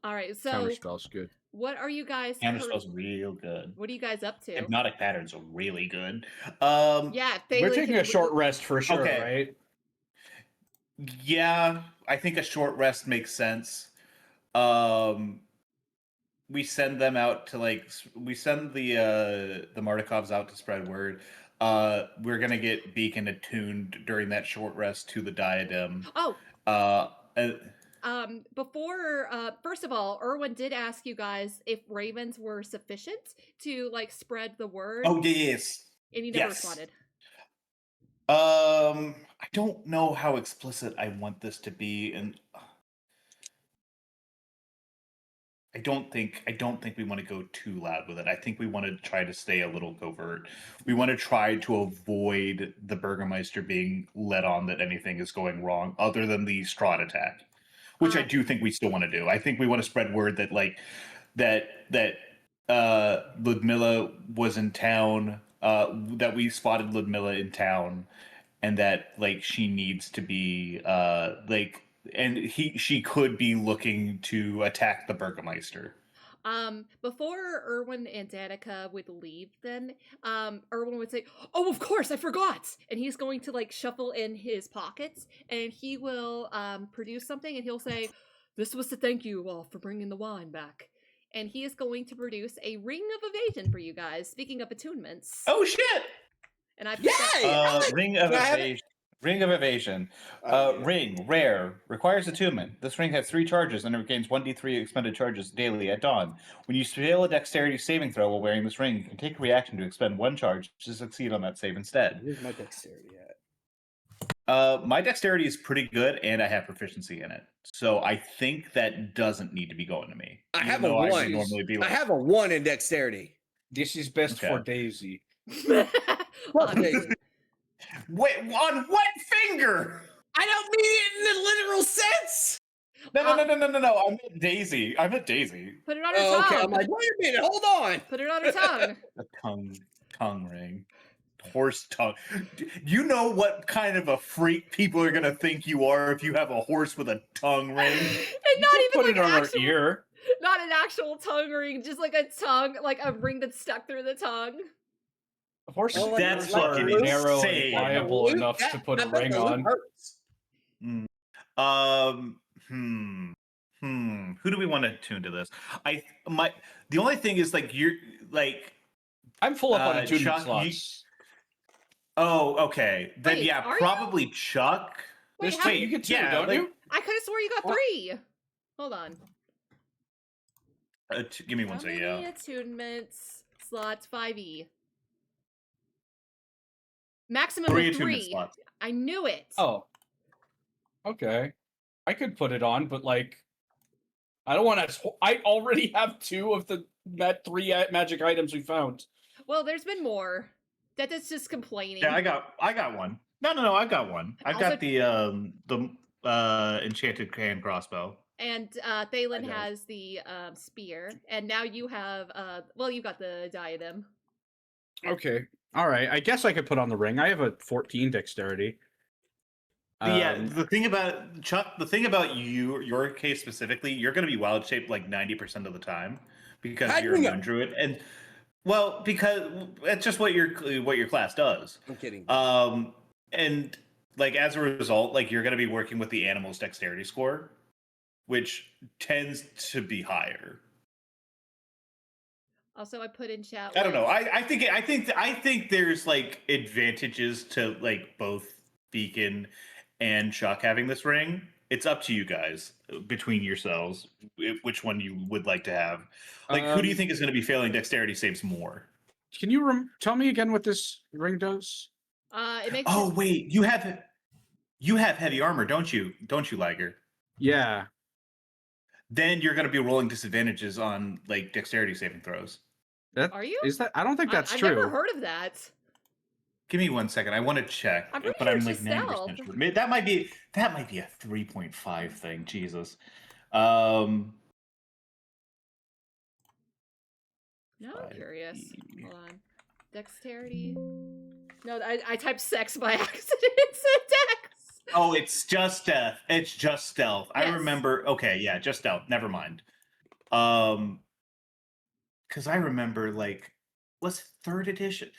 All right, so
Counterspell's good.
what are you guys?
Counterspell's real good.
What are you guys up to?
Hypnotic patterns are really good.
Yeah,
we're taking a short rest for sure, right?
Yeah, I think a short rest makes sense. We send them out to we send the Mardikovs out to spread word. We're gonna get Beacon attuned during that short rest to the diadem.
Before, first of all, Erwin did ask you guys if ravens were sufficient to spread the word.
Oh yes,
and you never responded.
I don't know how explicit I want this to be, and I don't think we want to go too loud with it. I think we want to try to stay a little covert. We want to try to avoid the Burgermeister being let on that anything is going wrong, other than the Strahd attack, which I do think we still want to do. I think we want to spread word that that Ludmilla was in town, that we spotted Ludmilla in town, and that she needs to be and she could be looking to attack the Burgermeister.
Before Erwin and Danica would leave, then Erwin would say, "Oh, of course, I forgot," and he's going to shuffle in his pockets, and he will produce something, and he'll say, "This was to thank you all for bringing the wine back," and he is going to produce a ring of evasion for you guys. Speaking of attunements.
Oh shit!
And I
ring of evasion. Ring of Evasion. Ring, rare, requires attunement. This ring has 3 charges and it regains 1d3 expended charges daily at dawn. When you fail a dexterity saving throw while wearing this ring, you can take a reaction to expend 1 charge to succeed on that save instead.
Where's my dexterity
at? My dexterity is pretty good and I have proficiency in it. So I think that doesn't need to be going to me.
I have a 1. I have a 1 in dexterity.
This is best for Daisy.
Daisy.
Wait, on what finger?
I don't mean it in the literal sense.
No. I meant Daisy.
Put it on her tongue.
Okay, I'm like, wait a minute, hold on.
Put it on her tongue.
A tongue ring. Horse tongue. You know what kind of a freak people are gonna think you are if you have a horse with a tongue ring?
And not even
put it on her ear.
Not an actual tongue ring, just a tongue, a ring that's stuck through the tongue.
Horses
that's
are
fucking
narrow
insane.
and pliable enough to put a ring on.
Who do we want to tune to this? The only thing is
I'm full up on attunement slots.
Okay. Then
Wait,
probably Chuck.
Wait,
you get 2, don't you?
I could have swore you got 3. Hold on.
Give me one second.
How many attunements slots? 5e. Maximum
3
of 3.
attunement slots.
I knew it.
Oh. Okay. I could put it on, but I don't want to. I already have 2 of the 3 magic items we found.
Well, there's been more. Detted's just complaining.
Yeah, I got one. No, I got one. I've got the enchanted hand crossbow.
And Thalin has the spear, and now you have you've got the diadem.
Okay. All right. I guess I could put on the ring. I have a 14 dexterity.
The thing about Chuck, the thing about your case specifically, you're going to be wild shaped 90% of the time because you're a moon druid, and because it's just what your class does.
I'm kidding.
And as a result, you're going to be working with the animal's dexterity score, which tends to be higher.
Also, I put in chat.
I don't know. I think there's like advantages to like both Beacon and Chuck having this ring. It's up to you guys between yourselves which one you would like to have. Like, who do you think is going to be failing dexterity saves more?
Can you tell me again what this ring does?
It makes.
Oh wait, you have heavy armor, don't you? Don't you, Liger?
Yeah.
Then you're going to be rolling disadvantages on like dexterity saving throws.
Are you?
Is that? I don't think that's
I've
true.
never heard of that.
Give me 1 second. I want to check,
I'm pretty
but
sure
I'm
it's
like
just
90%
stealth.
sure. That might be a 3.5 thing. Jesus.
Now I'm
5e.
curious. Hold on. Dexterity. No, I typed sex by accident. It's a dex.
Oh, it's just stealth. It's just stealth. I
Yes.
remember. Okay, yeah, just stealth. Never mind. Because I remember like, was it 3rd edition?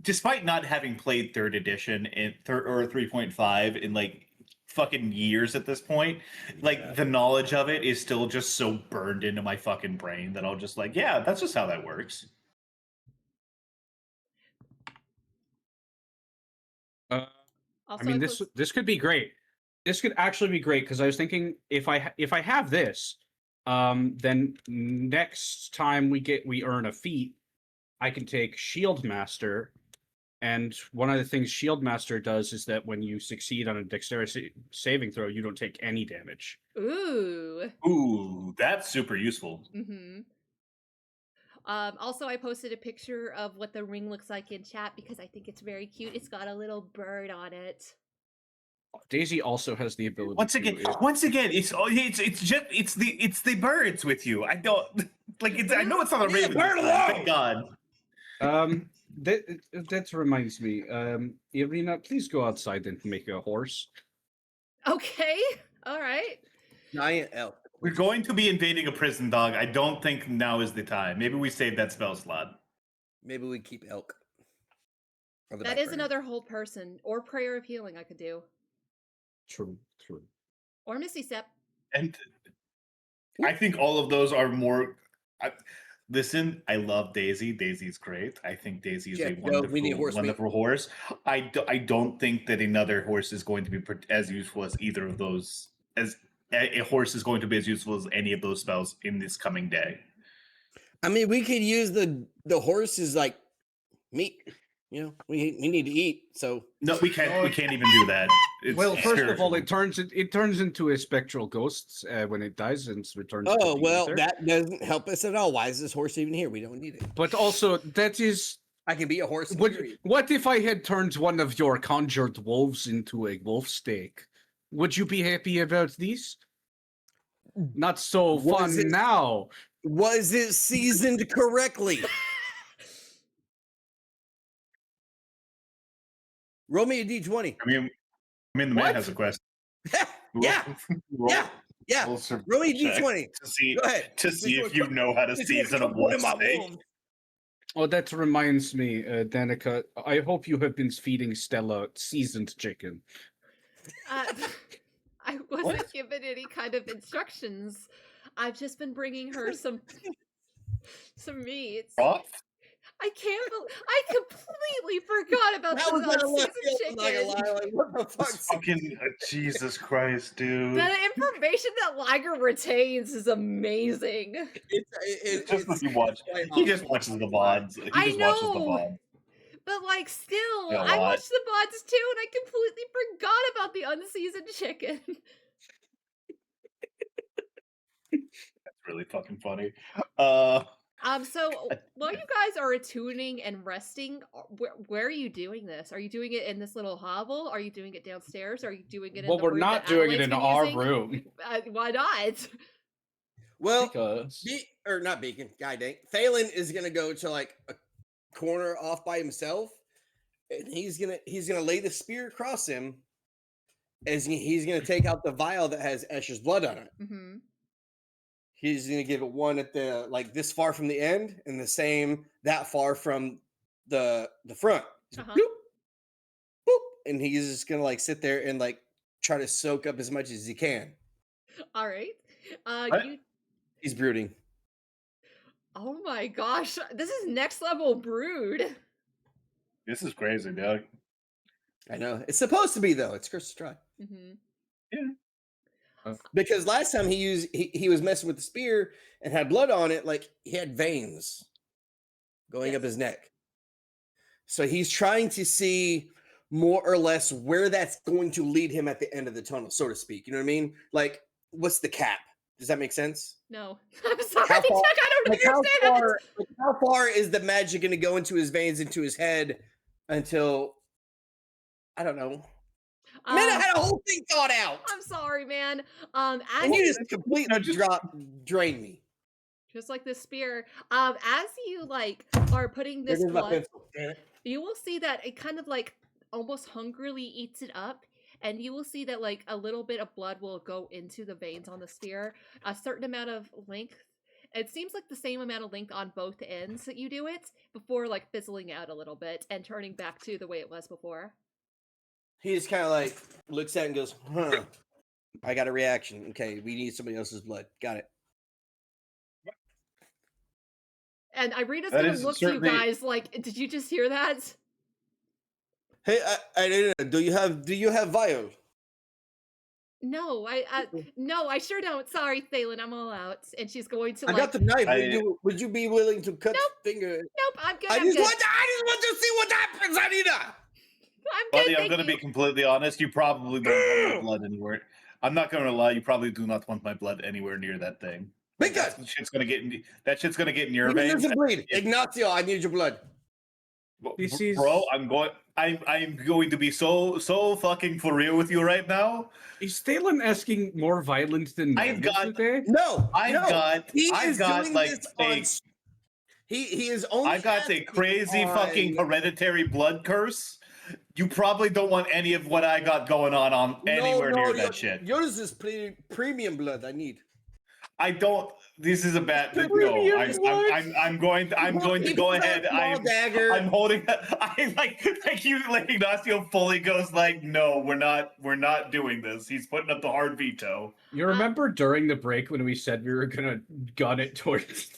Despite not having played 3rd edition or 3.5 in like fucking years at this point, like the knowledge of it is still just so burned into my fucking brain that I'll just like, yeah, that's just how that works.
Also,
I mean, this could be great. This could actually be great because I was thinking if I have this, then next time we earn a feat, I can take Shield Master, and one of the things Shield Master does is that when you succeed on a dexterity saving throw, you don't take any damage.
Ooh,
that's super useful.
Mm-hmm. Also, I posted a picture of what the ring looks like in chat because I think it's very cute. It's got a little bird on it.
Daisy also has the ability.
Once again, it's the birds with you. I don't like it's. I know it's not a raven. Thank God.
That reminds me. Irina, please go outside and make a horse.
Okay. All right.
Giant elk.
We're going to be invading a prison, dog. I don't think now is the time. Maybe we save that spell slot.
Maybe we keep elk.
That is another whole person or prayer of healing I could do.
True.
Or Misty Step.
And I think all of those are more. Listen, I love Daisy. Daisy's great. I think Daisy is a wonderful horse. I don't think that another horse is going to be as useful as either of those. As a horse is going to be as useful as any of those spells in this coming day.
I mean, we could use the horse as like meat. You know, we need to eat. So
no, we can't. We can't even do that. It's
first of all, it turns into a spectral ghost when it dies and returns.
Oh well, that doesn't help us at all. Why is this horse even here? We don't need it.
But also, that is.
I can be a horse.
What if I had turned one of your conjured wolves into a wolf steak? Would you be happy about these? Not so fun now.
Was it seasoned correctly? Roll me a d20.
I mean, the man has a question.
Yeah. Roll me a d20
to see if you know how to season a wolf steak.
Oh, that reminds me, Danica. I hope you have been feeding Stella seasoned chicken.
I wasn't given any kind of instructions. I've just been bringing her some meats. I completely forgot about the seasoned chicken.
What the fuck?
Fucking Jesus Christ, dude!
The information that Liger retains is amazing.
It's
just what he watches. He just watches the VODs.
I know. But like, still, I watched the VODs too, and I completely forgot about the unseasoned chicken.
That's really fucking funny.
So while you guys are attuning and resting, where are you doing this? Are you doing it in this little hovel? Are you doing it downstairs? Are you doing it in the room?
Well, we're not doing it in our room.
Why not?
Well, not Beacon. God dang. Thalin is gonna go to like a corner off by himself, and he's gonna lay the spear across him, as he's gonna take out the vial that has Escher's blood on it.
Mm-hmm.
He's gonna give it one at the like this far from the end, and the same that far from the front. Boop, boop, and he's just gonna like sit there and like try to soak up as much as he can.
All right.
He's brooding.
Oh my gosh, this is next level brood.
This is crazy, dog.
I know. It's supposed to be, though. It's Curse of Strahd.
Mm-hmm.
Yeah.
Because last time he was messing with the spear and had blood on it, like he had veins going up his neck. So he's trying to see more or less where that's going to lead him at the end of the tunnel, so to speak. You know what I mean? Like, what's the cap? Does that make sense?
No, I'm sorry,
How far,
Chuck, I don't understand.
how far is the magic going to go into his veins, into his head, until I don't know. Man, I had a whole thing thought out.
I'm sorry, man.
And you just completely drain me.
Just like this spear. As you like are putting this blood, you will see that it kind of like almost hungrily eats it up, and you will see that like a little bit of blood will go into the veins on the spear, a certain amount of length. It seems like the same amount of length on both ends that you do it before like fizzling out a little bit and turning back to the way it was before.
He just kind of like looks at it and goes, huh. I got a reaction. Okay, we need somebody else's blood. Got it.
And Irina's gonna look to you guys like, did you just hear that?
Hey, Irina, do you have vial?
No, no, I sure don't. Sorry, Thalin, I'm all out. And she's going to.
I got the knife. Would you be willing to cut finger?
Nope, I'm good.
I just want to see what happens, Irina.
I'm good.
Buddy, I'm going to be completely honest. You probably don't want my blood anywhere. I'm not going to lie. You probably do not want my blood anywhere near that thing.
Because
that shit's going to get in your veins.
Bleed. Ignacio, I need your blood.
Bro, I'm going to be so fucking for real with you right now.
Is Thalin asking more violent than
I've got
today?
No,
He is
only.
I've got a crazy fucking hereditary blood curse. You probably don't want any of what I got going on anywhere near that shit.
Yours is premium blood. I need.
I don't. This is a bad. No, I'm going to go ahead. I'm holding. I like you. Like Ignacio fully goes like, no, we're not doing this. He's putting up the hard veto.
You remember during the break when we said we were gonna gun it towards?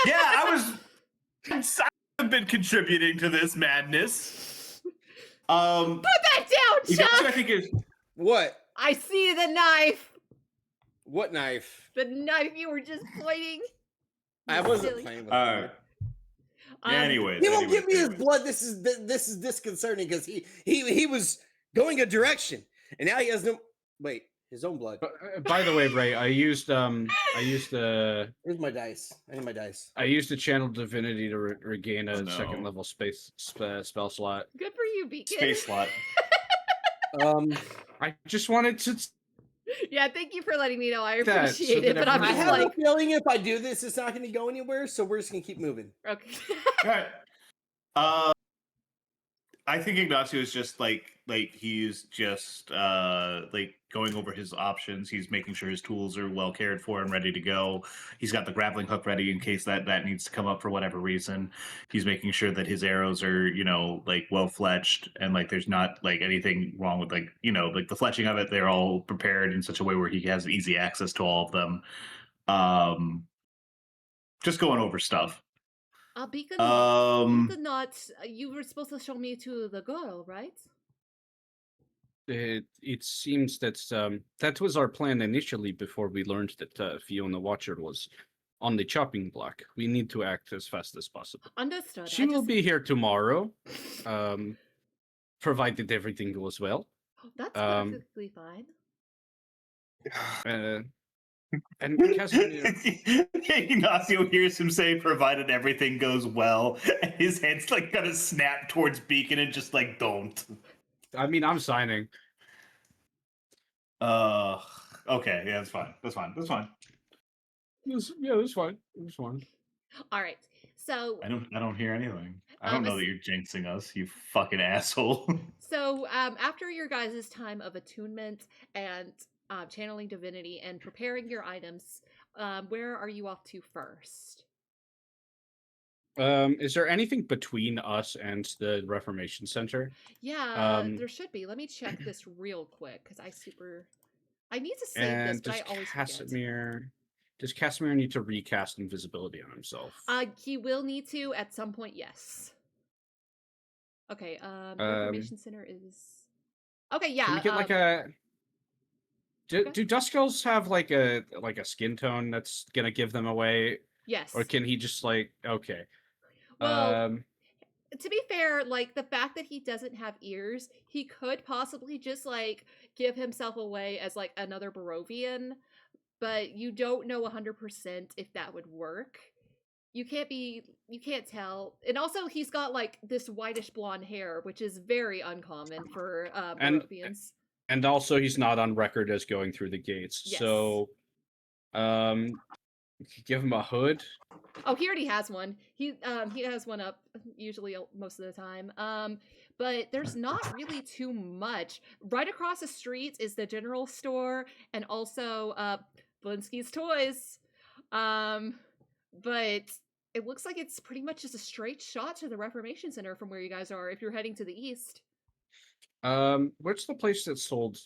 Yeah, I've been contributing to this madness.
Put that down, Chuck.
I think is
what?
I see the knife.
What knife?
The knife you were just pointing.
I wasn't playing with it.
Anyways,
he won't give me his blood. This is disconcerting because he was going a direction, and now he has his own blood.
By the way, Ray, I used
Here's my dice. I need my dice.
I used the channel divinity to regain a second level spell slot.
Good for you, Beacon.
Space slot.
I just wanted to.
Yeah, thank you for letting me know. I appreciate it, but I'm
I
just
have
like
a feeling if I do this, it's not going to go anywhere. So we're just going to keep moving.
Okay.
All right. I think Ignacio is just like he's just like going over his options. He's making sure his tools are well cared for and ready to go. He's got the grappling hook ready in case that needs to come up for whatever reason. He's making sure that his arrows are, like well fletched and like there's not like anything wrong with like the fletching of it. They're all prepared in such a way where he has easy access to all of them. Just going over stuff.
Beacon, you were supposed to show me to the girl, right?
It seems that that was our plan initially before we learned that Fiona Watcher was on the chopping block. We need to act as fast as possible.
Understood.
She will be here tomorrow, provided everything goes well.
That's perfectly fine.
And
Ignacio hears him say, provided everything goes well, and his head's like gonna snap towards Beacon and just like, don't.
I mean, I'm signing.
Okay, yeah, that's fine. That's fine. That's fine.
That's fine. That's fine.
All right. So
I don't hear anything. I don't know that you're jinxing us, you fucking asshole.
So after your guys' time of attunement and channeling divinity and preparing your items, where are you off to first?
Is there anything between us and the Reformation Center?
Yeah, there should be. Let me check this real quick because I need to save this, but I always forget.
Does Casimir need to recast invisibility on himself?
He will need to at some point, yes. Okay, the Reformation Center is... Okay, yeah.
Can we get like a... Do Dusk Elves have like a skin tone that's gonna give them away?
Yes.
Or can he just like... Okay.
Well, to be fair, like, the fact that he doesn't have ears, he could possibly just, like, give himself away as, like, another Barovian, but you don't know 100% if that would work. You can't tell. And also, he's got, like, this whitish blonde hair, which is very uncommon for Barovians.
And also, he's not on record as going through the gates.
Yes.
So, give him a hood.
Oh, he already has one. He has one up usually most of the time. But there's not really too much. Right across the street is the general store and also Blinsky's Toys. But it looks like it's pretty much just a straight shot to the Reformation Center from where you guys are if you're heading to the east.
Where's the place that sold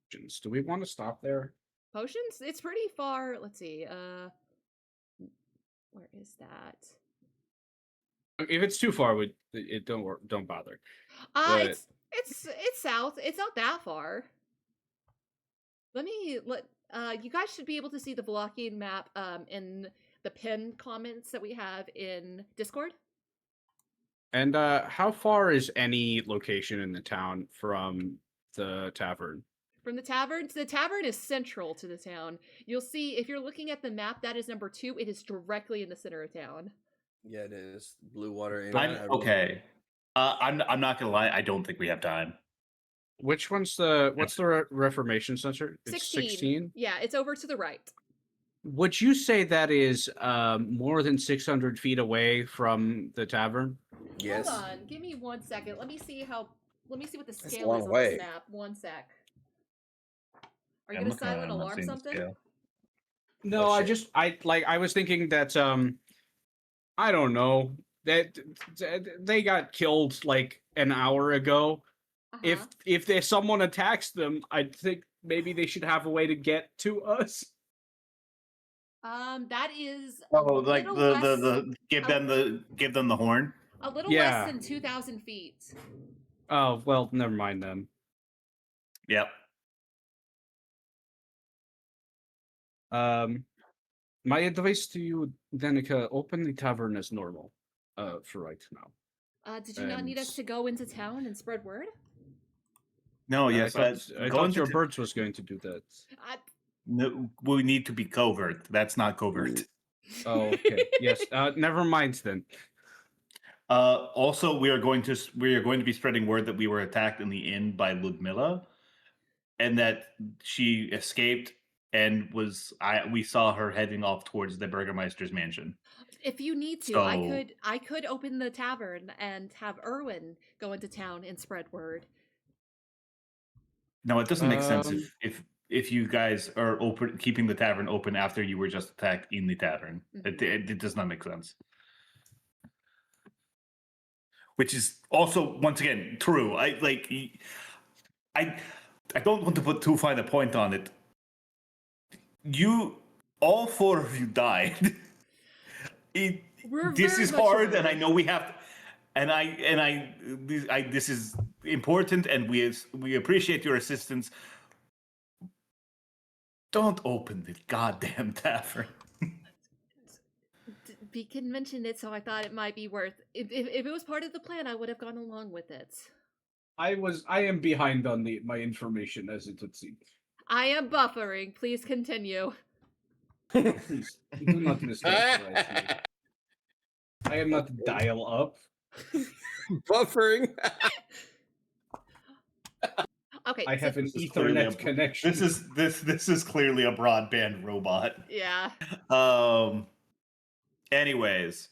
potions? Do we want to stop there?
Potions? It's pretty far. Let's see. Where is that?
If it's too far, don't bother. But...
It's south. It's not that far. You guys should be able to see the blocking map in the pin comments that we have in Discord.
And how far is any location in the town from the tavern?
From the tavern? The tavern is central to the town. You'll see, if you're looking at the map, that is number 2. It is directly in the center of town.
Yeah, it is. Blue water.
Okay. I'm not gonna lie. I don't think we have time.
What's the Reformation Center? It's 16?
Yeah, it's over to the right.
Would you say that is more than 600 feet away from the tavern?
Yes.
Hold on. Give me 1 second. Let me see what the scale is on the map. 1 sec. Are you gonna silent alarm something?
No, I was thinking that I don't know, that they got killed like an hour ago. If someone attacks them, I think maybe they should have a way to get to us.
That is
like the give them the horn.
A little less than 2,000 feet.
Oh well, never mind then.
Yep.
My advice to you, Danica, open the tavern as normal, for right now.
Did you not need us to go into town and spread word?
No, yes,
I thought your birds was going to do that.
No, we need to be covert. That's not covert.
Oh, okay. Yes. Never mind then.
Also, we are going to be spreading word that we were attacked in the inn by Ludmilla, and that she escaped and we saw her heading off towards the Burgermeister's mansion.
If you need to, I could open the tavern and have Erwin go into town and spread word.
No, it doesn't make sense if you guys are keeping the tavern open after you were just attacked in the tavern. Mm-hmm. It does not make sense. Which is also, once again, true. I don't want to put too fine a point on it. All 4 of you died. This is hard, and I know we have to, this is important, and we appreciate your assistance. Don't open the goddamn tavern.
Beacon mentioned it, so I thought it might be worth. If it was part of the plan, I would have gone along with it.
I am behind on my information, as it would seem.
I am buffering. Please continue.
Please, do not mischaracterize me. I am not dial up.
Buffering.
Okay.
I have an Ethernet connection.
This is clearly a broadband robot.
Yeah.
Anyways,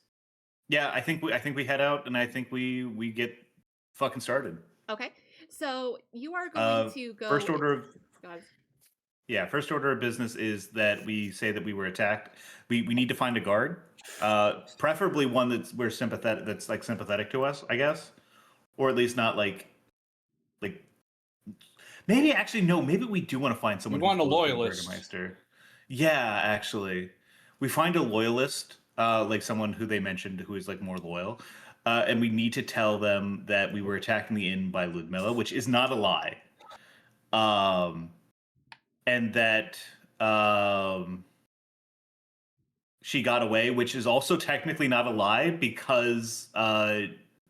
yeah, I think we head out, and I think we get fucking started.
Okay. So you are going to go.
First order of business is that we say that we were attacked. We need to find a guard, preferably one that's sympathetic to us, I guess, or at least not like. Maybe actually no. Maybe we do want to find someone.
We want a loyalist.
Yeah, actually, we find a loyalist, like someone who they mentioned who is like more loyal, and we need to tell them that we were attacking the inn by Ludmilla, which is not a lie, and that she got away, which is also technically not a lie because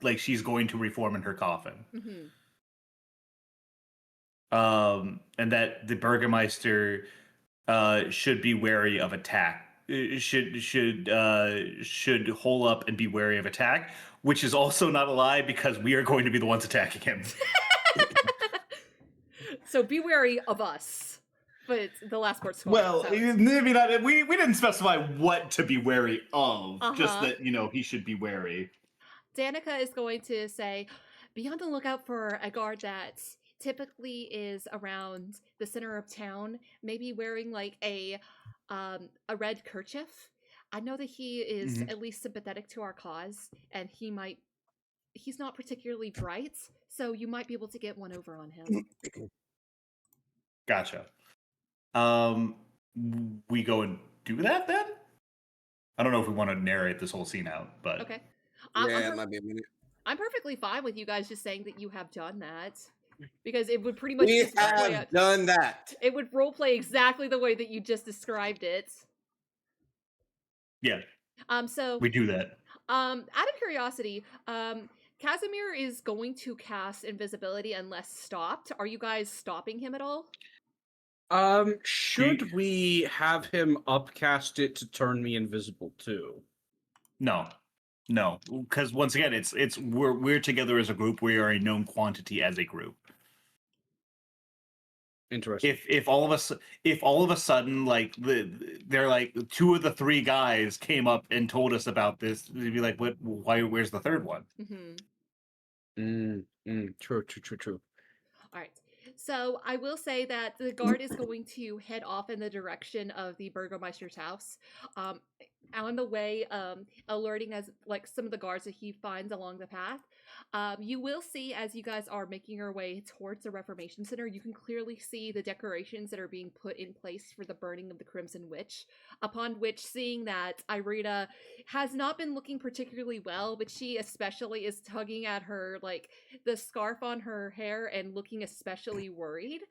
like she's going to reform in her coffin.
Mm-hmm.
And that the Burgermeister should be wary of attack. Should hole up and be wary of attack, which is also not a lie because we are going to be the ones attacking him.
So be wary of us. But the last port's going.
Well, maybe not. We didn't specify what to be wary of. Just that he should be wary.
Danica is going to say, be on the lookout for a guard that typically is around the center of town, maybe wearing like a red kerchief. I know that he is at least sympathetic to our cause, and he's not particularly bright, so you might be able to get one over on him.
Gotcha. We go and do that then? I don't know if we want to narrate this whole scene out, but
okay.
It might be a minute.
I'm perfectly fine with you guys just saying that you have done that, because it would pretty much
done that.
It would roleplay exactly the way that you just described it.
Yeah.
So
we do that.
Out of curiosity, Casimir is going to cast invisibility unless stopped. Are you guys stopping him at all?
Should we have him upcast it to turn me invisible too?
No, because once again, it's we're together as a group. We are a known quantity as a group.
Interesting.
If all of a sudden, like they're like 2 of the 3 guys came up and told us about this, they'd be like, "What? Why? Where's the 3rd one?"
True.
All right. So I will say that the guard is going to head off in the direction of the Burgomeister's house. On the way, alerting as like some of the guards that he finds along the path. You will see as you guys are making your way towards the Reformation Center, you can clearly see the decorations that are being put in place for the burning of the Crimson Witch. Upon which, seeing that Irina has not been looking particularly well, but she especially is tugging at her, like, the scarf on her hair and looking especially worried.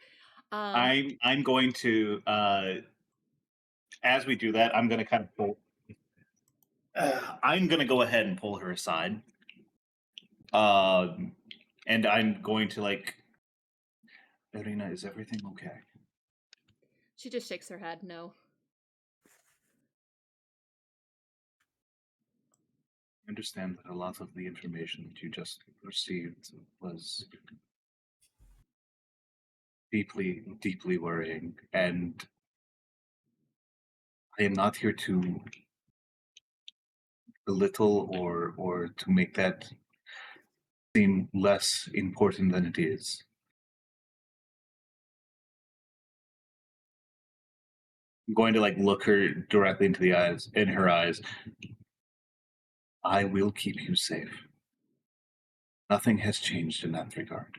I'm going to, as we do that, I'm going to kind of pull. I'm going to go ahead and pull her aside. And I'm going to like, Irina, is everything okay?
She just shakes her head, no.
I understand that a lot of the information that you just received was deeply, deeply worrying, and I am not here to belittle or to make that seem less important than it is. I'm going to like look her directly into the eyes, in her eyes. I will keep you safe. Nothing has changed in that regard.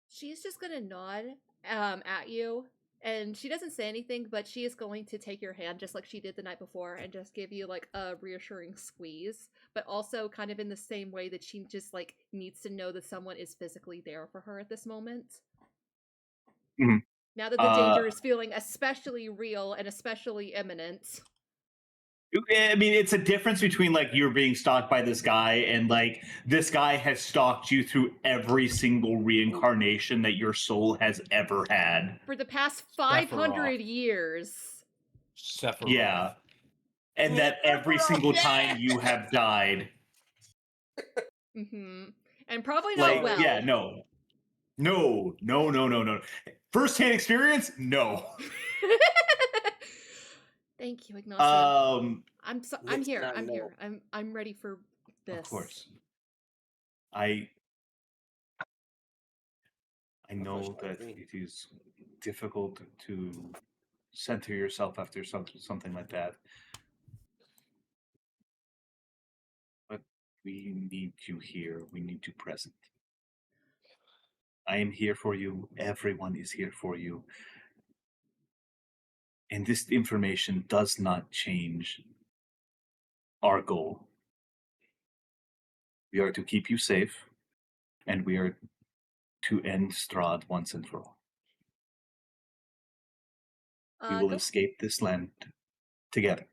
She's just gonna nod at you, and she doesn't say anything, but she is going to take your hand just like she did the night before and just give you like a reassuring squeeze, but also kind of in the same way that she just like needs to know that someone is physically there for her at this moment.
Mm-hmm.
Now that the danger is feeling especially real and especially imminent.
I mean, it's a difference between like you're being stalked by this guy and like this guy has stalked you through every single reincarnation that your soul has ever had.
For the past 500 years.
Sephiroth.
Yeah. And that every single time you have died.
Mm-hmm. And probably not
like,
well.
Yeah, no. First-hand experience? No.
Thank you, Ignacio. I'm here. I'm ready for this.
Of course. I know that it is difficult to center yourself after something like that. But we need you here. We need you present. I am here for you. Everyone is here for you. And this information does not change our goal. We are to keep you safe, and we are to end Strahd once and for all. We will escape this land together.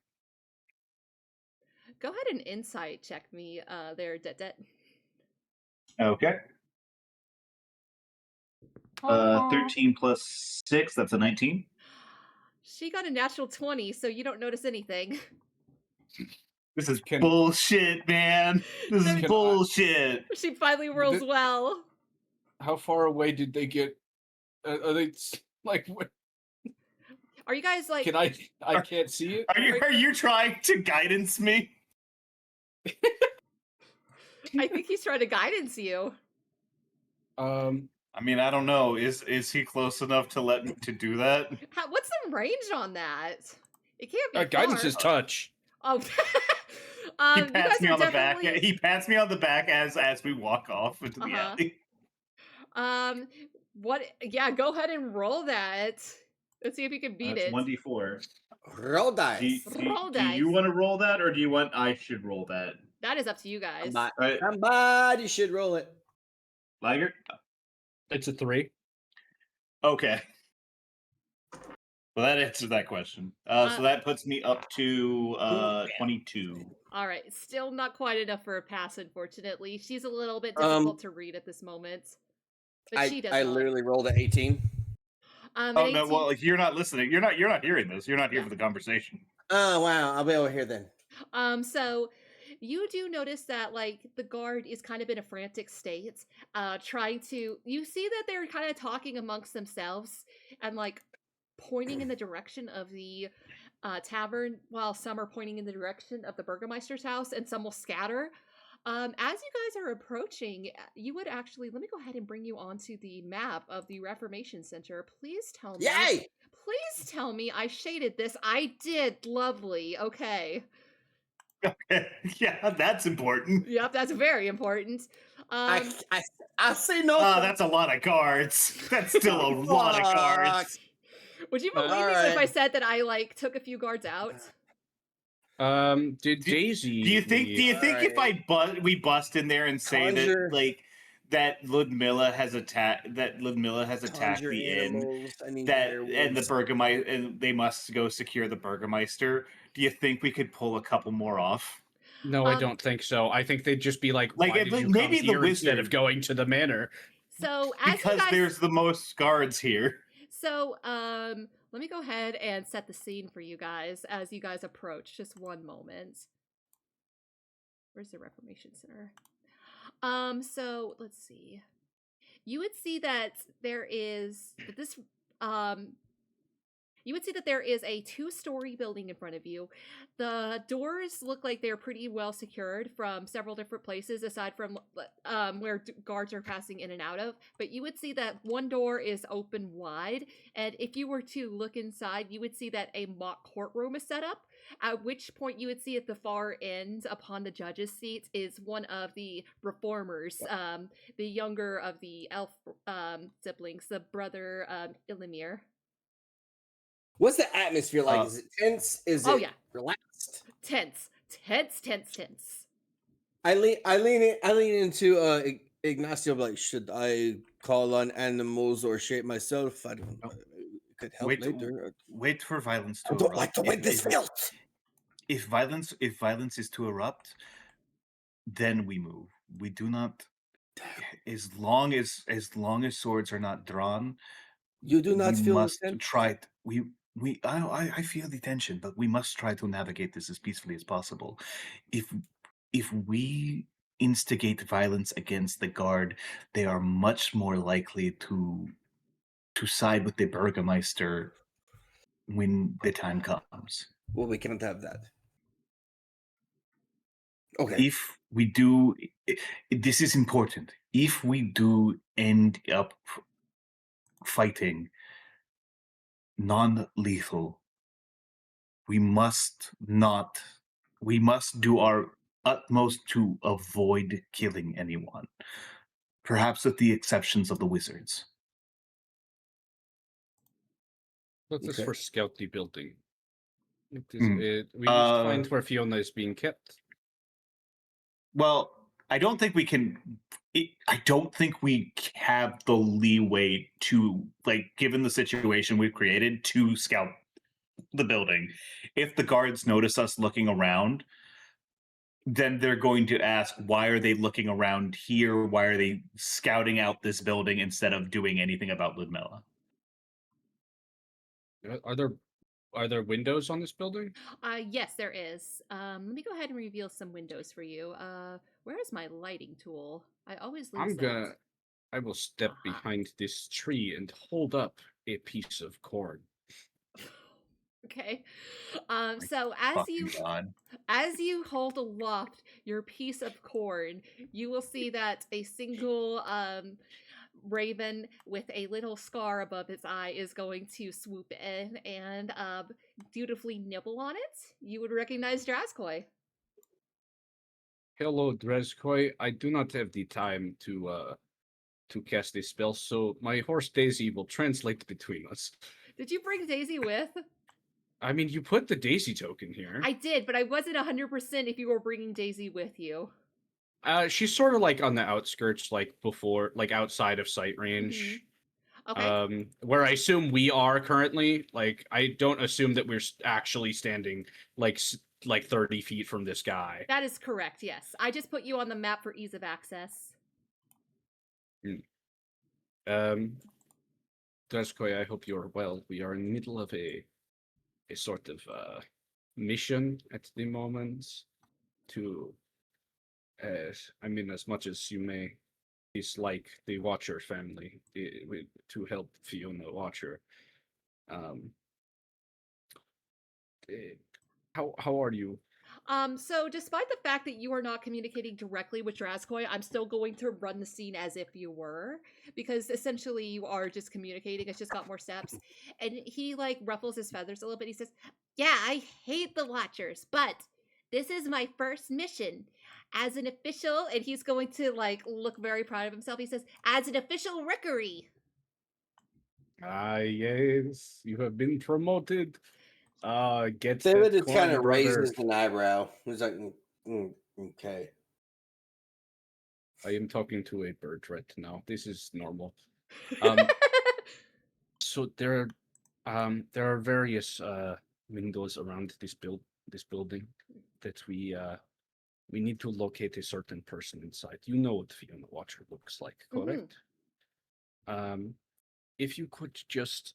Go ahead and insight check me there, Detdet.
Okay. 13 plus 6, that's a 19.
She got a natural 20, so you don't notice anything.
This is bullshit, man. This is bullshit.
She finally rolls well.
How far away did they get? Are they like? What?
Are you guys like?
Can I can't see it.
Are you trying to guidance me?
I think he's trying to guidance you.
I mean, I don't know. Is he close enough to let me to do that?
What's the range on that? It can't be.
Guidance is touch.
Oh.
He pats me on the back. He pats me on the back as we walk off into the alley.
What? Yeah, go ahead and roll that. Let's see if you can beat it.
1d4.
Roll dice.
Do you want to roll that, or do you want I should roll that?
That is up to you guys.
Somebody should roll it.
Liger?
It's a 3.
Okay. Well, that answers that question. So that puts me up to 22.
All right. Still not quite enough for a pass, unfortunately. She's a little bit difficult to read at this moment. But she does
I literally rolled an 18.
Oh, no, well, like, you're not listening. You're not hearing this. You're not here for the conversation.
Oh, wow. I'll be over here then.
So you do notice that, like, the guard is kind of in a frantic state, trying to... You see that they're kind of talking amongst themselves and, like, pointing in the direction of the tavern, while some are pointing in the direction of the Burgermeister's house, and some will scatter. As you guys are approaching, you would actually... Let me go ahead and bring you onto the map of the Reformation Center. Please tell me...
Yay!
Please tell me I shaded this. I did. Lovely. Okay.
Yeah, that's important.
Yep, that's very important.
I see no.
That's a lot of cards. That's still a lot of cards.
Would you believe me if I said that I like took a few guards out?
Did Daisy?
Do you think if we bust in there and say that like that Ludmilla has attacked the inn, and the Burgermeister, and they must go secure the Burgermeister? Do you think we could pull a couple more off?
No, I don't think so. I think they'd just be like, why did you
maybe
come here
the
instead of going to the manor?
So
because there's the most guards here.
So let me go ahead and set the scene for you guys as you guys approach. Just one moment. Where's the Reformation Center? So let's see. You would see that there is you would see that there is a 2-story building in front of you. The doors look like they're pretty well secured from several different places, aside from where guards are passing in and out of. But you would see that one door is open wide, and if you were to look inside, you would see that a mock courtroom is set up, at which point you would see at the far end, upon the judge's seat, is one of the reformers, the younger of the elf siblings, the brother Ilimir.
What's the atmosphere like? Is it tense? Is it relaxed?
Tense.
I lean into Ignacio. Like, should I call on animals or shape myself? I don't know. It could help later.
Wait for violence to
I don't like the way this feels.
If violence is to erupt, then we move. We do not. As long as swords are not drawn,
you do not feel.
Must try. I feel the tension, but we must try to navigate this as peacefully as possible. If we instigate violence against the guard, they are much more likely to side with the Burgermeister when the time comes.
Well, we can't have that. Okay.
If we do, this is important. If we do end up fighting non-lethal, we must do our utmost to avoid killing anyone, perhaps with the exceptions of the wizards.
What's this
Okay.
for scout the building? We
Hmm.
need to find where Fiona is being kept.
Well, I don't think we can. I don't think we have the leeway to, like, given the situation we've created, to scout the building. If the guards notice us looking around, then they're going to ask, why are they looking around here? Why are they scouting out this building instead of doing anything about Ludmilla?
Are there windows on this building?
Yes, there is. Let me go ahead and reveal some windows for you. Where is my lighting tool? I always lose that.
I will step
Aha.
behind this tree and hold up a piece of cord.
Okay. So as you hold aloft your piece of corn, you will see that a single raven with a little scar above its eye is going to swoop in and dutifully nibble on it. You would recognize Drazkoi.
Hello, Drezkoi. I do not have the time to cast a spell, so my horse Daisy will translate between us.
Did you bring Daisy with?
I mean, you put the Daisy token here.
I did, but I wasn't 100% if you were bringing Daisy with you.
She's sort of like on the outskirts, like before, like outside of sight range.
Okay.
Where I assume we are currently. Like, I don't assume that we're actually standing like 30 feet from this guy.
That is correct, yes. I just put you on the map for ease of access.
Drezkoi, I hope you're well. We are in the middle of a sort of mission at the moment to, I mean, as much as you may dislike the Watcher family, to help Fiona Watcher. How are you?
So despite the fact that you are not communicating directly with Drazkoi, I'm still going to run the scene as if you were, because essentially you are just communicating. It's just got more steps. And he like ruffles his feathers a little bit. He says, "Yeah, I hate the Watchers, but this is my first mission as an official," and he's going to like look very proud of himself. He says, "As an official Rickery."
Ah, yes, you have been promoted. Get
David
that
just kind of
coin, brother.
raises an eyebrow. He's like, okay.
I am talking to a bird right now. This is normal. So there are various windows around this building that we need to locate a certain person inside. You know what Fiona Watcher looks like, correct? If you could just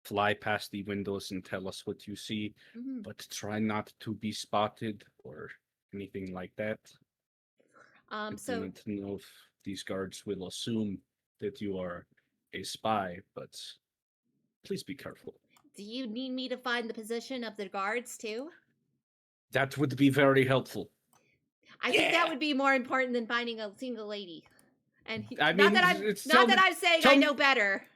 fly past the windows and tell us what you see, but try not to be spotted or anything like that. I do not know if these guards will assume that you are a spy, but please be careful.
Do you need me to find the position of the guards too?
That would be very helpful.
I think that would be more important than finding a single lady. And
I mean,
not that I'm saying I know better.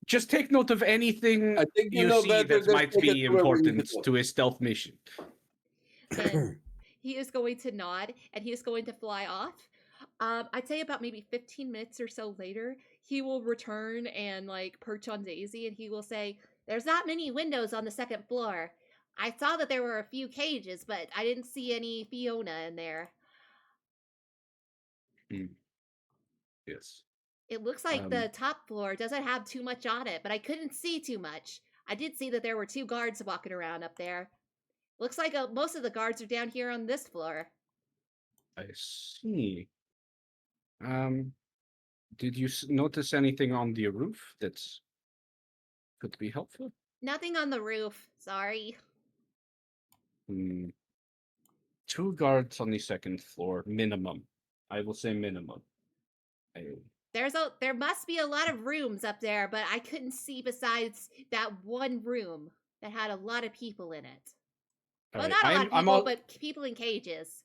Just take note of anything you see that might be important to a stealth mission.
And he is going to nod, and he is going to fly off. I'd say about maybe 15 minutes or so later, he will return and like perch on Daisy, and he will say, "There's not many windows on the second floor. I saw that there were a few cages, but I didn't see any Fiona in there."
Yes.
It looks like the top floor doesn't have too much on it, but I couldn't see too much. I did see that there were 2 guards walking around up there. Looks like most of the guards are down here on this floor.
I see. Did you notice anything on the roof that could be helpful?
Nothing on the roof, sorry.
2 guards on the second floor, minimum. I will say minimum.
There must be a lot of rooms up there, but I couldn't see besides that one room that had a lot of people in it. Well, not a lot of people, but people in cages.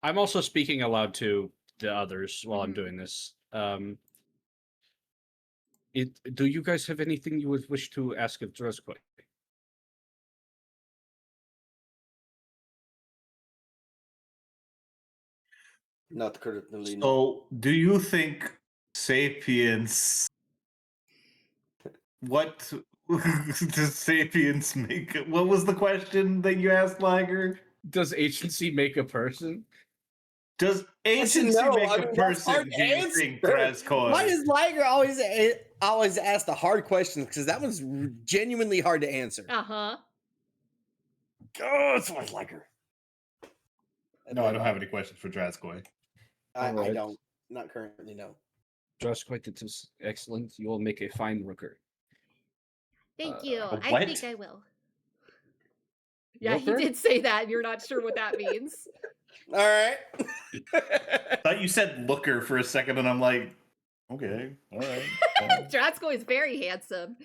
I'm also speaking aloud to the others while I'm doing this. Do you guys have anything you would wish to ask of Drezkoi?
Not currently.
So, do you think sapiens? What Does sapience make it? What was the question that you asked, Liger?
Does agency make a person?
Does agency
No,
make
I
a
mean, that's hard
person,
to
do you
answer.
think, Thrascoy?
Why does Liger always ask the hard questions? Because that one's genuinely hard to answer.
Uh-huh.
Oh, it's my Liger.
No, I don't have any questions for Thrascoy.
I
Alright.
don't. Not currently, no.
Just quite it is excellent. You will make a fine worker.
Thank you. I
what?
think I will. Yeah, he
Worker?
did say that, and you're not sure what that means.
All right.
I thought you said looker for a second, and I'm like, okay, all right.
Dratsko is very handsome.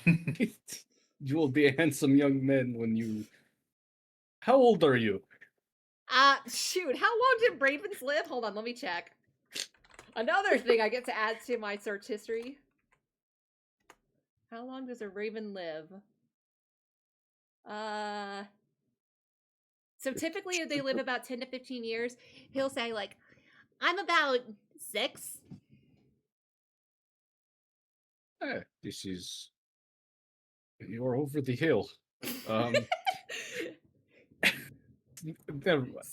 You will be a handsome young man when you. How old are you?
Shoot, how long did ravens live? Hold on, let me check. Another thing I get to add to my search history. How long does a raven live? So typically they live about 10 to 15 years. He'll say, like, I'm about 6.
This is. You're over the hill.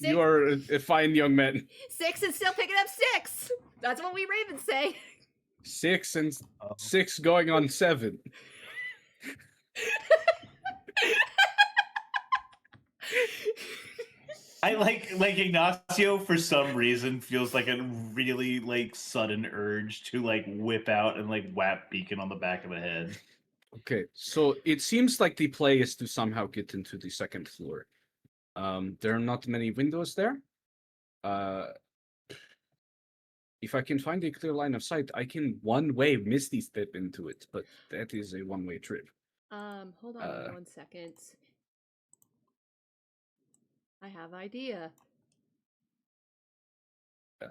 You are a fine young man.
6 and still picking up 6. That's what we ravens say.
6 and 6 going on 7.
I like Ignacio for some reason feels like a really like sudden urge to like whip out and like whap Beacon on the back of the head.
Okay, so it seems like the play is to somehow get into the second floor. There are not many windows there. If I can find a clear line of sight, I can one-way Misty step into it, but that is a one-way trip.
Hold on 1 second. I have an idea.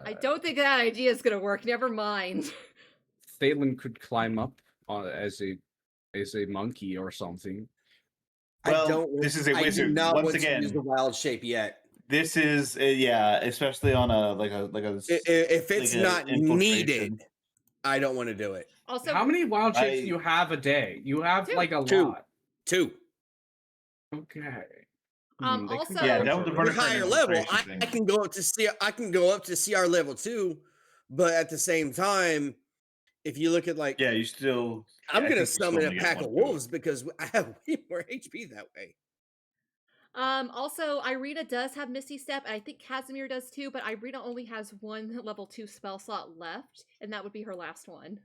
I don't think that idea is gonna work. Never mind.
Thalin could climb up as a monkey or something.
Well, this is a
I do
wizard.
not
Once
want to
again,
use the wild shape yet.
this is yeah, especially on a
If it's
like a
not
infiltration.
needed, I don't want to do it.
Also,
How many wild shapes do you have a day? You have
2.
like a
2.
lot.
2.
Okay.
Also-
Yeah, that was the
With
Runner
higher
Friend
level,
infiltration
I
thing.
can go up to see. I can go up to CR level 2, but at the same time, if you look at like,
Yeah, you still.
I'm
I
gonna
think you still
summon a
only get
pack
one
of
food.
wolves because I have way more HP that way.
Also, Irina does have Misty Step, and I think Casimir does too, but Irina only has 1 level 2 spell slot left, and that would be her last one.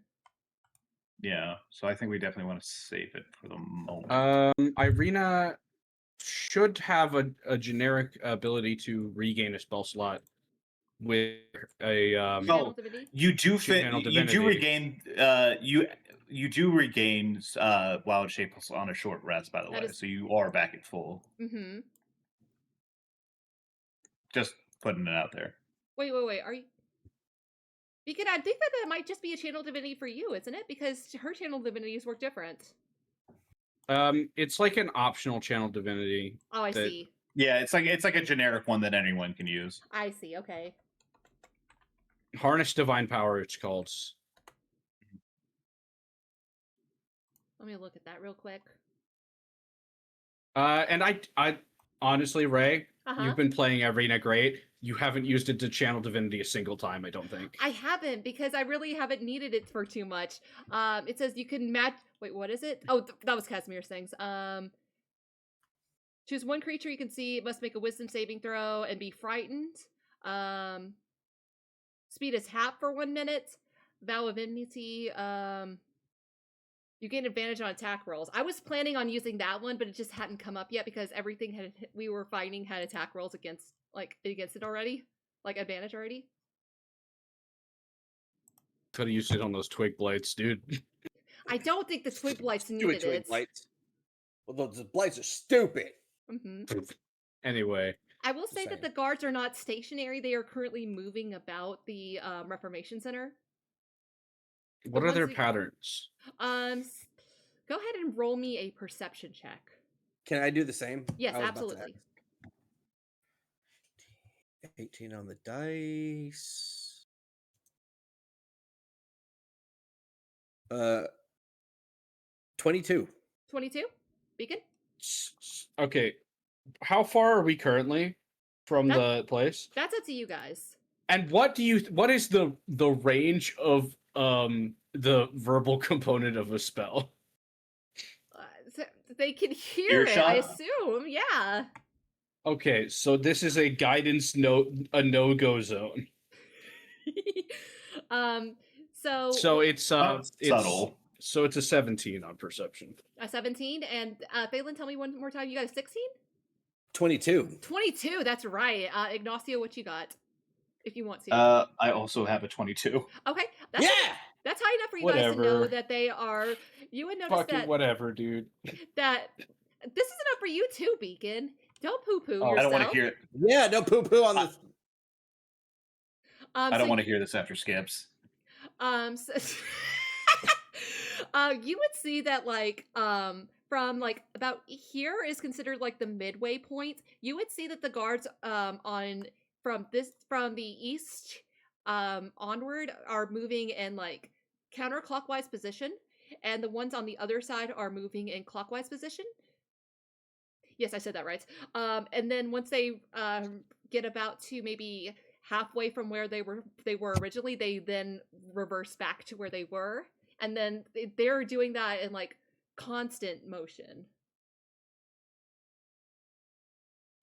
Yeah, so I think we definitely want to save it for the moment.
Irina should have a generic ability to regain a spell slot with a
Channel Divinity?
You do
Channel
you do
Divinity.
regain you do regain wild shape on a short rest, by the
That
way.
is-
So you are back at full.
Mm-hmm.
Just putting it out there.
Wait, are you... Because I think that might just be a Channel Divinity for you, isn't it? Because her Channel Divinities work different.
it's like an optional channel divinity.
Oh, I
that-
see.
Yeah, it's like a generic one that anyone can use.
I see, okay.
Harness divine power, it's called.
Let me look at that real quick.
And I honestly, Ray,
Uh-huh.
you've been playing Arena great. You haven't used it to channel divinity a single time, I don't think.
I haven't, because I really haven't needed it for too much. It says you can match... Wait, what is it? Oh, that was Casimir's things. Choose 1 creature you can see. It must make a wisdom saving throw and be frightened. Speed is half for 1 minute. Vow of Enmity. You gain advantage on attack rolls. I was planning on using that one, but it just hadn't come up yet because everything we were fighting had attack rolls against it already, like advantage already.
Could have used it on those twig blights, dude.
I don't think the twig blights
Do
needed
twig
it.
blights. Well, those blights are stupid.
Anyway.
I will say
Just
that the
saying.
guards are not stationary. They are currently moving about the Reformation Center.
What are their
ones
patterns?
Go ahead and roll me a perception check.
Can I do the same?
Yes,
I was about to
absolutely.
ask. 18 on the dice. 22.
22. Beacon.
Okay, how far are we currently from the place?
That's up to you guys.
And what is the range of the verbal component of a spell?
They can hear it,
Earshot?
I assume. Yeah.
Okay, so this is a guidance no-go zone.
So
it's
subtle.
So it's a 17 on perception.
a 17, and Phelan, tell me one more time. You got a 16?
22.
22. That's right. Ignacio, what you got? If you want to.
I also have a 22.
Okay. That's high enough for you guys to know
Whatever.
that they are. You would notice
Fucking
that
whatever, dude.
that this is enough for you too, Beacon. Don't poo-poo yourself.
I don't want to hear it.
Yeah, no poo-poo on this.
I don't want to hear this after skips.
So, you would see that from like about here is considered like the midway point. You would see that the guards from the east onward are moving in like counterclockwise position, and the ones on the other side are moving in clockwise position. Yes, I said that right. And then once they get about to maybe halfway from where they were originally, they then reverse back to where they were, and then they're doing that in like constant motion.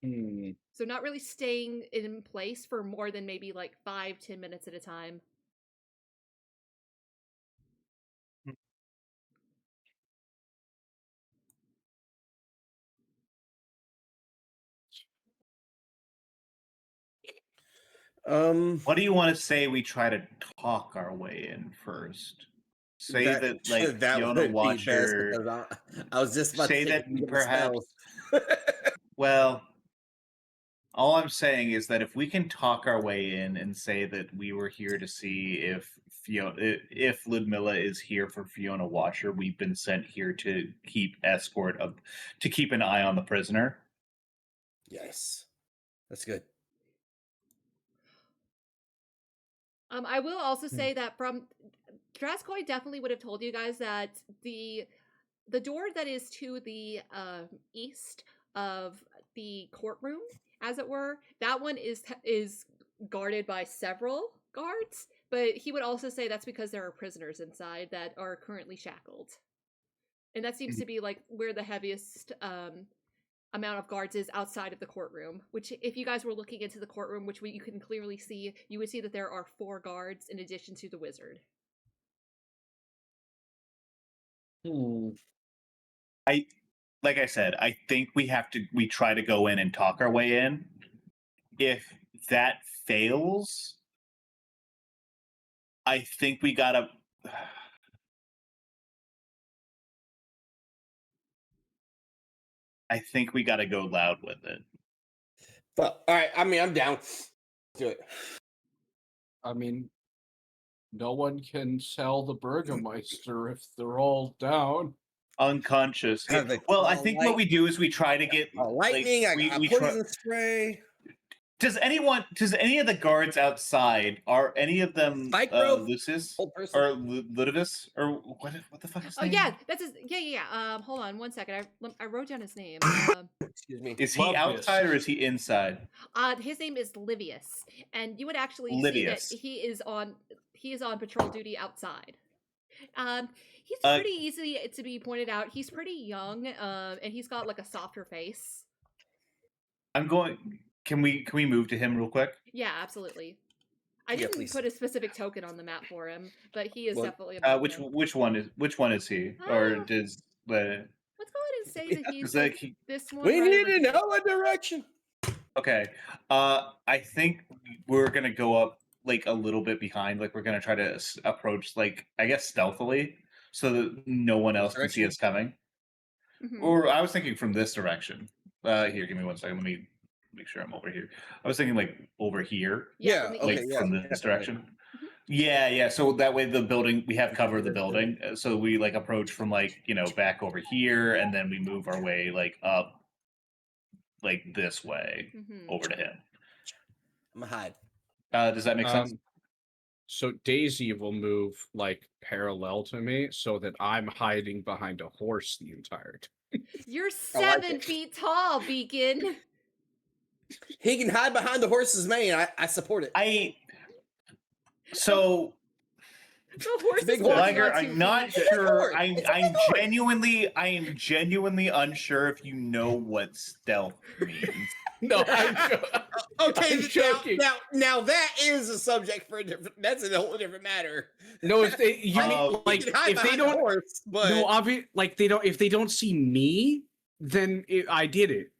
So not really staying in place for more than maybe like 5-10 minutes at a time.
What do you want to say we try to talk our way in first? Say that like Fiona Watcher.
I was just about
say
to
that perhaps. Well, all I'm saying is that if we can talk our way in and say that we were here to see if Ludmilla is here for Fiona Watcher, we've been sent here to keep an eye on the prisoner.
Yes, that's good.
I will also say that from Draskoi definitely would have told you guys that the door that is to the east of the courtroom, as it were, that one is guarded by several guards, but he would also say that's because there are prisoners inside that are currently shackled. And that seems to be like where the heaviest amount of guards is outside of the courtroom, which if you guys were looking into the courtroom, which you can clearly see, you would see that there are 4 guards in addition to the wizard.
Like I said, I think we try to go in and talk our way in. If that fails, I think we gotta go loud with it.
But all right, I mean, I'm down. Let's do it.
I mean, no one can tell the Burgermeister if they're all down.
Unconscious. Well, I think what we do is we try to get
lightning. We poison spray.
Does any of the guards outside, are any of them Lucis or Ludovis or what the fuck is his name?
Yeah, that's his. Yeah. Hold on 1 second. I wrote down his name.
Excuse me.
Is he outside or is he inside?
His name is Livius, and you would actually see that he is on patrol duty outside. He's pretty easy to be pointed out. He's pretty young, and he's got like a softer face.
Can we move to him real quick?
Yeah, absolutely. I didn't put a specific token on the map for him, but he is definitely.
Which one is he? Or does
let's go ahead and say that he's this one.
We need to know a direction.
Okay. I think we're gonna go up like a little bit behind. Like we're gonna try to approach like I guess stealthily, so that no one else can see us coming. Mm-hmm. Or I was thinking from this direction. Here, give me 1 second. Let me make sure I'm over here. I was thinking like over here.
Yeah.
From this direction. Mm-hmm. Yeah. So that way the building, we have cover of the building. So we like approach from like, back over here, and then we move our way like up like this way over to him.
I'm gonna hide.
Does that make sense?
So Daisy will move like parallel to me so that I'm hiding behind a horse the entire time.
You're
I like
7
it.
feet tall, Beacon.
He can hide behind the horse's mane. I support it.
So
The horse
big
is
horse.
walking
Liger,
on 2
I'm not
feet.
sure.
horse. It's a
I'm
big horse.
genuinely unsure if you know what stealth means.
No, I'm
Okay,
I'm joking.
now that is a subject for a different. That's a whole different matter.
No, if they you mean
Oh.
like
You can hide
if they
behind the
don't
horse, but
no obvious like they don't if they don't see me, then I did it.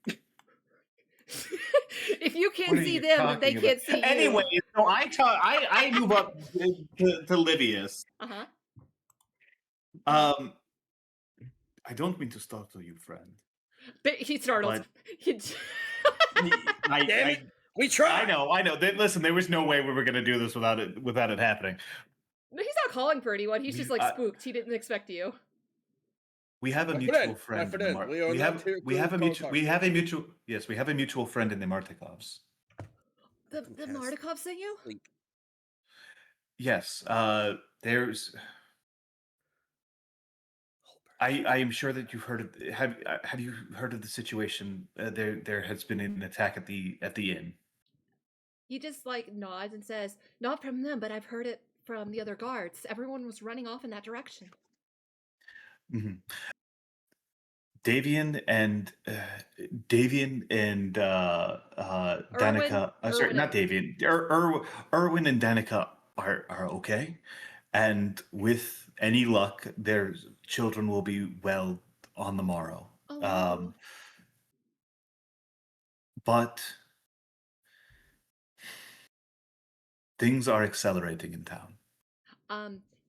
If you
What
can't
are
see
you
them,
talking
they
about?
can't see you.
Anyway, so I move up to Livius.
Uh-huh.
I don't mean to startle you, friend.
But he startled.
Damn it. We tried.
I know. Listen, there was no way we were going to do this without it happening.
No, he's not calling for anyone. He's just like spooked. He didn't expect you.
We have a
My
mutual
friend,
friend.
my
In the
friend. We are not here
we
to
have a
call
mutual. We have a mutual. Yes, we have a mutual friend in the Martikovs.
The Martikov sent you?
Yes. There's. I am sure that you've heard of. Have you heard of the situation? There has been an attack at the inn.
He just like nods and says, "Not from them, but I've heard it from the other guards. Everyone was running off in that direction."
Mm-hmm. Davian and Danica. Sorry, not Davian. Erwin and Danica are okay, and with any luck, their children will be well on the morrow.
Oh, wow.
But things are accelerating in town.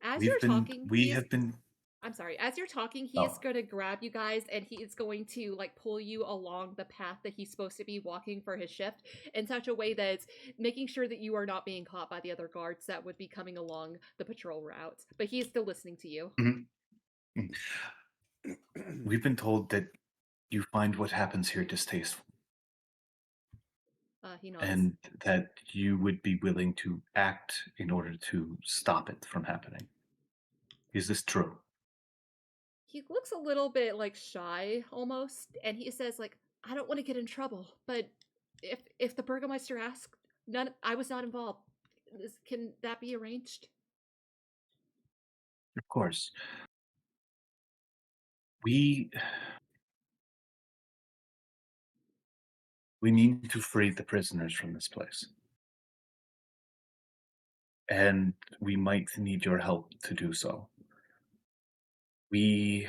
As
We
you're
have been.
I'm sorry. As you're talking, he is going to grab you guys and he is going to like pull you along the path that he's supposed to be walking for his shift in such a way that it's making sure that you are not being caught by the other guards that would be coming along the patrol route. But he is still listening to you.
Mm-hmm. We've been told that you find what happens here distasteful.
He nods.
And that you would be willing to act in order to stop it from happening. Is this true?
He looks a little bit like shy almost, and he says like, "I don't want to get in trouble, but if the Burgomeister asked, I was not involved. Can that be arranged?"
Of course. We need to free the prisoners from this place. And we might need your help to do so. We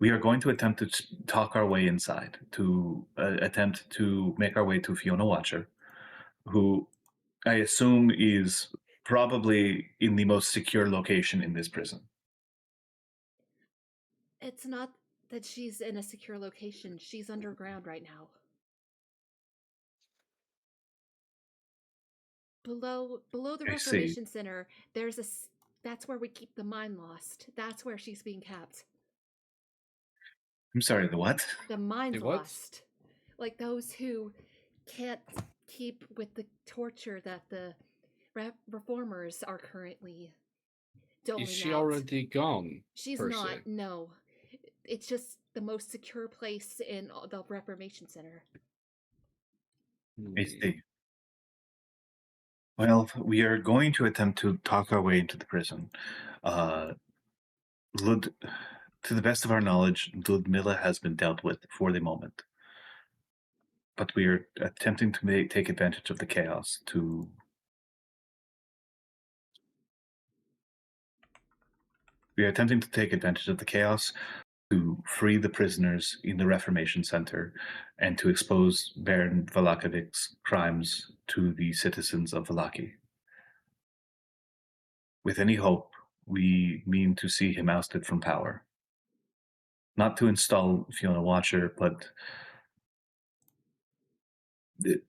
are going to attempt to talk our way inside, to attempt to make our way to Fiona Watcher, who I assume is probably in the most secure location in this prison.
It's not that she's in a secure location. She's underground right now. Below the Reformation Center, that's where we keep the Mind Lost. That's where she's being kept.
I'm sorry, the what?
The Mind Lost. Like those who can't keep with the torture that the reformers are currently doling out.
Is she already gone?
She's not, no. It's just the most secure place in the Reformation Center.
I see. Well, we are going to attempt to talk our way into the prison. To the best of our knowledge, Ludmilla has been dealt with for the moment. But we are attempting to take advantage of the chaos to... We are attempting to take advantage of the chaos to free the prisoners in the Reformation Center and to expose Baron Valakovic's crimes to the citizens of Valaki. With any hope, we mean to see him ousted from power. Not to install Fiona Watcher, but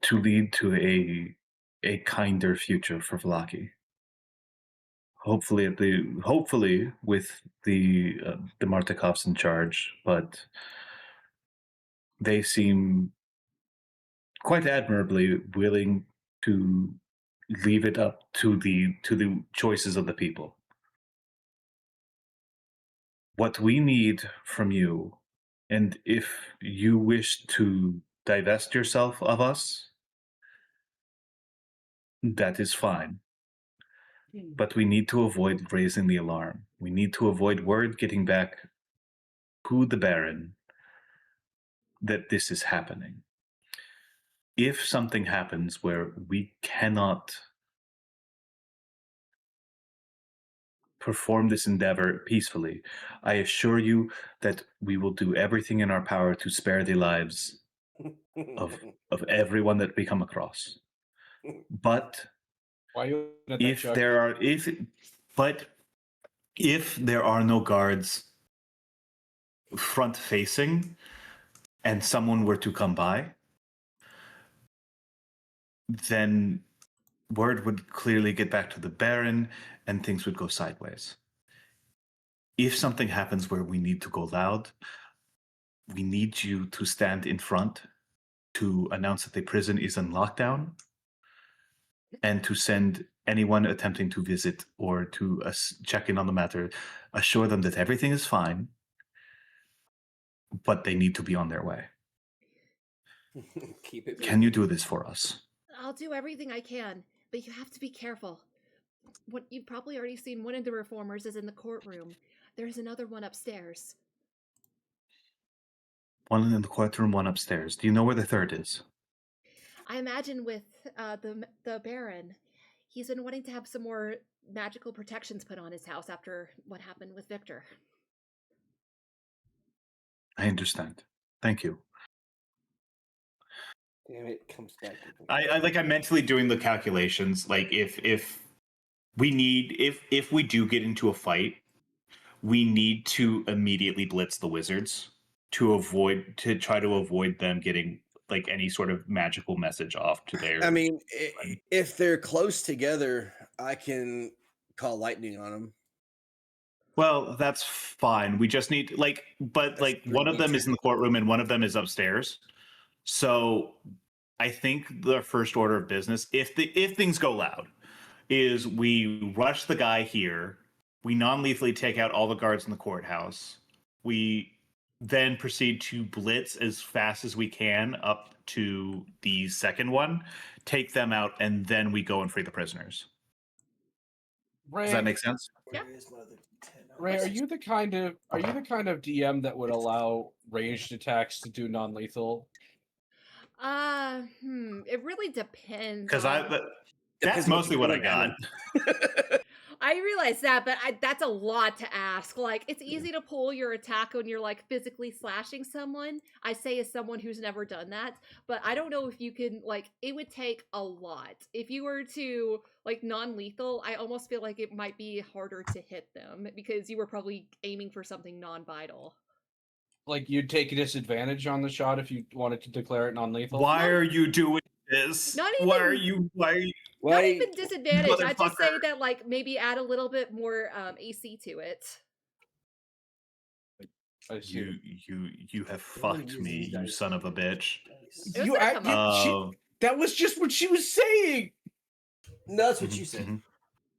to lead to a kinder future for Valaki. Hopefully with the Martikovs in charge, but they seem quite admirably willing to leave it up to the choices of the people. What we need from you, and if you wish to divest yourself of us, that is fine. But we need to avoid raising the alarm. We need to avoid word getting back to the Baron that this is happening. If something happens where we cannot perform this endeavor peacefully, I assure you that we will do everything in our power to spare the lives of everyone that we come across. But if there are no guards front facing and someone were to come by, then word would clearly get back to the Baron and things would go sideways. If something happens where we need to go loud, we need you to stand in front to announce that the prison is in lockdown and to send anyone attempting to visit or to check in on the matter, assure them that everything is fine, but they need to be on their way.
Keep it.
Can you do this for us?
I'll do everything I can, but you have to be careful. What you've probably already seen, one of the reformers is in the courtroom. There's another one upstairs.
One in the courtroom, one upstairs. Do you know where the third is?
I imagine with the Baron, he's been wanting to have some more magical protections put on his house after what happened with Victor.
I understand. Thank you.
Damn it, comes back.
I'm mentally doing the calculations. Like if we do get into a fight, we need to immediately blitz the wizards to try to avoid them getting like any sort of magical message off to their.
I mean, if they're close together, I can call lightning on them.
Well, that's fine. We just need one of them is in the courtroom and one of them is upstairs. So I think the first order of business, if things go loud, is we rush the guy here, we non-lethally take out all the guards in the courthouse, we then proceed to blitz as fast as we can up to the second one, take them out, and then we go and free the prisoners.
Ray,
does that make sense?
Yeah.
Ray, are you the kind of DM that would allow ranged attacks to do non-lethal?
It really depends.
Because that's mostly what I got.
I realize that, but that's a lot to ask. Like, it's easy to pull your attack when you're like physically slashing someone. I say as someone who's never done that, but I don't know if you can, like, it would take a lot. If you were to, like, non-lethal, I almost feel like it might be harder to hit them because you were probably aiming for something non-vital.
Like, you'd take a disadvantage on the shot if you wanted to declare it non-lethal?
Why are you doing this?
Not even,
why are you
not even disadvantage. I'd just say
motherfucker.
that, like, maybe add a little bit more AC to it.
You have fucked me, you son of a bitch.
That was just what she was saying.
No, that's what you said,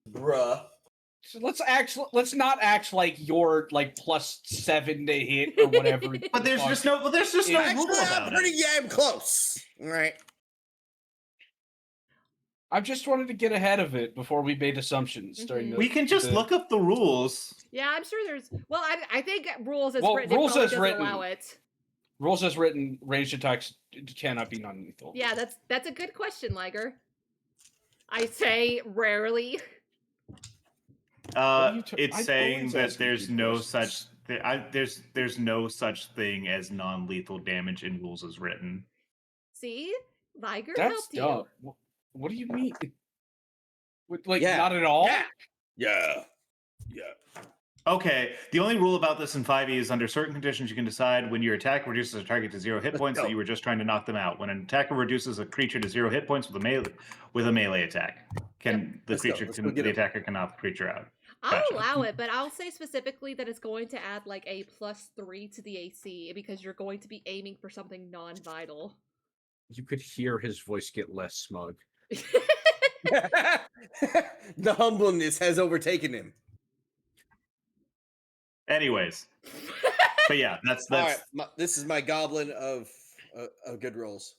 bruh.
So let's not act like you're like +7 to hit or whatever.
But there's just no rule about
I'm pretty damn close. All right.
I just wanted to get ahead of it before we made assumptions.
We can just look up the rules.
Yeah, I'm sure there's. Well, I think rules as written.
Rules as
written. Allow it.
Rules as written. Ranged attacks cannot be non-lethal.
Yeah, that's a good question, Liger. I say rarely.
It's saying that there's no such. There's no such thing as non-lethal damage in rules as written.
See, Liger
helped
you.
What do you mean? Not at all?
Yeah.
Okay, the only rule about this in 5e is under certain conditions you can decide when your attack reduces a target to 0 hit points that you were just trying to knock them out. When an attacker reduces a creature to 0 hit points with a melee attack, the attacker can knock the creature out.
I'll allow it, but I'll say specifically that it's going to add like a +3 to the AC because you're going to be aiming for something non-vital.
You could hear his voice get less smug.
The humbleness has overtaken him.
Anyways, but yeah, that's
All right. This is my goblin of good rolls.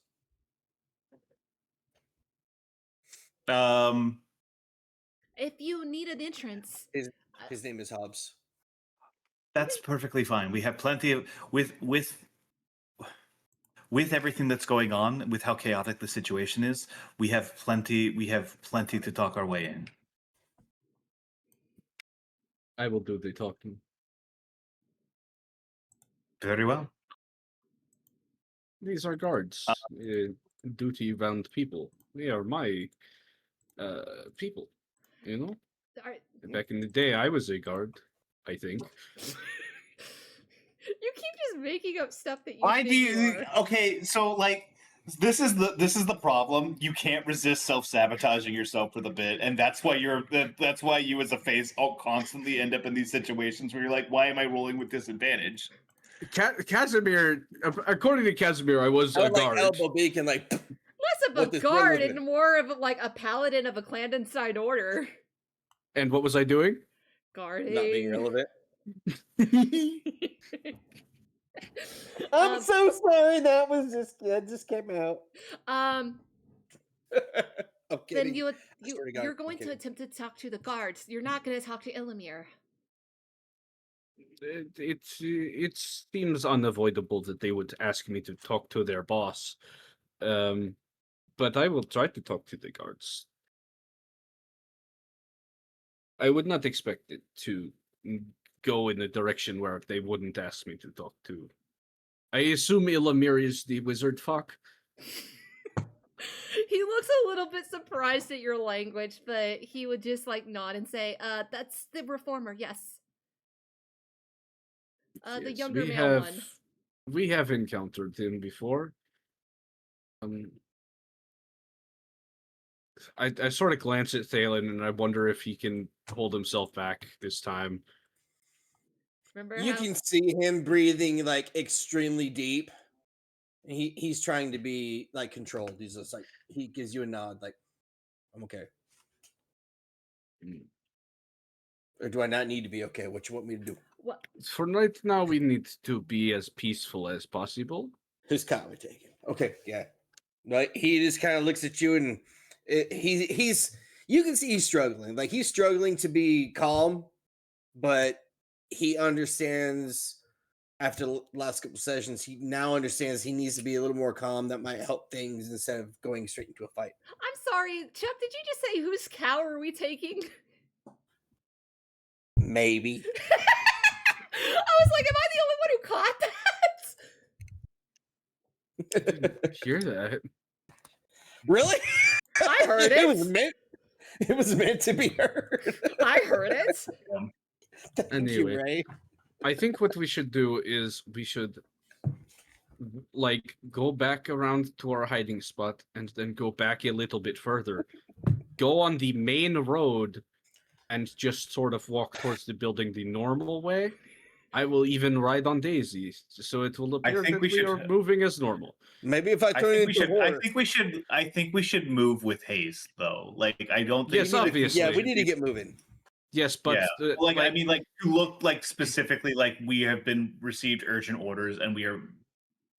If you need an entrance,
His name is Hobbs.
That's perfectly fine. We have plenty of with everything that's going on, with how chaotic the situation is. We have plenty to talk our way in.
I will do the talking.
Very well.
These are guards, duty-bound people. They are my people. You know. Back in the day, I was a guard. I think.
You keep just making up stuff that you.
Why do you? Okay, so like. This is the problem. You can't resist self-sabotaging yourself for the bit, and that's why you as a face constantly end up in these situations where you're like, why am I rolling with disadvantage?
Casimir, according to Casimir, I was a guard.
Elbow beacon, like
less of a guard and more of like a paladin of a clandestine order.
And what was I doing?
Guarding.
Not being relevant. I'm so sorry. That just came out.
I'm
kidding.
Then you're going to attempt to talk to the guards. You're not going to talk to Illimir.
It seems unavoidable that they would ask me to talk to their boss, but I will try to talk to the guards. I would not expect it to go in a direction where they wouldn't ask me to talk to. I assume Illimir is the wizard fuck.
He looks a little bit surprised at your language, but he would just like nod and say, that's the reformer, yes. The
Yes,
younger male one.
We have encountered him before. I sort of glance at Thalin and I wonder if he can hold himself back this time.
Remember
you can see him breathing like extremely deep. He's trying to be like controlled. He's just like, he gives you a nod, like, I'm okay. Or do I not need to be okay? What you want me to do?
What?
For right now, we need to be as peaceful as possible.
Who's kindly taken? Okay, yeah. Like he just kind of looks at you, and he's you can see he's struggling. Like he's struggling to be calm, but he understands. After the last couple sessions, he now understands he needs to be a little more calm. That might help things instead of going straight into a fight.
I'm sorry, Chuck. Did you just say whose cow are we taking?
Maybe.
I was like, am I the only one who caught that?
Hear that?
Really?
I heard it.
It was meant to be heard.
I heard it.
Thank you, Ray.
I think what we should do is we should like go back around to our hiding spot and then go back a little bit further. Go on the main road and just sort of walk towards the building the normal way. I will even ride on Daisy, so it will appear that we are moving as normal.
Maybe if I turn it into
I think we should move with haste, though. Like I don't think.
Yes, obviously.
Yeah, we need to get moving.
Yes, but
I mean, like to look like specifically like we have been received urgent orders and we are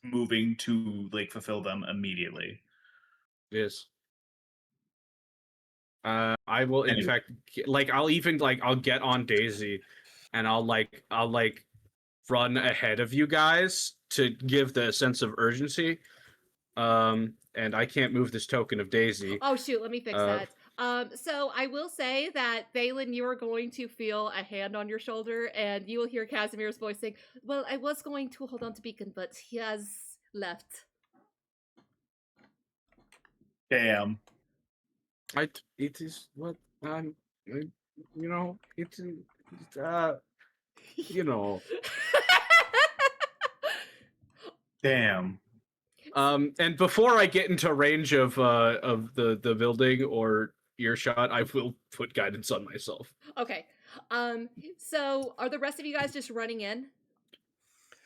moving to like fulfill them immediately.
Yes. I will in fact like I'll get on Daisy and I'll run ahead of you guys to give the sense of urgency. And I can't move this token of Daisy.
Oh shoot, let me fix that. So I will say that Thalin, you are going to feel a hand on your shoulder, and you will hear Casimir's voice saying, "Well, I was going to hold on to Beacon, but he has left."
Damn.
It is what you know. It's you know.
Damn.
And before I get into range of the building or earshot, I will put guidance on myself.
Okay. So are the rest of you guys just running in?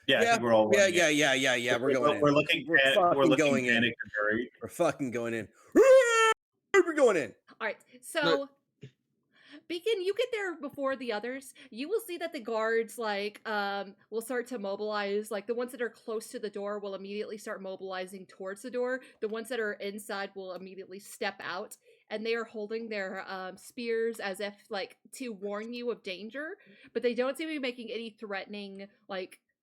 Yeah, I think we're all running it.
Yeah. We're going in.
We're looking
going in.
panicked and worried.
We're fucking going in. We're going in.
All right, so Beacon, you get there before the others. You will see that the guards will start to mobilize. Like the ones that are close to the door will immediately start mobilizing towards the door. The ones that are inside will immediately step out, and they are holding their spears as if to warn you of danger. But they don't seem to be making any threatening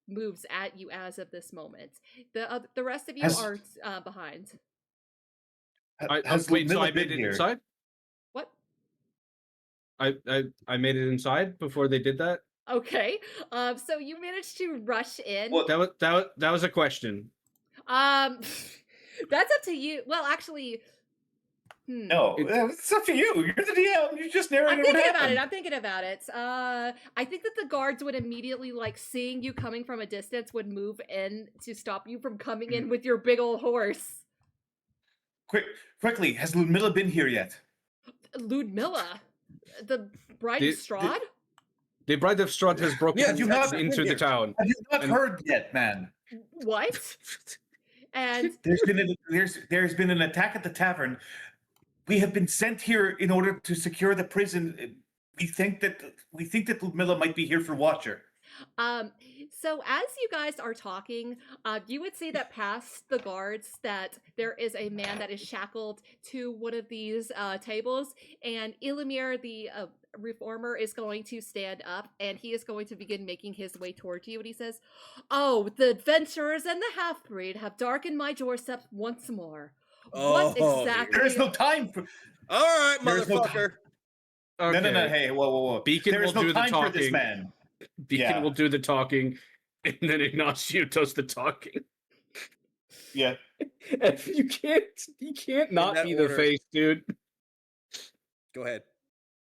moves at you as of this moment. The rest of you are behind.
Wait, so I made it inside?
What?
I made it inside before they did that.
Okay. So you managed to rush in.
Well, that was a question.
That's up to you. Well, actually,
No, it's up to you. You're the DM. You just narrated
I'm
what
thinking about it. I think that the guards would immediately, seeing you coming from a distance, would move in to stop you from coming in with your big old horse.
Quickly, has Ludmilla been here yet?
Ludmilla? The bride of Strahd?
The bride of Strahd has broken into the town.
Have you not heard yet, man?
What? And
there's been an attack at the tavern. We have been sent here in order to secure the prison. We think that Ludmilla might be here for Watcher.
So as you guys are talking, you would see that past the guards that there is a man that is shackled to one of these tables, and Ilimir, the reformer, is going to stand up, and he is going to begin making his way towards you, and he says, "Oh, the adventurers and the half-breed have darkened my doorstep once more. What exactly?"
There is no time for...
All right, motherfucker.
Okay.
No. Hey, whoa.
Beacon
there is
will
no
do the
time
talking.
for this man.
Beacon will do the talking, and then Ignacio does the talking.
Yeah.
You can't not be the face, dude.
Go ahead.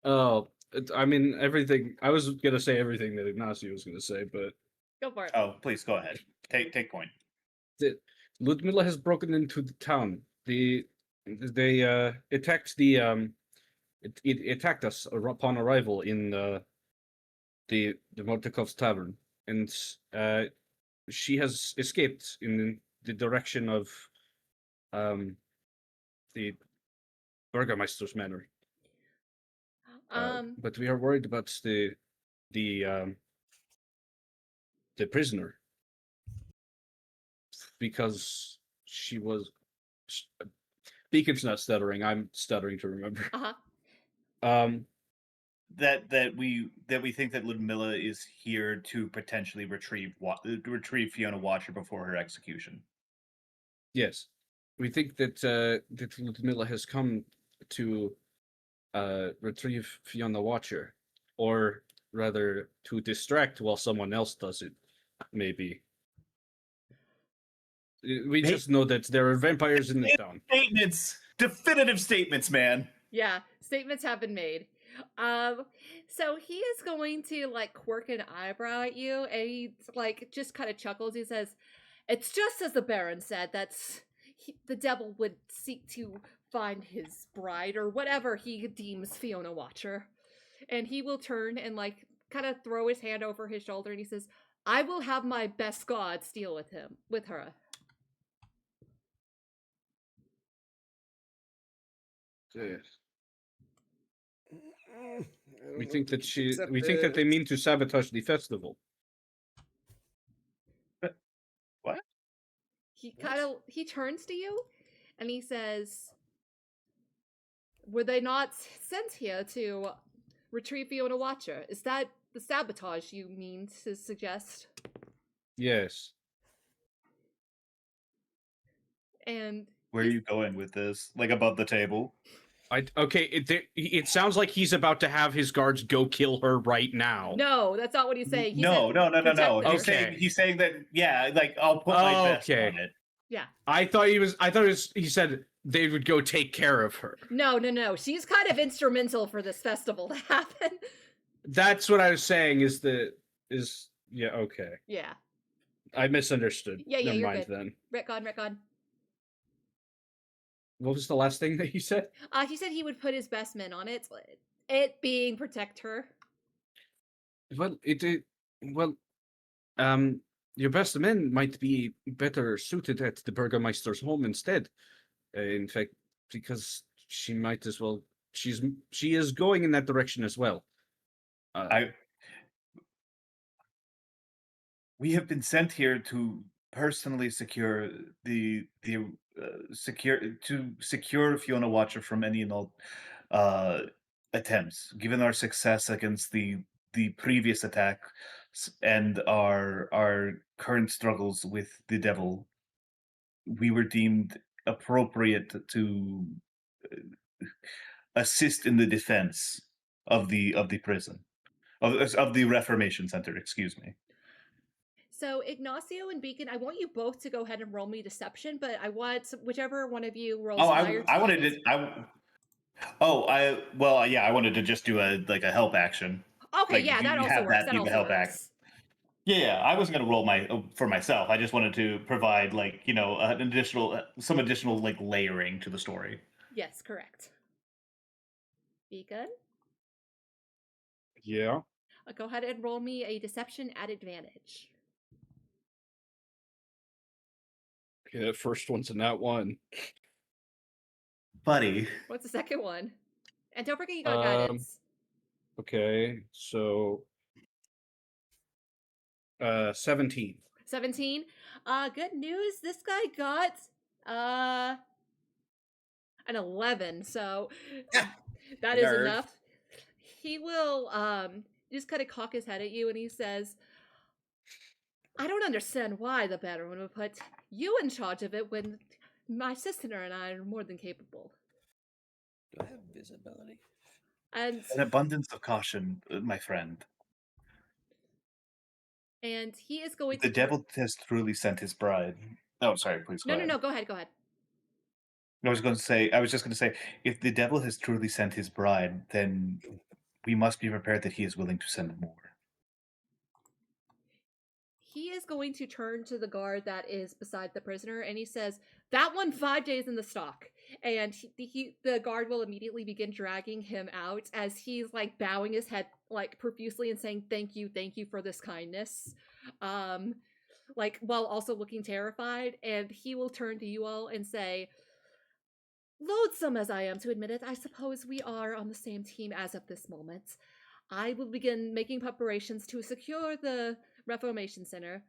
Oh, I mean everything. I was gonna say everything that Ignacio was gonna say, but
go for it.
Oh, please go ahead. Take point.
Ludmilla has broken into the town. They attacked it attacked us upon arrival in the Mortikov's tavern, and she has escaped in the direction of the Burgermeister's manor. But we are worried about the prisoner, because she was... Beacon's not stuttering. I'm stuttering to remember.
That we think that Ludmilla is here to potentially retrieve Fiona Watcher before her execution.
Yes, we think that Ludmilla has come to retrieve Fiona Watcher, or rather to distract while someone else does it. Maybe. We just know that there are vampires in the town.
Definitive statements, man.
Yeah, statements have been made. So he is going to quirk an eyebrow at you, and he just kind of chuckles. He says, "It's just as the Baron said. The devil would seek to find his bride, or whatever he deems Fiona Watcher." And he will turn and kind of throw his hand over his shoulder, and he says, "I will have my best gods deal with her."
Yes. We think that they mean to sabotage the festival.
What?
He turns to you and he says, "Were they not sent here to retrieve Fiona Watcher? Is that the sabotage you mean to suggest?"
Yes.
And
where are you going with this? Above the table?
It sounds like he's about to have his guards go kill her right now.
No, that's not what he's saying.
No. He's saying that, I'll put my best on it.
Yeah.
I thought he said they would go take care of her.
No. She's kind of instrumental for this festival to happen.
That's what I was saying yeah, okay.
Yeah.
I misunderstood.
Yeah,
Never
you're
mind
good.
Then.
Retcon.
What was the last thing that he said?
He said he would put his best men on it. It being protect her.
Well,
your best men might be better suited at the Burgermeister's home instead. In fact, because she might as well. She is going in that direction as well.
We have been sent here to personally secure secure Fiona Watcher from any and all attempts. Given our success against the previous attack and our current struggles with the devil, we were deemed appropriate to assist in the defense of the prison of the Reformation Center. Excuse me.
So Ignacio and Beacon, I want you both to go ahead and roll me deception, but I want whichever one of you rolls higher.
I wanted to. I wanted to just do a help action.
Okay,
like,
yeah, that also works. That also works.
Yeah, I wasn't gonna roll for myself. I just wanted to provide some additional layering to the story.
Yes, correct. Beacon?
Yeah.
Go ahead and roll me a deception at advantage.
Okay, that first one's a nat 1.
Buddy.
What's the second one? And don't forget you got guidance.
Okay, so 17.
17. Good news. This guy got an 11, so that is enough. He will just kind of cock his head at you and he says, I don't understand why the Baron would put you in charge of it when my sister and I are more than capable.
Do I have visibility?
And
an abundance of caution, my friend.
And he is going
to... The devil has truly sent his bride. Oh, sorry, please go ahead.
No, go ahead.
I was just going to say, if the devil has truly sent his bride, then we must be prepared that he is willing to send more.
He is going to turn to the guard that is beside the prisoner, and he says, that one 5 days in the stock. And the guard will immediately begin dragging him out as he's bowing his head profusely and saying, thank you for this kindness. While also looking terrified. And he will turn to you all and say, loathsome as I am to admit it, I suppose we are on the same team as of this moment. I will begin making preparations to secure the Reformation Center.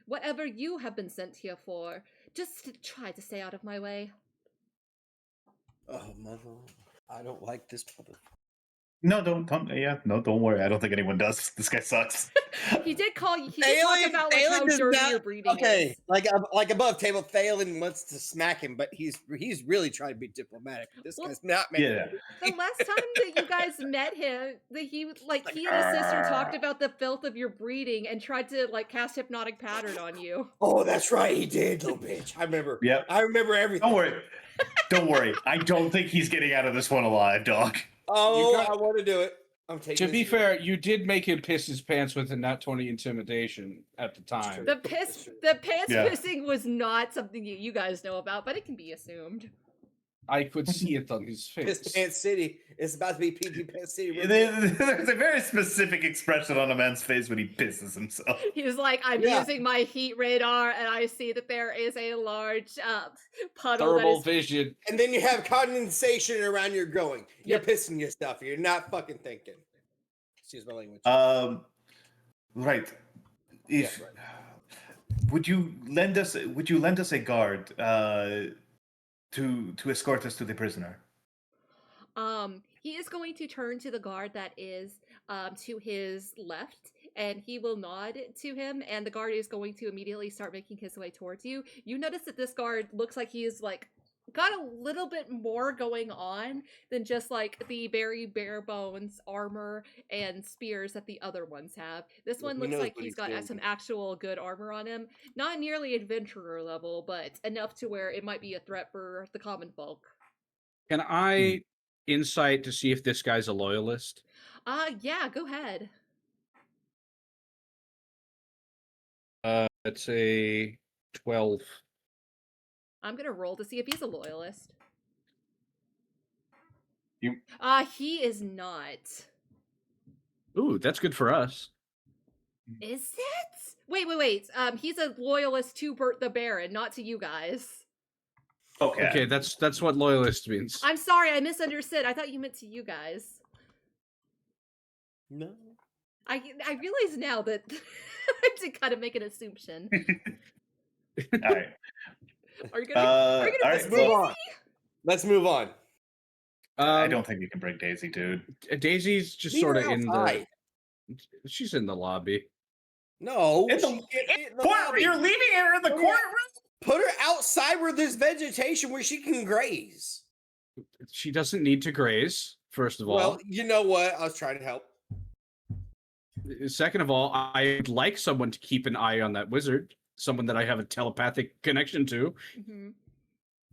Whatever you have been sent here for, just try to stay out of my way.
Oh, mother. I don't like this mother.
No, don't worry. I don't think anyone does. This guy sucks.
He did call you. He did talk about how dirty your breeding is.
Like above table, Thalin wants to smack him, but he's really trying to be diplomatic. This guy's not making it.
The last time that you guys met him, he and his sister talked about the filth of your breeding and tried to cast hypnotic pattern on you.
Oh, that's right, he did, little bitch. I remember.
Yep.
I remember everything.
Don't worry. I don't think he's getting out of this one alive, dog.
Oh, I want to do it. I'm taking.
To be fair, you did make him piss his pants with a nat 20 intimidation at the time.
The pants pissing was not something you guys know about, but it can be assumed.
I could see it on his face.
Piss Pants City. It's about to be PG Pants City.
There's a very specific expression on a man's face when he pisses himself.
He's like, I'm using my heat radar, and I see that there is a large puddle.
Thermal vision.
And then you have condensation around your growing. You're pissing yourself. You're not fucking thinking. Excuse my language.
Right. Would you lend us a guard to escort us to the prisoner?
He is going to turn to the guard that is to his left, and he will nod to him, and the guard is going to immediately start making his way towards you. You notice that this guard looks like he is got a little bit more going on than just the very bare bones armor and spears that the other ones have. This one looks like he's got some actual good armor on him. Not nearly adventurer level, but enough to where it might be a threat for the common folk.
Can I insight to see if this guy's a loyalist?
Yeah, go ahead.
It's a 12.
I'm gonna roll to see if he's a loyalist.
You?
He is not.
Ooh, that's good for us.
Is it? Wait. He's a loyalist to Bert the Baron, not to you guys.
Okay.
That's what loyalist means.
I'm sorry, I misunderstood. I thought you meant to you guys.
No.
I realize now that I did kind of make an assumption.
All right.
Are you gonna
Let's move on. Let's move on.
I don't think you can bring Daisy, dude.
Daisy's just sort of in the. She's in the lobby.
No.
In the courtroom. You're leaving her in the courtroom.
Put her outside where there's vegetation where she can graze.
She doesn't need to graze. First of all.
Well, you know what? I was trying to help.
Second of all, I'd like someone to keep an eye on that wizard. Someone that I have a telepathic connection to.
Mm-hmm.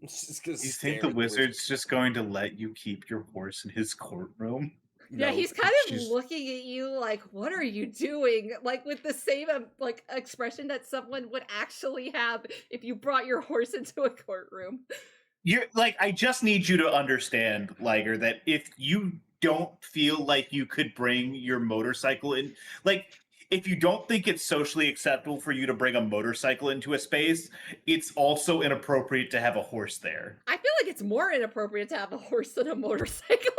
You think the wizard's just going to let you keep your horse in his courtroom?
Yeah, he's kind of looking at you like, what are you doing? Like with the same like expression that someone would actually have if you brought your horse into a courtroom.
You're like, I just need you to understand, Liger, that if you don't feel like you could bring your motorcycle in, like, if you don't think it's socially acceptable for you to bring a motorcycle into a space, it's also inappropriate to have a horse there.
I feel like it's more inappropriate to have a horse than a motorcycle.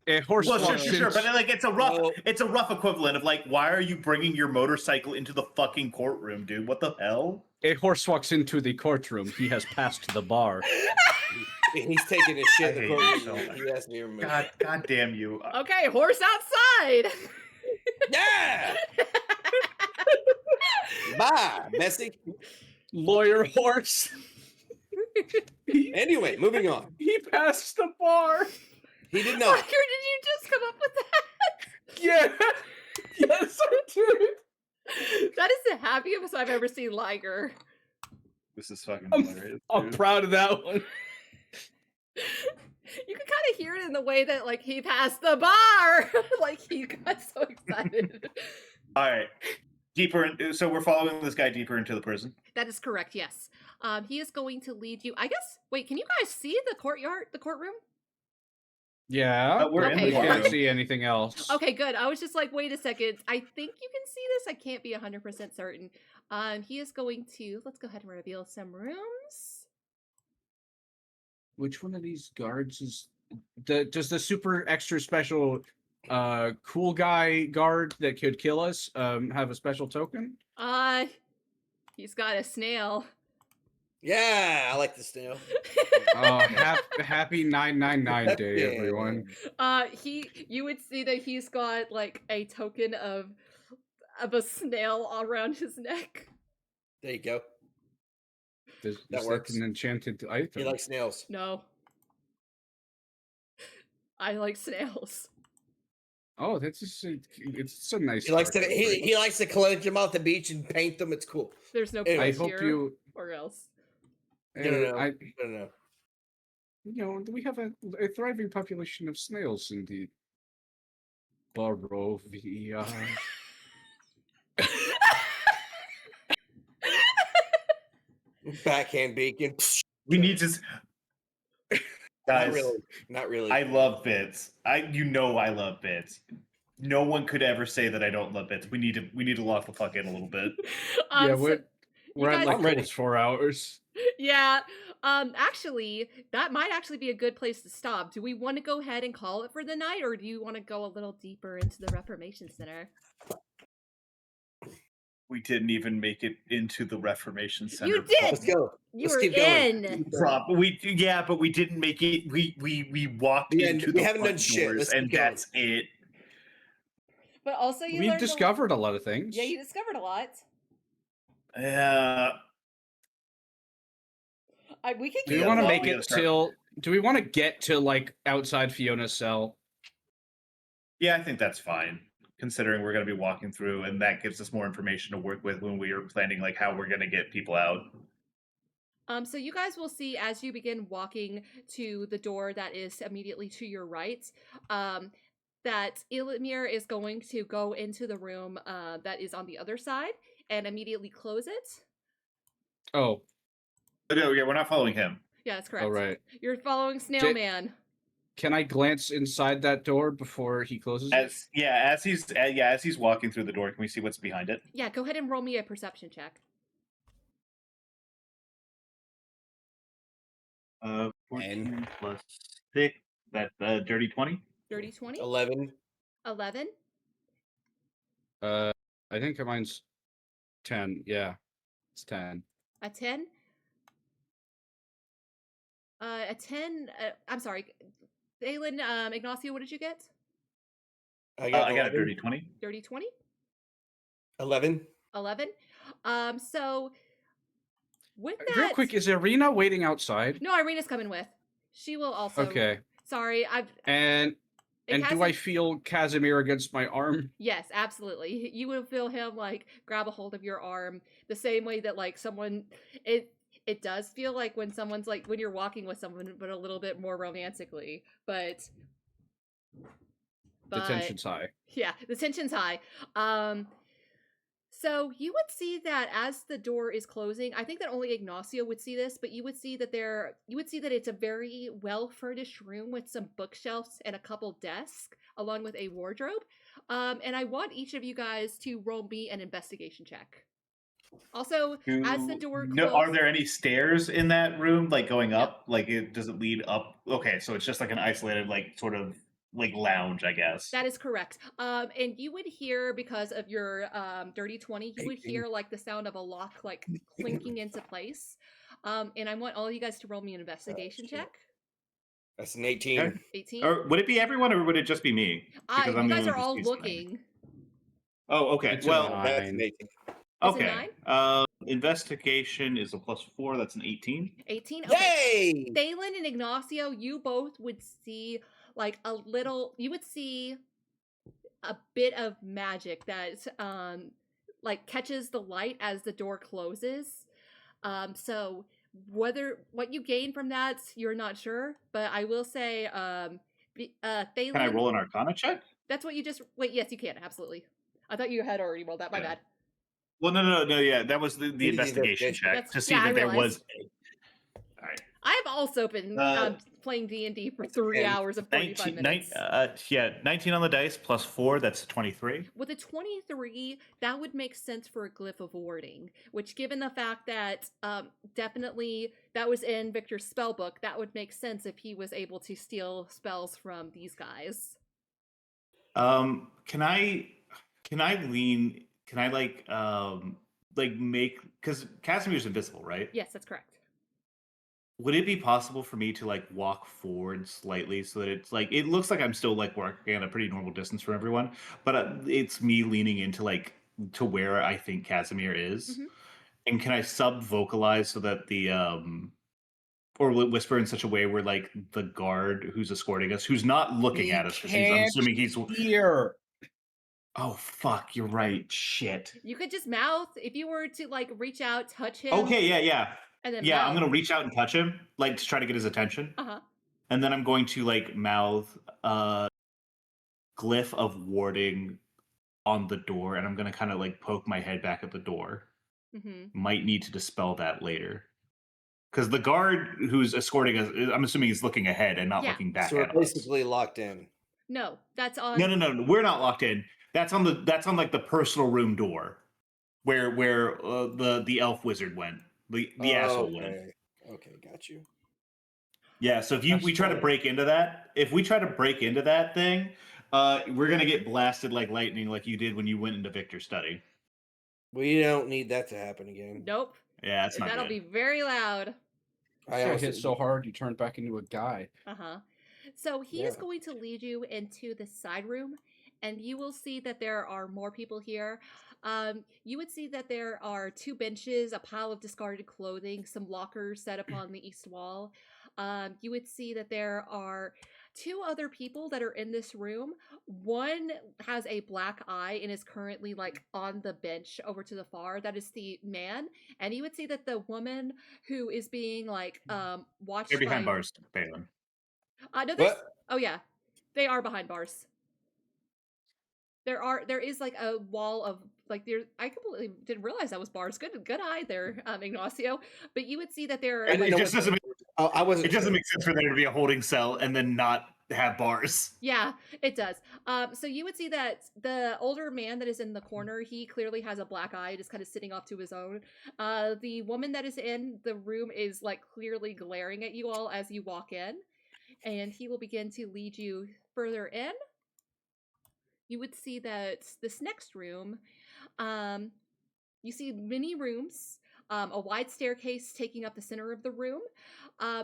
A horse.
Well, sure, but like it's a rough equivalent of like, why are you bringing your motorcycle into the fucking courtroom, dude? What the hell?
A horse walks into the courtroom. He has passed the bar.
He's taking a shit in the courtroom. He has to be removed.
God damn you.
Okay, horse outside.
Yeah. Bye, Bessie.
Lawyer horse.
Anyway, moving on.
He passed the bar.
He did not.
Liger, did you just come up with that?
Yeah. Yes, I did.
That is the happiest I've ever seen Liger.
This is fucking hilarious.
I'm proud of that one.
You can kind of hear it in the way that, like, he passed the bar. Like, he got so excited.
All right. So we're following this guy deeper into the prison?
That is correct, yes. He is going to lead you, I guess, wait, can you guys see the courtroom?
Yeah.
We're in the
I can't
courtroom.
see anything else.
Okay, good. I was just like, wait a second. I think you can see this. I can't be 100% certain. He is going to, let's go ahead and reveal some rooms.
Which one of these guards is does the super extra special cool guy guard that could kill us have a special token?
He's got a snail.
Yeah, I like the snail.
Happy 999 day, everyone.
You would see that he's got like a token of a snail around his neck.
There you go.
That works. An enchanted item.
He likes snails.
No. I like snails.
Oh, that's just it's so nice.
He likes to collect them off the beach and paint them. It's cool.
There's no
Anyway,
I hope
here
you
or else.
No.
You know, we have a thriving population of snails in the Barovia.
Backhand bacon.
We need to... Guys,
not really.
I love bits. I love bits. No one could ever say that I don't love bits. We need to lock the fuck in a little bit.
Yeah,
So
we're at like
ready.
almost 4 hours.
yeah. Actually, that might actually be a good place to stop. Do we want to go ahead and call it for the night, or do you want to go a little deeper into the Reformation Center?
We didn't even make it into the Reformation Center.
You did.
Let's go.
Let's
keep
in.
going.
But we didn't make it. We walked into the
haven't
front
done shit.
doors,
Let's
and
keep going.
that's it.
But also,
We discovered a lot of things.
Yeah, you discovered a lot. We can.
Do we want to make it till? Do we want to get to like outside Fiona's cell?
Yeah, I think that's fine, considering we're going to be walking through, and that gives us more information to work with when we are planning like how we're going to get people out.
So you guys will see as you begin walking to the door that is immediately to your right, that Ilmir is going to go into the room that is on the other side and immediately close it.
Oh.
No, yeah, we're not following him.
Yeah, that's correct.
All right.
You're following Snail Man.
Can I glance inside that door before he closes it?
As he's walking through the door, can we see what's behind it?
Yeah, go ahead and roll me a perception check.
14 plus 6. That's dirty 20.
Dirty 20?
11.
11?
I think mine's 10. Yeah, it's 10.
A 10? A 10, I'm sorry. Thalin, Ignacio, what did you get?
I got
a dirty 20.
Dirty 20?
11.
11? So with that...
Real quick, is Irina waiting outside?
No, Irina's coming with. She will also...
Okay.
Sorry,
And do I feel Casimir against my arm?
Yes, absolutely. You would feel him like grab a hold of your arm the same way that like someone it does feel like when someone's like when you're walking with someone, but a little bit more romantically. But
The tension's high.
Yeah, the tension's high. So you would see that as the door is closing, I think that only Ignacio would see this, but you would see that it's a very well furnished room with some bookshelves and a couple desks, along with a wardrobe. And I want each of you guys to roll me an investigation check. Also, as the door closes,
are there any stairs in that room, like going up? Like, does it lead up? Okay, so it's just like an isolated, like sort of like lounge, I guess.
That is correct. And you would hear, because of your dirty 20, you would hear like the sound of a lock like clinking into place. And I want all of you guys to roll me an investigation check.
That's an 18.
Okay.
18.
Or would it be everyone, or would it just be me?
You guys are all looking.
Oh, okay.
It's
Well,
That's an 18.
okay. Investigation is a +4. That's an 18.
18. Okay.
Yay!
Thalin and Ignacio, you both would see like you would see a bit of magic that like catches the light as the door closes. So what you gain from that, you're not sure, but I will say Thalin,
Can I roll an Arcana check?
That's what you just wait, yes, you can, absolutely. I thought you had already rolled that, my bad.
Well, no, yeah, that was the investigation check to see that there was. All right.
I've also been playing D&D for 3 hours and 45 minutes.
19 on the dice +4. That's 23.
With a 23, that would make sense for a glyph of warding, which, given the fact that definitely that was in Victor's spell book, that would make sense if he was able to steal spells from these guys.
Can I make, because Casimir's invisible, right?
Yes, that's correct.
Would it be possible for me to like walk forward slightly so that it's like it looks like I'm still like working at a pretty normal distance from everyone, but it's me leaning into like to where I think Casimir is? Mm-hmm. And can I sub-vocalize so that the or whisper in such a way where like the guard who's escorting us, who's not looking at us, because I'm assuming he's
here.
Oh fuck, you're right. Shit.
You could just mouth if you were to like reach out, touch him.
Okay, yeah.
And then
I'm gonna reach out and touch him, like to try to get his attention. And then I'm going to like mouth glyph of warding on the door, and I'm gonna kind of like poke my head back at the door. Mm-hmm. Might need to dispel that later, because the guard who's escorting us, I'm assuming he's looking ahead and not looking back. So
we're basically locked in.
No, that's on.
No, we're not locked in. That's on like the personal room door, where the elf wizard went. The asshole went.
Okay, got you.
Yeah, so if we try to break into that, thing, we're gonna get blasted like lightning, like you did when you went into Victor's study.
We don't need that to happen again.
Nope.
Yeah, it's not.
That'll be very loud.
I hit so hard you turned back into a guy.
So he is going to lead you into the side room, and you will see that there are more people here. You would see that there are 2 benches, a pile of discarded clothing, some lockers set up on the east wall. You would see that there are 2 other people that are in this room. One has a black eye and is currently like on the bench over to the far. That is the man. And you would see that the woman who is being like watched.
They're behind bars, Balin.
No, oh yeah, they are behind bars. There is like a wall of like there. I completely didn't realize that was bars. Good eye there, Ignacio. But you would see that there.
It just doesn't. It doesn't make sense for there to be a holding cell and then not have bars.
Yeah, it does. So you would see that the older man that is in the corner, he clearly has a black eye, just kind of sitting off to his own. The woman that is in the room is like clearly glaring at you all as you walk in, and he will begin to lead you further in. You would see that this next room, you see many rooms, a wide staircase taking up the center of the room.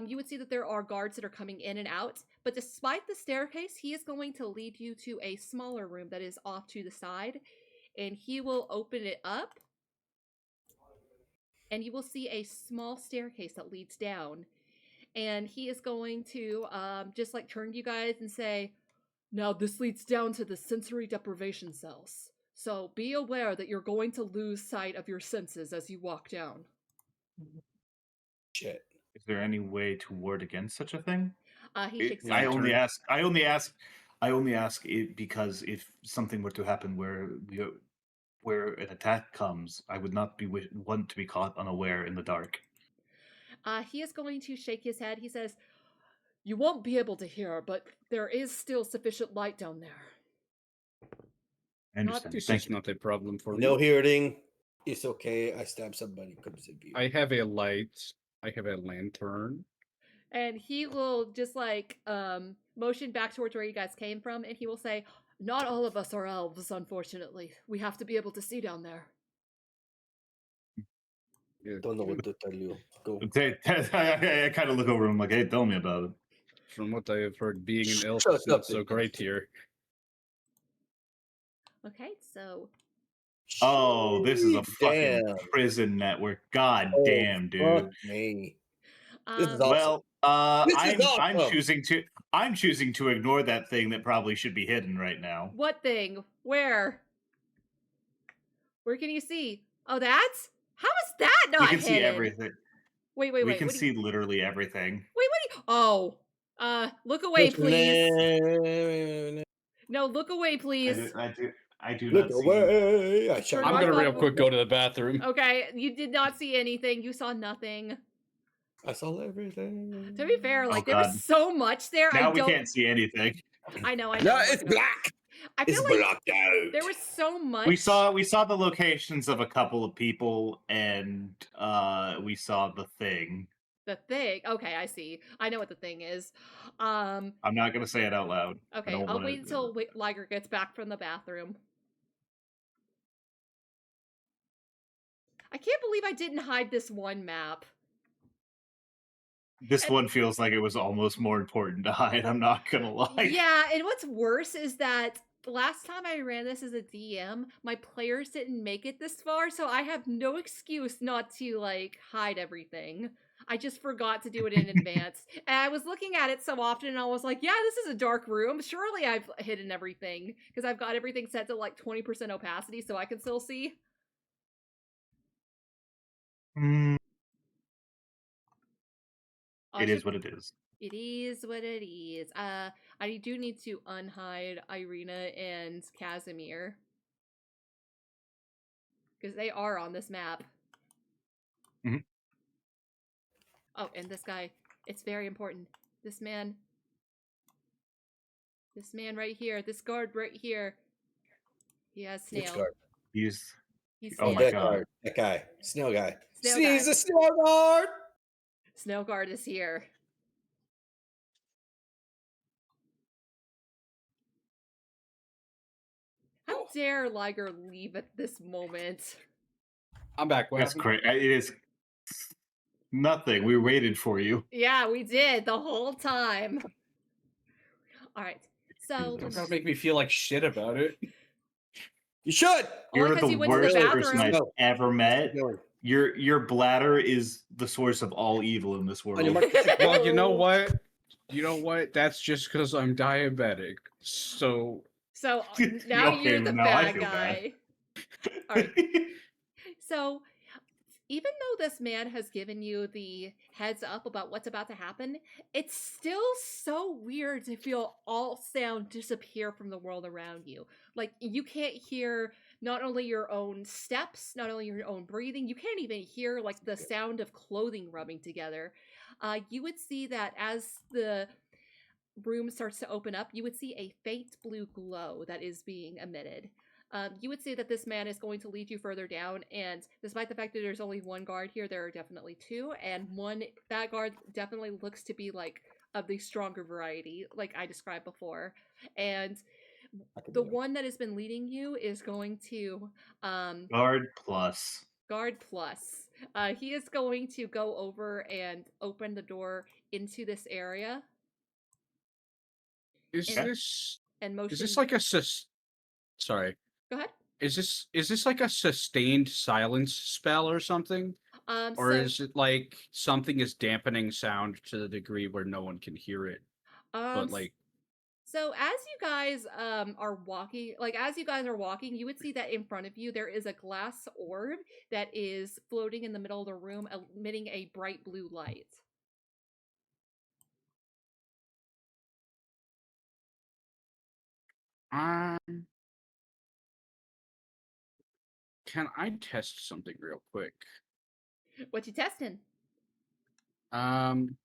You would see that there are guards that are coming in and out, but despite the staircase, he is going to lead you to a smaller room that is off to the side, and he will open it up, and you will see a small staircase that leads down, and he is going to just like turn to you guys and say, "Now this leads down to the sensory deprivation cells. So be aware that you're going to lose sight of your senses as you walk down."
Shit.
Is there any way to ward against such a thing?
He shakes his
I
head.
only ask it because if something were to happen where an attack comes, I would not want to be caught unaware in the dark.
He is going to shake his head. He says, "You won't be able to hear, but there is still sufficient light down there."
I understand.
This
Thank
is
you.
not a problem for me.
No hearing. It's okay. I stab somebody because of you.
I have a light. I have a lantern.
And he will just like motion back towards where you guys came from, and he will say, "Not all of us are elves, unfortunately. We have to be able to see down there."
Yeah,
Don't know what to tell you. Go.
I kind of look over him like, "Hey, tell me about it."
from what I have heard, being an elf
Shut
is not
up,
so
Ignacio.
great here.
Okay, so
Oh, this is a fucking
Damn.
prison network. God
Oh,
damn, dude.
fuck me. This is awesome.
Well,
This is
I'm
awesome.
choosing to ignore that thing that probably should be hidden right now.
what thing? Where? Where can you see? Oh, that's? How is that not
We can
hidden?
see everything.
Wait,
We
wait.
can
what do
see
you...
literally everything.
Wait, what do you... Oh. Look away, please. No, look away, please.
I do
Look
not see.
away. I
Turn
shall
I'm
my
gonna
phone-
real quick go to the bathroom.
Okay, you did not see anything. You saw nothing.
I saw everything.
To be fair, like,
Oh,
there
God.
was so much there.
Now
I
we
don't...
can't see anything.
I know.
No,
I'm
it's
looking up.
black.
I feel
It's
like
blocked out.
there was so much.
We saw the locations of a couple of people, and we saw the thing.
The thing. Okay, I see. I know what the thing is.
I'm not gonna say it out loud.
Okay, I'll wait until Liger gets back from the bathroom. I can't believe I didn't hide this one map.
This one feels like it was almost more important to hide. I'm not gonna lie.
Yeah, and what's worse is that the last time I ran this as a DM, my players didn't make it this far, so I have no excuse not to, like, hide everything. I just forgot to do it in advance. And I was looking at it so often, and I was like, yeah, this is a dark room. Surely I've hidden everything, because I've got everything set to, like, 20% opacity, so I can still see.
It is what it is.
It is what it is. I do need to unhide Irina and Casimir, because they are on this map.
Mhm.
Oh, and this guy. It's very important. This man right here. This guard right here. He has snail.
Which guard?
He's
He's
oh
snail.
my
That
God.
guard. That guy. Snail guy.
Snail
He's
guy.
a snail guard.
Snail guard is here. How dare Liger leave at this moment?
I'm back. What
That's
happened?
great. It is nothing. We waited for you.
Yeah, we did the whole time. All right. So
Don't gotta make me feel like shit about it.
You should.
You're
because
the
you went to the
worst person
bathroom.
I've
No.
ever met.
No.
Your bladder is the source of all evil in this world.
On your mark.
Well, you know what? That's just because I'm diabetic. So
So now
Okay,
you're the
now I
bad
feel
guy.
bad.
All right. So even though this man has given you the heads up about what's about to happen, it's still so weird to feel all sound disappear from the world around you. Like, you can't hear not only your own steps, not only your own breathing, you can't even hear, like, the sound of clothing rubbing together. You would see that as the room starts to open up, you would see a faint blue glow that is being emitted. You would say that this man is going to lead you further down, and despite the fact that there's only one guard here, there are definitely two, and that guard definitely looks to be like of the stronger variety, like I described before. And the one that has been leading you is going to
Guard plus.
Guard plus. He is going to go over and open the door into this area.
Is
And-
this
And motion.
is this like a sorry?
Go ahead.
Is this like a sustained silence spell or something? Or is it like something is dampening sound to the degree where no one can hear it? But like,
so as you guys are walking, you would see that in front of you there is a glass orb that is floating in the middle of the room, emitting a bright blue light.
can I test something real quick?
What you testing?
Can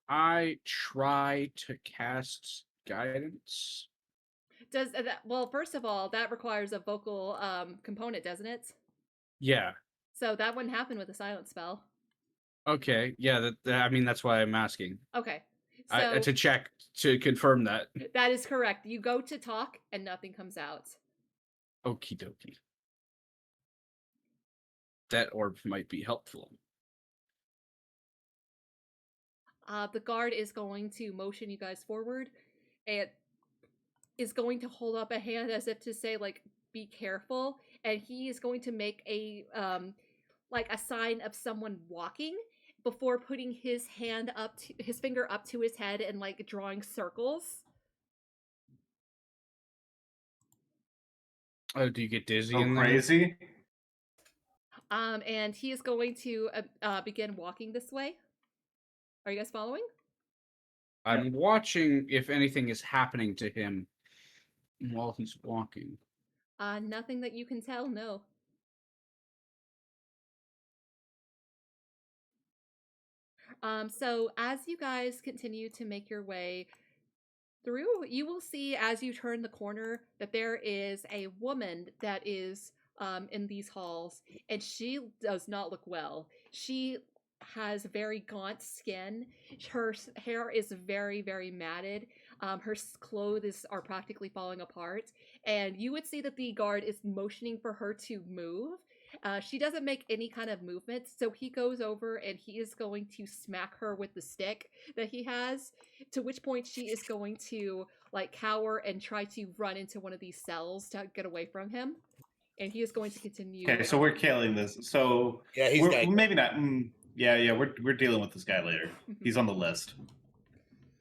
I try to cast guidance?
Does that, well, first of all, that requires a vocal component, doesn't it?
Yeah.
So that wouldn't happen with a silent spell.
Okay. Yeah. I mean, that's why I'm asking.
Okay. So
to check to confirm that.
That is correct. You go to talk and nothing comes out.
Okie dokie. That orb might be helpful.
The guard is going to motion you guys forward and is going to hold up a hand as if to say, like, be careful. And he is going to make a sign of someone walking before putting his finger up to his head and like drawing circles.
Oh, do you get dizzy?
Crazy.
And he is going to begin walking this way. Are you guys following?
I'm watching if anything is happening to him while he's walking.
Nothing that you can tell, no. So as you guys continue to make your way through, you will see as you turn the corner that there is a woman that is in these halls, and she does not look well. She has very gaunt skin. Her hair is very, very matted. Her clothes are practically falling apart, and you would see that the guard is motioning for her to move. She doesn't make any kind of movement, so he goes over and he is going to smack her with the stick that he has, to which point she is going to like cower and try to run into one of these cells to get away from him. And he is going to continue.
Okay, so we're killing this. So
yeah, he's
maybe not. Yeah, we're dealing with this guy later. He's on the list.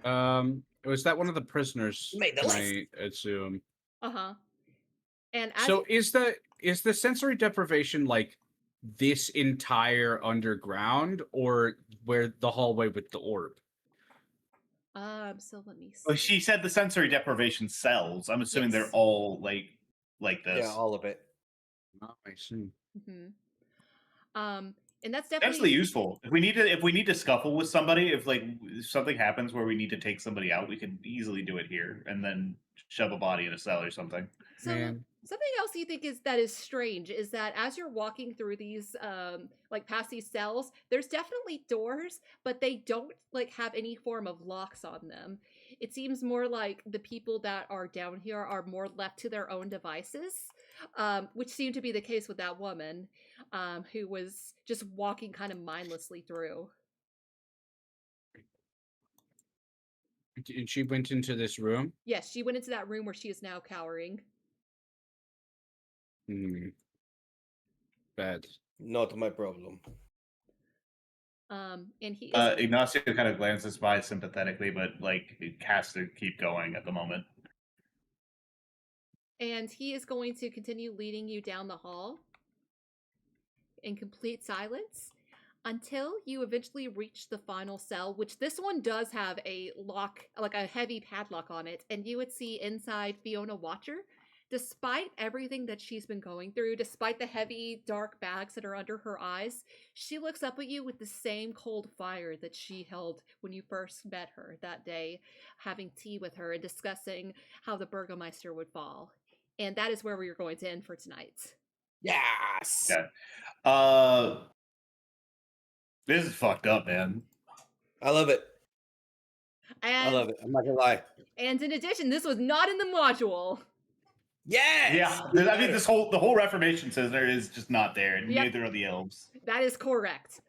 Was that one of the prisoners?
Made the list.
I assume.
And
so is the sensory deprivation like this entire underground, or where the hallway with the orb?
So let me see.
Well, she said the sensory deprivation cells. I'm assuming they're all like this.
Yeah, all of it.
Oh, I see.
And that's
definitely useful. If we need to scuffle with somebody, if something happens where we need to take somebody out, we can easily do it here and then shove a body in a cell or something.
So something else you think is strange is that as you're walking through these past these cells, there's definitely doors, but they don't have any form of locks on them. It seems more like the people that are down here are more left to their own devices, which seemed to be the case with that woman who was just walking kind of mindlessly through.
And she went into this room?
Yes, she went into that room where she is now cowering.
Bad.
Not my problem.
And he
Ignacio kind of glances by sympathetically, but it has to keep going at the moment.
And he is going to continue leading you down the hall in complete silence until you eventually reach the final cell, which this one does have a lock, like a heavy padlock on it, and you would see inside Fiona Watcher despite everything that she's been going through, despite the heavy, dark bags that are under her eyes, she looks up at you with the same cold fire that she held when you first met her that day, having tea with her and discussing how the Burgomeister would fall. And that is where we are going to end for tonight.
Yes.
Yeah. This is fucked up, man.
I love it.
And,
I love it. I'm not gonna lie.
And in addition, this was not in the module.
Yes.
Yeah. I mean, the whole Reformation Center is just not there, and
Yep.
neither are the elves.
That is correct.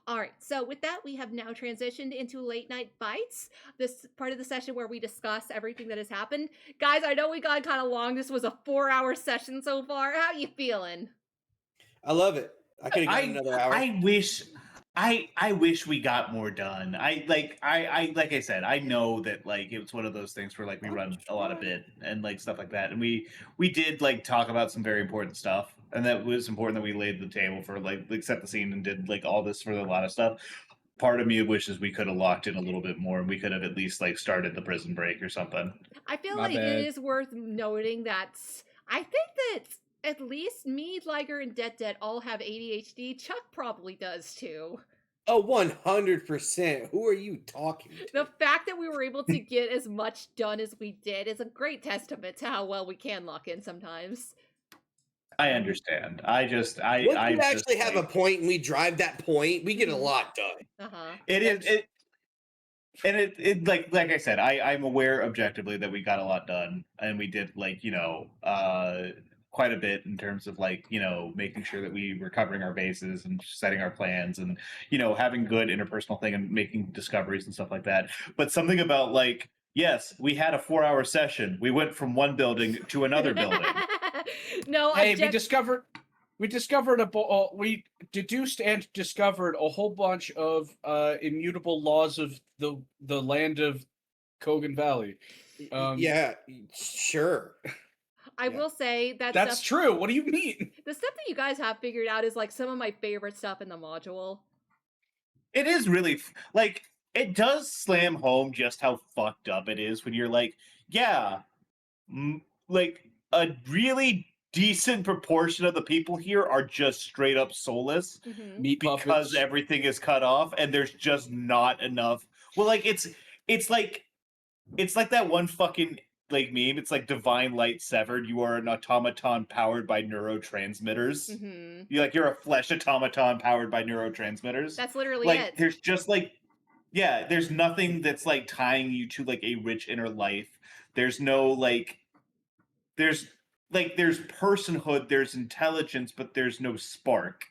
All right, so with that, we have now transitioned into late night bites, this part of the session where we discuss everything that has happened. Guys, I know we got kind of long. This was a 4-hour session so far. How you feeling?
I love it. I could have gotten another hour.
I wish we got more done. Like I said, I know that like it was one of those things where like we run a lot of bit and like stuff like that, and we did like talk about some very important stuff, and that was important that we laid the table for like set the scene and did like all this for a lot of stuff. Part of me wishes we could have locked in a little bit more, and we could have at least like started the prison break or something.
I feel
My
like
bad.
it is worth noting that I think that at least me, Liger, and Detdet all have ADHD. Chuck probably does too.
Oh, 100%. Who are you talking to?
The fact that we were able to get as much done as we did is a great testament to how well we can lock in sometimes.
I understand. Once
we actually have a point and we drive that point, we get a lot done.
It is it like I said, I'm aware objectively that we got a lot done, and we did like quite a bit in terms of like making sure that we were covering our bases and setting our plans and having good interpersonal thing and making discoveries and stuff like that. But something about like, yes, we had a 4-hour session. We went from one building to another building.
No,
Hey, we deduced and discovered a whole bunch of immutable laws of the land of Kogan Valley.
Yeah, sure.
I will say
that's true. What do you mean?
The stuff that you guys have figured out is like some of my favorite stuff in the module.
It is really like it does slam home just how fucked up it is when you're like, yeah, like a really decent proportion of the people here are just straight up soulless because everything is cut off and there's just not enough. Well, like it's like that one fucking like meme. It's like divine light severed. You are an automaton powered by neurotransmitters. You're a flesh automaton powered by neurotransmitters.
That's literally
like,
it.
There's just like, yeah, there's nothing that's like tying you to like a rich inner life. There's no like, there's personhood, there's intelligence, but there's no spark.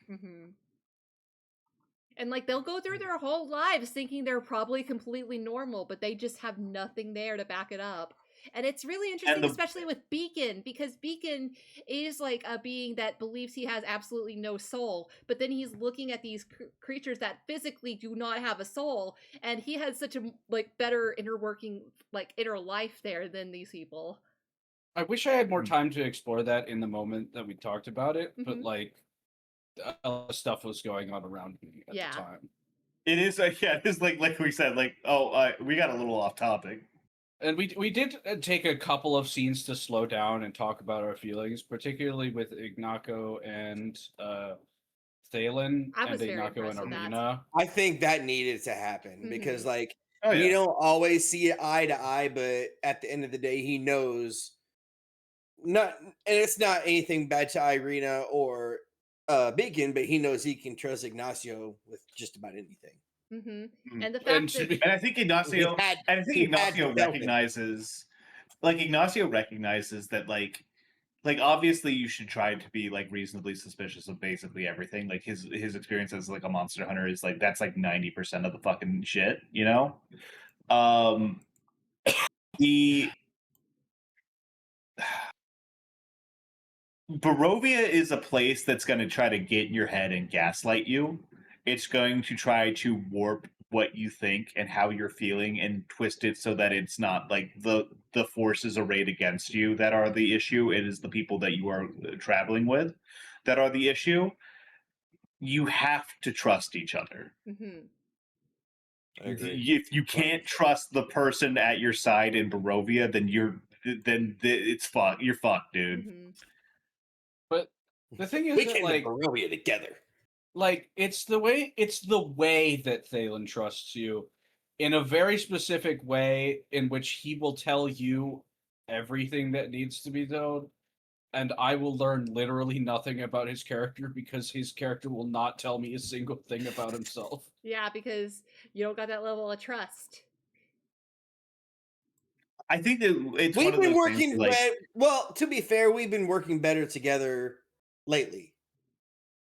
And like they'll go through their whole lives thinking they're probably completely normal, but they just have nothing there to back it up. And it's really interesting, especially with Beacon, because Beacon is like a being that believes he has absolutely no soul, but then he's looking at these creatures that physically do not have a soul, and he has such a like better inner working, like inner life there than these people.
I wish I had more time to explore that in the moment that we talked about it, but like a lot of stuff was going on around me at the time.
It is it's like we said, like we got a little off topic.
And we did take a couple of scenes to slow down and talk about our feelings, particularly with Ignacio and Thalin and Ignacio and Arena.
I think that needed to happen because like we don't always see it eye to eye, but at the end of the day, he knows and it's not anything bad to Irina or Beacon, but he knows he can trust Ignacio with just about anything.
And the fact that
I think Ignacio recognizes that like obviously you should try to be like reasonably suspicious of basically everything. Like his experience as like a monster hunter is like that's like 90% of the fucking shit, Barovia is a place that's going to try to get in your head and gaslight you. It's going to try to warp what you think and how you're feeling and twist it so that it's not like the forces arrayed against you that are the issue. It is the people that you are traveling with that are the issue. You have to trust each other.
I agree.
If you can't trust the person at your side in Barovia, then you're then it's fucked. You're fucked, dude.
Mhm.
But the thing is
We
that,
came
like,
to Barovia together.
like it's the way that Thalin trusts you in a very specific way in which he will tell you everything that needs to be told, and I will learn literally nothing about his character because his character will not tell me a single thing about himself.
Yeah, because you don't got that level of trust.
I think that it's
We've
one of
been
those
working
things, like,
well, to be fair, we've been working better together lately.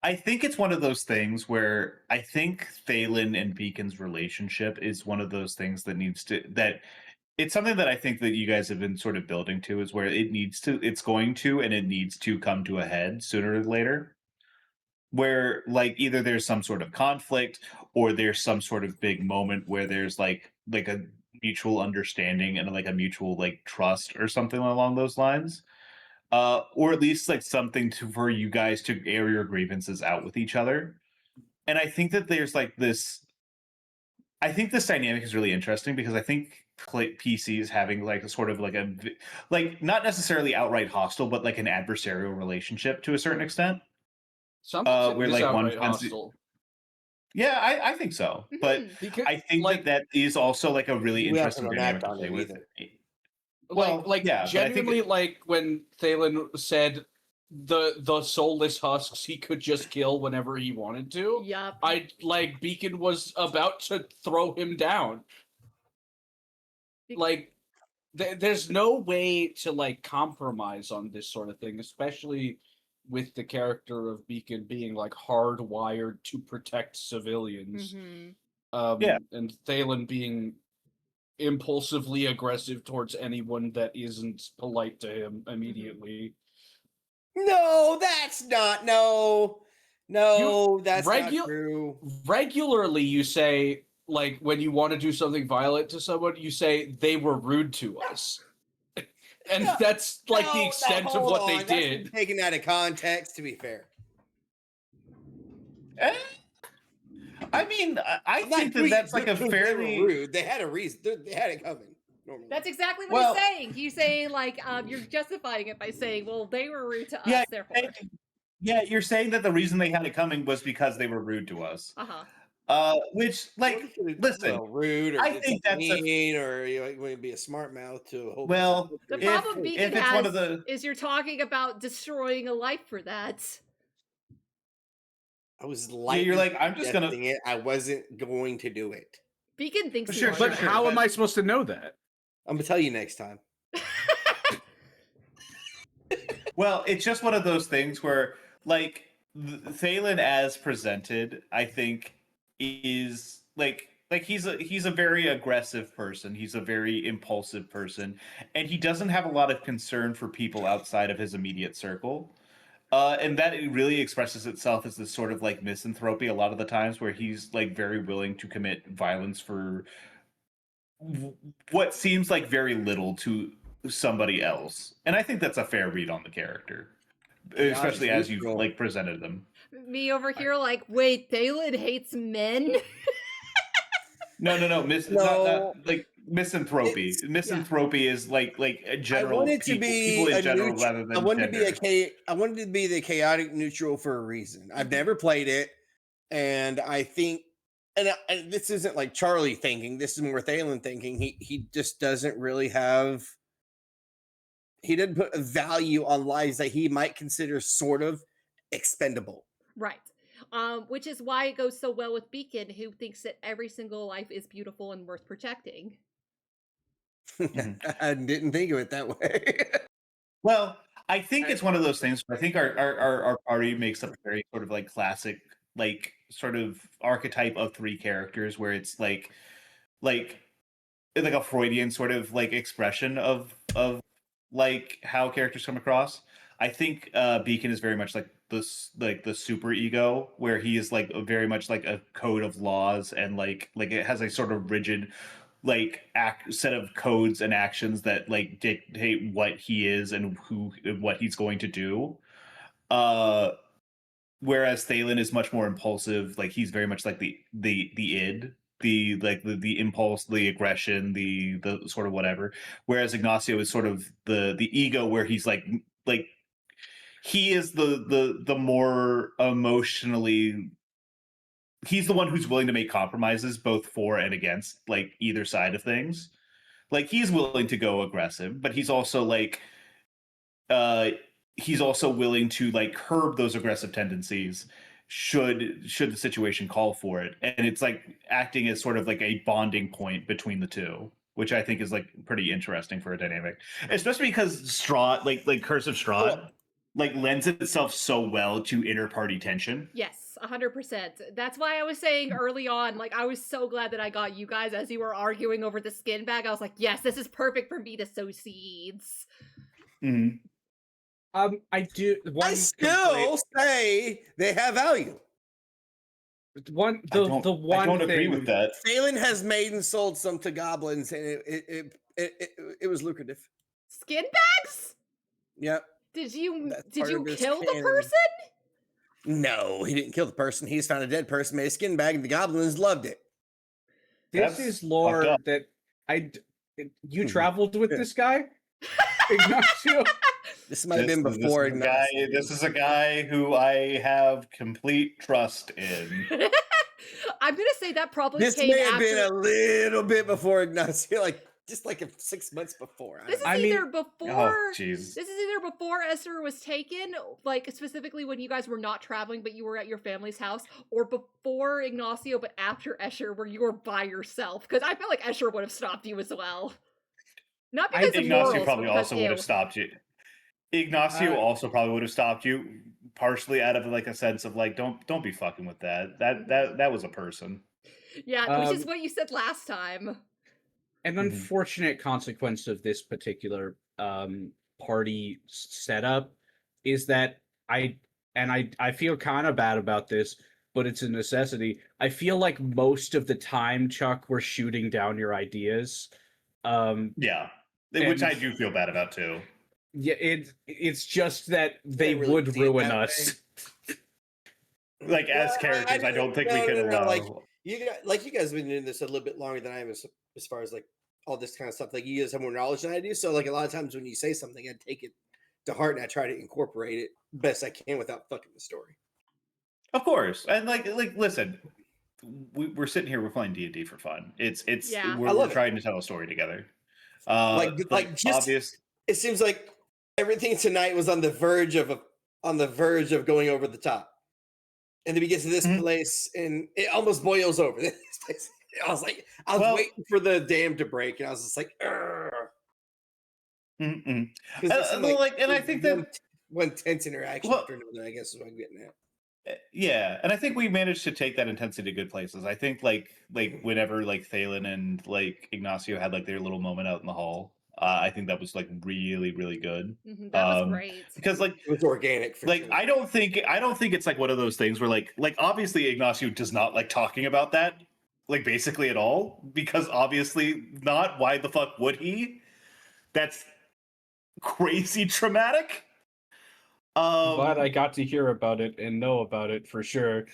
I think it's one of those things where I think Thalin and Beacon's relationship is one of those things that it's something that I think that you guys have been sort of building to, is where it needs to come to a head sooner or later. Where, like, either there's some sort of conflict or there's some sort of big moment where there's like a mutual understanding and like a mutual like trust or something along those lines. Or at least like something for you guys to air your grievances out with each other. And I think that there's like this. I think this dynamic is really interesting because I think PCs having like a sort of like not necessarily outright hostile, but like an adversarial relationship to a certain extent.
Sometimes it
Where
is
like one
outright
finds
hostile.
Yeah, I think so. But
Mhm.
Because,
I think
like,
that is also like a really
We have to
interesting
not
dynamic
act
to
on
play
it
with.
either.
Well, yeah, but I think
genuinely, like when Thalin said the soulless husks he could just kill whenever he wanted to.
Yup.
Beacon was about to throw him down. Like, there's no way to like compromise on this sort of thing, especially with the character of Beacon being like hardwired to protect civilians.
Mhm.
Yeah.
And Thalin being impulsively aggressive towards anyone that isn't polite to him immediately.
No, that's not that's not true.
Regularly you say, like, when you want to do something violent to someone, you say they were rude to us. And that's like the extent of what they did.
That's taken out of context, to be fair.
I mean, I think that's like a fairly
they were rude. They had a reason. They had it coming. Normally.
That's exactly what he's saying. He's saying like you're justifying it by saying, "Well, they were rude to us, therefore."
Yeah, you're saying that the reason they had it coming was because they were rude to us. Which, like, listen,
rude, or
I think that's
mean, or you know, want to be a smart mouth to a whole.
Well,
the problem Beacon has is you're talking about destroying a life for that.
I was like,
you're like, I'm just gonna.
It. I wasn't going to do it.
Beacon thinks
sure,
you
sure,
but how am I supposed to know that?
I'm gonna tell you next time.
Well, it's just one of those things where, like, Thalin as presented, I think, is like he's a very aggressive person. He's a very impulsive person, and he doesn't have a lot of concern for people outside of his immediate circle. And that it really expresses itself as this sort of like misanthropy a lot of the times, where he's like very willing to commit violence for what seems like very little to somebody else. And I think that's a fair read on the character, especially as you've like presented them.
Me over here, like, wait, Thalin hates men.
No. Not like misanthropy. Misanthropy is like a general.
I wanted to be
people in general rather than.
I wanted to be the chaotic neutral for a reason. I've never played it, and I think, and this isn't like Charlie thinking. This is more Thalin thinking. He just doesn't really have. He didn't put a value on lives that he might consider sort of expendable.
Right. Which is why it goes so well with Beacon, who thinks that every single life is beautiful and worth protecting.
I didn't think of it that way.
Well, I think it's one of those things where I think our party makes up a very sort of like classic, like sort of archetype of three characters, where it's like a Freudian sort of like expression of like how characters come across. I think Beacon is very much like this, like the super ego, where he is like very much like a code of laws, and like it has a sort of rigid like set of codes and actions that like dictate what he is and what he's going to do. Whereas Thalin is much more impulsive. Like he's very much like the id. the impulse, the aggression, the sort of whatever. Whereas Ignacio is sort of the ego, where he's like he is the more emotionally. He's the one who's willing to make compromises both for and against like either side of things. Like he's willing to go aggressive, but he's also like he's also willing to like curb those aggressive tendencies should the situation call for it. And it's like acting as sort of like a bonding point between the two, which I think is like pretty interesting for a dynamic, especially because Strahd, like Curse of Strahd, like lends itself so well to inter-party tension.
Yes, 100%. That's why I was saying early on, like, I was so glad that I got you guys as you were arguing over the skin bag. I was like, yes, this is perfect for me to sow seeds.
Mm-hmm.
I do.
I still say they have value.
The one
I don't agree with that.
Thalin has made and sold some to goblins, and it was lucrative.
Skin bags?
Yep.
Did you
That's
kill the
canon.
person?
No, he didn't kill the person. He just found a dead person, made a skin bag, and the goblins loved it.
This is lore that you traveled with this guy, Ignacio.
This might have been before Ignacio.
This is a guy who I have complete trust in.
I'm gonna say that probably
This
came
may have
after...
been a little bit before Ignacio, just like 6 months before.
This is either before.
This
is either before Esther was taken, like specifically when you guys were not traveling, but you were at your family's house, or before Ignacio, but after Escher, where you were by yourself. Because I feel like Escher would have stopped you as well. Not because of
Ignacio
morals,
probably
because
also would have stopped you. Ignacio also probably would have stopped you, partially out of like a sense of like, don't be fucking with that. That was a person.
Yeah, which is what you said last time.
An unfortunate consequence of this particular party setup is that I feel kind of bad about this, but it's a necessity. I feel like most of the time, Chuck, we're shooting down your ideas.
Yeah, which I do feel bad about too.
Yeah, it's just that they really would ruin us.
Like as characters, I don't think we can allow.
Like you guys have been doing this a little bit longer than I am as far as like all this kind of stuff. Like you guys have more knowledge than I do. So like a lot of times when you say something, I take it to heart and I try to incorporate it best I can without fucking the story.
Of course, and like listen, we're sitting here, we're playing D&D for fun. We're trying to tell a story together. Obvious.
It seems like everything tonight was on the verge of going over the top, and then we get to this place, and it almost boils over. This place. I was waiting for the dam to break, and I was just like,
and I think that
one tense interaction after another, I guess is what I'm getting at.
Yeah, and I think we managed to take that intensity to good places. I think like whenever like Thalin and like Ignacio had like their little moment out in the hall, I think that was like really, really good.
That was great
because like
it was organic.
Like sure. I don't think it's like one of those things where like obviously Ignacio does not like talking about that like basically at all, because obviously not. Why the fuck would he? That's crazy traumatic.
Glad I got to hear about it and know about it for sure.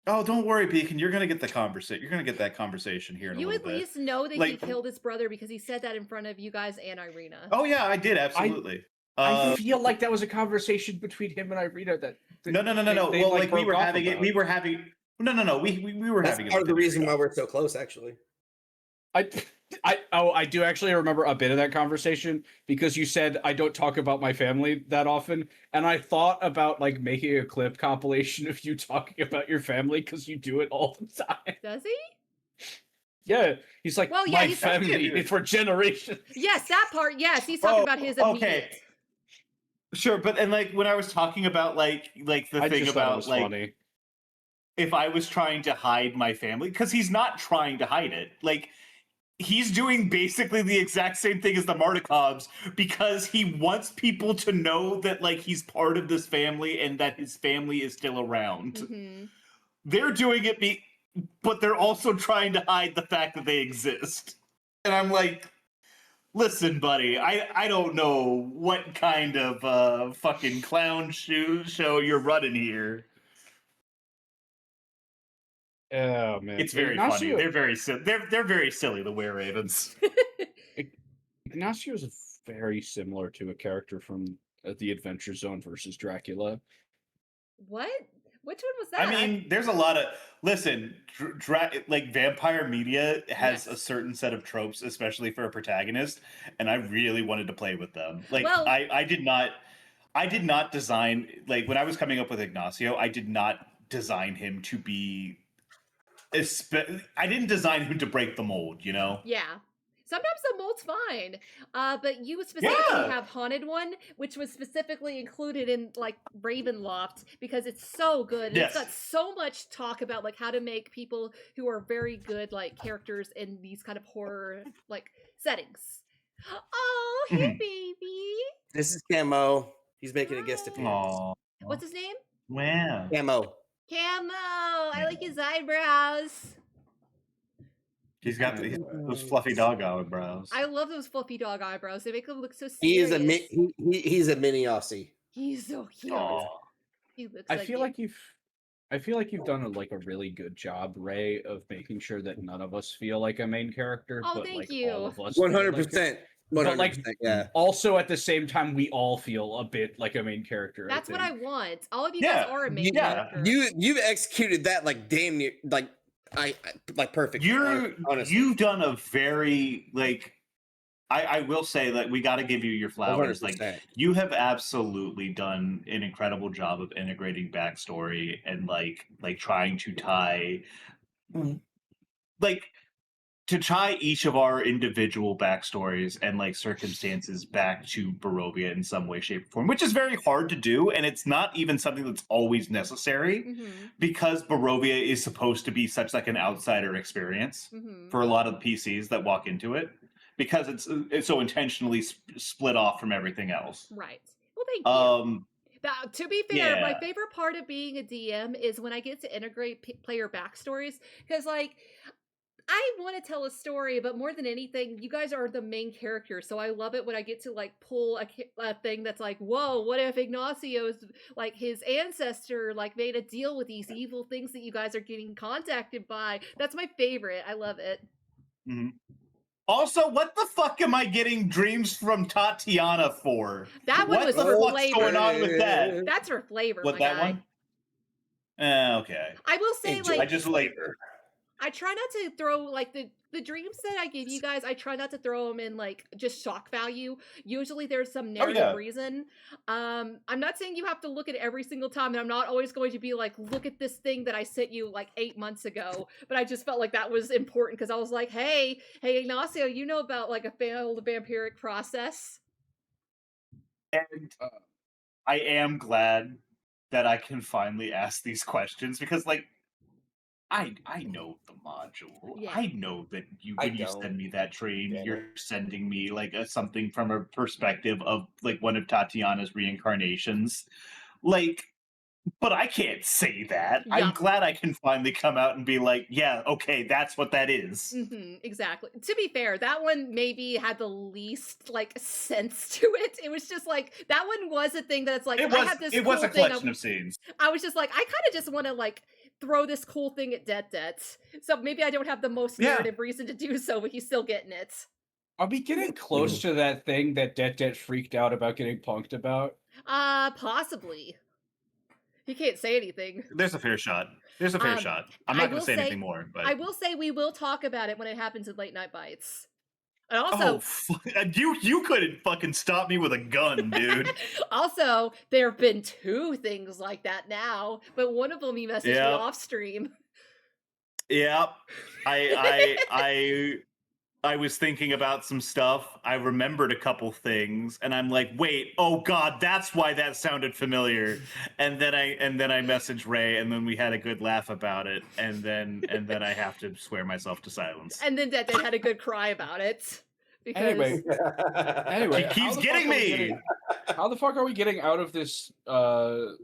Oh, don't worry, Beacon. You're gonna get the conversation. You're gonna get that conversation here in a little bit.
You at least know that he killed his brother because he said that in front of you guys and Irina.
Oh yeah, I did absolutely.
I feel like that was a conversation between him and Irina.
No. Well, like we were having it. We were having. No. We were having.
That's part of the reason why we're so close, actually.
I do actually remember a bit of that conversation because you said I don't talk about my family that often, and I thought about like making a clip compilation of you talking about your family because you do it all the time.
Does he?
Yeah, he's like, well, yeah, my family for generations.
Yes, that part. Yes, he's talking about his immediate. Okay.
Sure, but and like when I was talking about like the thing about like funny. If I was trying to hide my family, because he's not trying to hide it, like. He's doing basically the exact same thing as the Martikovs because he wants people to know that like he's part of this family and that his family is still around. Mm-hmm. They're doing it, but they're also trying to hide the fact that they exist. And I'm like, listen, buddy, I don't know what kind of fucking clown show you're running here.
Oh man,
It's very funny. They're very they're very silly. The were-ravens.
Ignacio is very similar to a character from The Adventure Zone versus Dracula.
What? Which one was that?
I mean, there's a lot of like vampire media has a certain set of tropes, especially for a protagonist, and I really wanted to play with them. Like,
Well-
I did not design, like, when I was coming up with Ignacio, I did not design him to be. I didn't design him to break the mold, you know.
Yeah. Sometimes the mold's fine, but you specifically have Haunted One, which was specifically included in like Ravenloft because it's so good. And It's got so much talk about like how to make people who are very good like characters in these kind of horror like settings. Oh, hey baby!
This is Camo. He's making a guest appearance.
Aww.
What's his name?
Wow.
Camo.
I like his eyebrows.
He's got those fluffy dog eyebrows.
I love those fluffy dog eyebrows. They make him look so serious.
He is he's a mini Aussie.
He's so cute.
Aww.
He looks
I feel like you've done a really good job, Ray, of making sure that none of us feel like a main character.
Oh,
but
thank
like
you.
all of us.
100%. 100%. Yeah.
Also, at the same time, we all feel a bit like a main character.
That's what I want. All of you guys are a main character.
You've executed that like damn near like perfect.
You've done a very like. I will say that we got to give you your flowers.
100%.
Like, you have absolutely done an incredible job of integrating backstory and like trying to tie, like, to tie each of our individual backstories and like circumstances back to Barovia in some way, shape, or form, which is very hard to do, and it's not even something that's always necessary because Barovia is supposed to be such like an outsider experience for a lot of the PCs that walk into it, because it's so intentionally split off from everything else.
Right. Well, thank you. To be fair,
Yeah.
my favorite part of being a DM is when I get to integrate player backstories, because like I want to tell a story, but more than anything, you guys are the main character, so I love it when I get to like pull a thing that's like, whoa, what if Ignacio's like his ancestor like made a deal with these evil things that you guys are getting contacted by? That's my favorite. I love it.
Also, what the fuck am I getting dreams from Tatiana for?
That one was
what
for
the fuck's
flavor.
going on with that?
That's for flavor.
What,
my
that
guy.
one? Okay.
I will say, like,
I just like.
I try not to throw like the dreams that I give you guys. I try not to throw them in like just shock value. Usually there's some narrative reason. I'm not saying you have to look at it every single time, and I'm not always going to be like, look at this thing that I sent you like 8 months ago. But I just felt like that was important because I was like, hey Ignacio, you know about like a failed vampiric process.
And I am glad that I can finally ask these questions because, like, I know the module.
Yeah.
I know that when you send me that dream, you're sending me like something from a perspective of like one of Tatiana's reincarnations. Like, but I can't say that.
Yeah.
I'm glad I can finally come out and be like, yeah, okay, that's what that is.
Exactly. To be fair, that one maybe had the least like sense to it. It was just like that one was a thing that's like
It was,
I have this
it
cool
was a
thing
collection of scenes.
I was just like, I kind of just want to like throw this cool thing at Detdet. So maybe I don't have the most narrative reason to do so, but he's still getting it.
Are we getting close to that thing that Detdet freaked out about getting punked about?
Possibly. He can't say anything.
There's a fair shot. There's a fair shot. I'm not going to say anything more. But
I will say we will talk about it when it happens in Late Night Bites. And also,
you couldn't fucking stop me with a gun, dude.
Also, there have been 2 things like that now, but one of them he messaged me off stream.
Yeah, I was thinking about some stuff. I remembered a couple things, and I'm like, wait, oh god, that's why that sounded familiar. And then I messaged Ray, and then we had a good laugh about it, and then I have to swear myself to silence.
And then Dettet had a good cry about it. Because...
Anyway,
he keeps getting me.
How the fuck are we getting out of this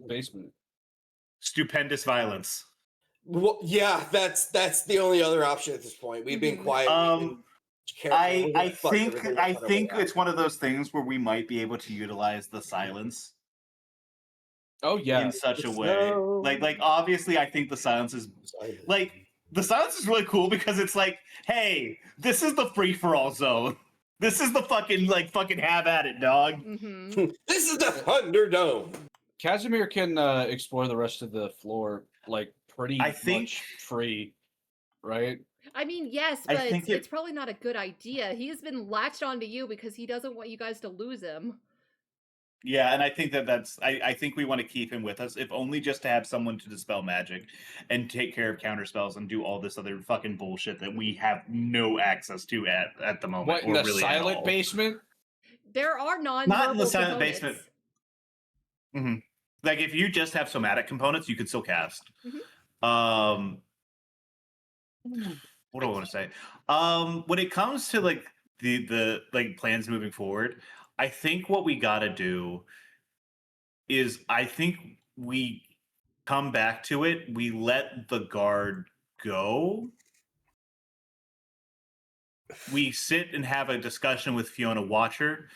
basement?
Stupendous violence. Well, yeah, that's the only other option at this point. We've been quiet.
I think it's one of those things where we might be able to utilize the silence.
Oh yeah,
in such a way, like obviously, I think the silence is like the silence is really cool because it's like, hey, this is the free for all zone. This is the fucking have at it, dog.
Mm-hmm.
This is the Thunderdome.
Casimir can explore the rest of the floor pretty much free, right?
I mean, yes,
I
but
think
it's probably not a good idea. He's been latched onto you because he doesn't want you guys to lose him.
Yeah, and I think I think we want to keep him with us, if only just to have someone to dispel magic and take care of counter spells and do all this other fucking bullshit that we have no access to at the moment.
What, in
or
the
really
silent basement?
There are non-verbal
Not in the silent
components.
basement. Mm-hmm. Like, if you just have somatic components, you can still cast.
Mm-hmm.
What do I want to say? When it comes to the plans moving forward, I think what we gotta do is I think we come back to it. We let the guard go. We sit and have a discussion with Fiona Watcher.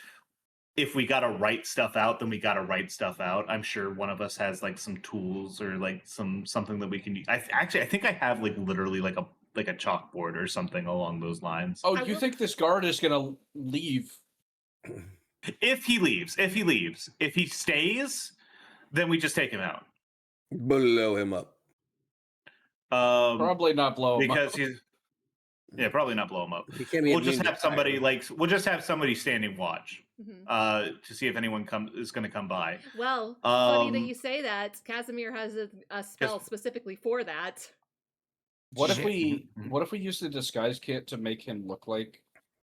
If we gotta write stuff out, then we gotta write stuff out. I'm sure one of us has some tools or something that we can use. I think I have literally a chalkboard or something along those lines.
Oh, you think this guard is gonna leave?
If he leaves. If he stays, then we just take him out.
Blow him up.
Probably not blow him
because
up.
probably not blow him up.
We'll
just have somebody we'll just have somebody standing watch to see if anyone is going to come by.
Well, funny that you say that. Casimir has a spell specifically for that.
What if we use the disguise kit to make him look like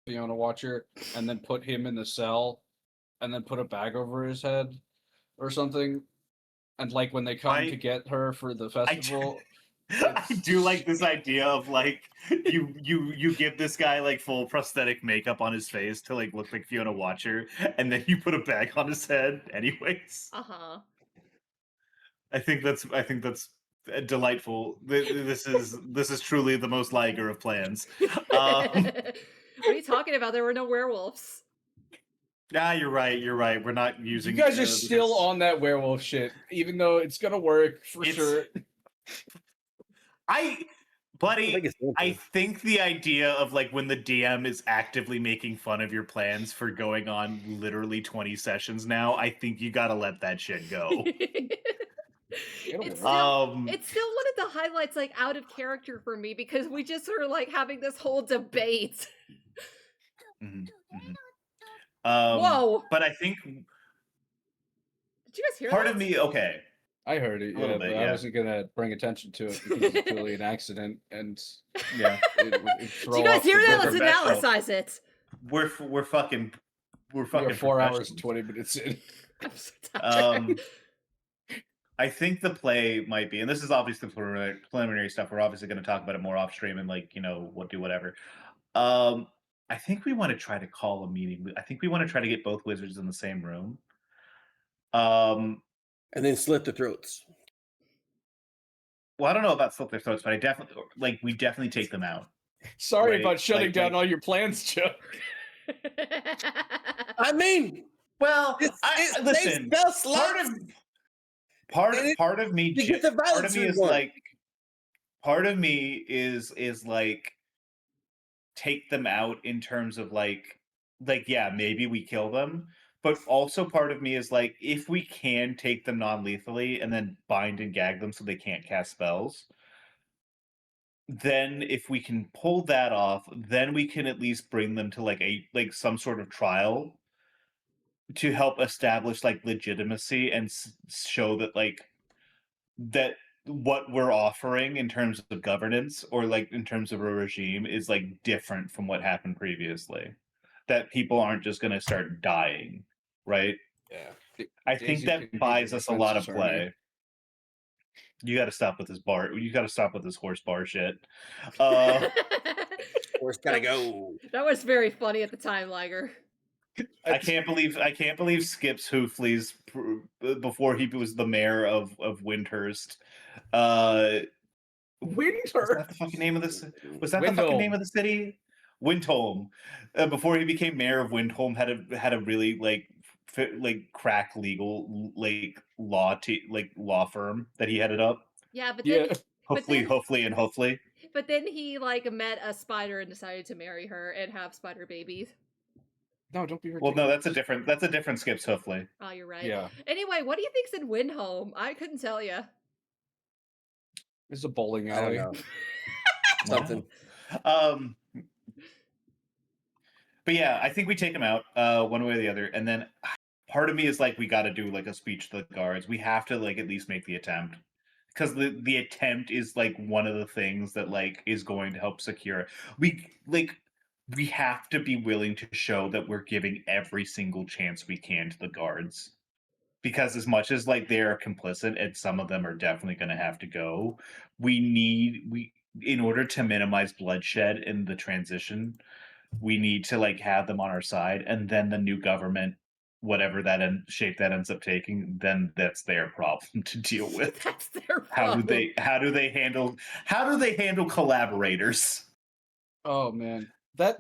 Fiona Watcher, and then put him in the cell, and then put a bag over his head or something, and when they come to get her for the festival.
I do like this idea of you give this guy full prosthetic makeup on his face to look like Fiona Watcher, and then you put a bag on his head anyways. I think that's delightful. This is truly the most Liger of plans.
What are you talking about? There were no werewolves.
You're right. We're not using.
You guys are still on that werewolf shit, even though it's gonna work for sure.
I think the idea of when the DM is actively making fun of your plans for going on literally 20 sessions now, I think you gotta let that shit go.
It's still one of the highlights out of character for me, because we just are having this whole debate. Whoa!
But I think
did you guys hear
part
that?
of me, okay.
I heard it,
bit,
but I wasn't gonna bring attention to it because it's purely an accident, and
yeah.
Did you guys hear that? Let's analyze it.
We're fucking
4 hours and 20 minutes in.
I'm so tired.
I think the play might be, and this is obviously preliminary stuff. We're obviously going to talk about it more off stream and whatever. I think we want to try to call a meeting. I think we want to try to get both wizards in the same room.
And then slit their throats.
Well, I don't know about slit their throats, but we definitely take them out.
Sorry about shutting down all your plans, Chuck.
I mean,
well,
listen.
Part of me is take them out in terms of maybe we kill them, but also part of me is if we can take them non-lethally and then bind and gag them so they can't cast spells, then if we can pull that off, then we can at least bring them to some sort of trial to help establish legitimacy and show that that what we're offering in terms of governance or in terms of a regime is different from what happened previously, that people aren't just going to start dying, right? I think that buys us a lot of play. You got to stop with this bar. You got to stop with this horse bar shit.
Horse gotta go.
That was very funny at the time, Liger.
I can't believe Skip's Hoofleys before he was the mayor of Windhurst.
Windhurst.
Was that the fucking name of this? Was that the fucking name of the city? Windholm. Before he became mayor of Windholm, had a really crack legal law firm that he headed up.
Yeah, but then
hopefully.
But then he like met a spider and decided to marry her and have spider babies.
No, don't be
Well,
ridiculous.
no, that's a different Skips Hoofley.
Oh, you're right.
Yeah.
Anyway, what do you think's in Windhome? I couldn't tell you.
It's a bowling
I don't
alley.
know. Something.
But yeah, I think we take him out one way or the other, and then part of me is like, we got to do like a speech to the guards. We have to like at least make the attempt, because the attempt is like one of the things that like is going to help secure. We have to be willing to show that we're giving every single chance we can to the guards, because as much as like they're complicit and some of them are definitely going to have to go, in order to minimize bloodshed in the transition, we need to like have them on our side, and then the new government, whatever that shape that ends up taking, then that's their problem to deal with.
That's their
How
problem.
do they handle collaborators?
Oh man, that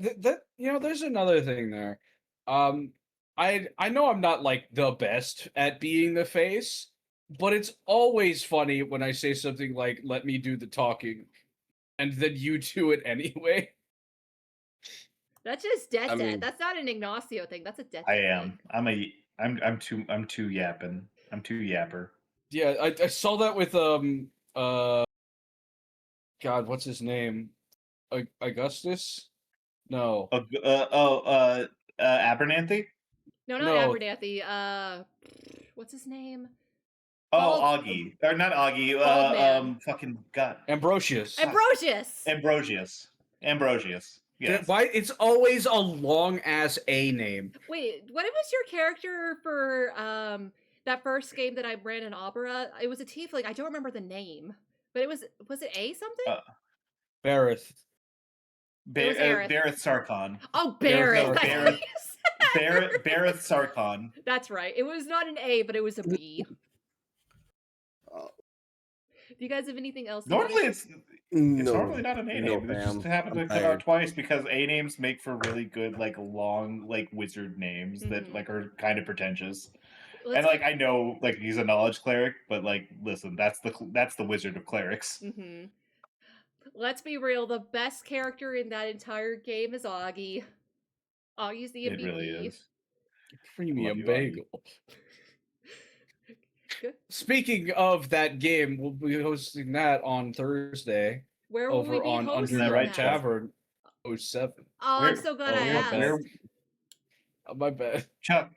there's another thing there. I know I'm not like the best at being the face, but it's always funny when I say something like "Let me do the talking," and then you do it anyway.
That's just Detdet.
I mean-
That's not an Ignacio thing. That's a Detdet
I
thing.
am. I'm too yapping. I'm too yapper.
Yeah, I saw that with God, what's his name? Augustus? No.
Abernathy?
No, not
No.
Abernathy. What's his name?
Oh,
Bald-
Augie. Or not Augie.
Bald man.
Fucking God.
Ambrosius.
Ambrosius. Yes.
Why it's always a long ass A name.
Wait, what was your character for that first game that I ran in Opera? It was a tiefling. I don't remember the name, but it was it A something?
Bareth.
It was Aerith.
Bareth Sarkon.
Oh, Bareth.
Bareth Sarkon.
That's right. It was not an A, but it was a B. Do you guys have anything else?
Normally it's normally not an A
No,
name. It just
fam.
happened to
I'm
come out
tired.
twice because A names make for really good, like long, like wizard names that like are kind of pretentious. And like I know, like he's a knowledge cleric, but like listen, that's the wizard of clerics.
Mm-hmm. Let's be real. The best character in that entire game is Augie. Augie's the MVP.
It really is.
Premium
you,
bagel. Speaking of that game, we'll be hosting that on Thursday.
Where will we
over
be
on
hosting
Underground
that?
Tavern 07.
Oh, I'm so glad I asked.
My bad.
Chuck,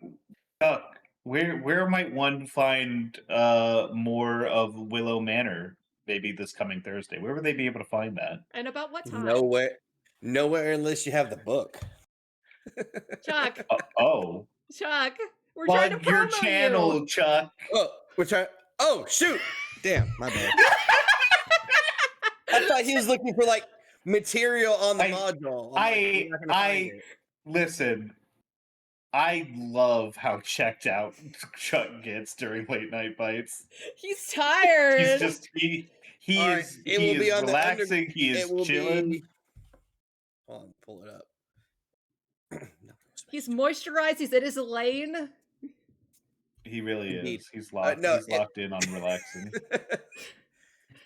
where might one find more of Willow Manor? Maybe this coming Thursday. Where would they be able to find that?
And about what time?
Nowhere unless you have the book.
Chuck.
Oh.
Chuck, we're trying to promo
your channel,
you.
Chuck.
Oh, we're trying. Oh, shoot! Damn, my bad. I thought he was looking for like material on the module.
Listen. I love how checked out Chuck gets during late night bites.
He's tired.
He's just he is relaxing. He is chilling.
Hold on, pull it up.
He's moisturized. He's in his lane.
He really
Indeed.
is. He's locked. He's locked in on relaxing.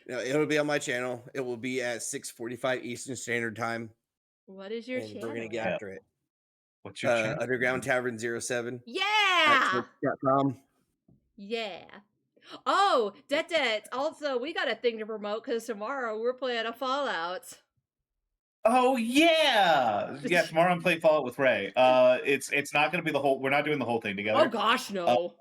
No, it'll be on my channel. It will be at 6:45 Eastern Standard Time.
What is your channel?
We're gonna get after it.
What's your channel?
Underground Tavern 07.
Yeah.
Twitch.com.
Yeah. Oh, Detdet. Also, we got a thing to promote because tomorrow we're playing a Fallout.
Oh yeah, yeah. Tomorrow I'm playing Fallout with Ray. It's not going to be the whole. We're not doing the whole thing together.
Oh gosh, no.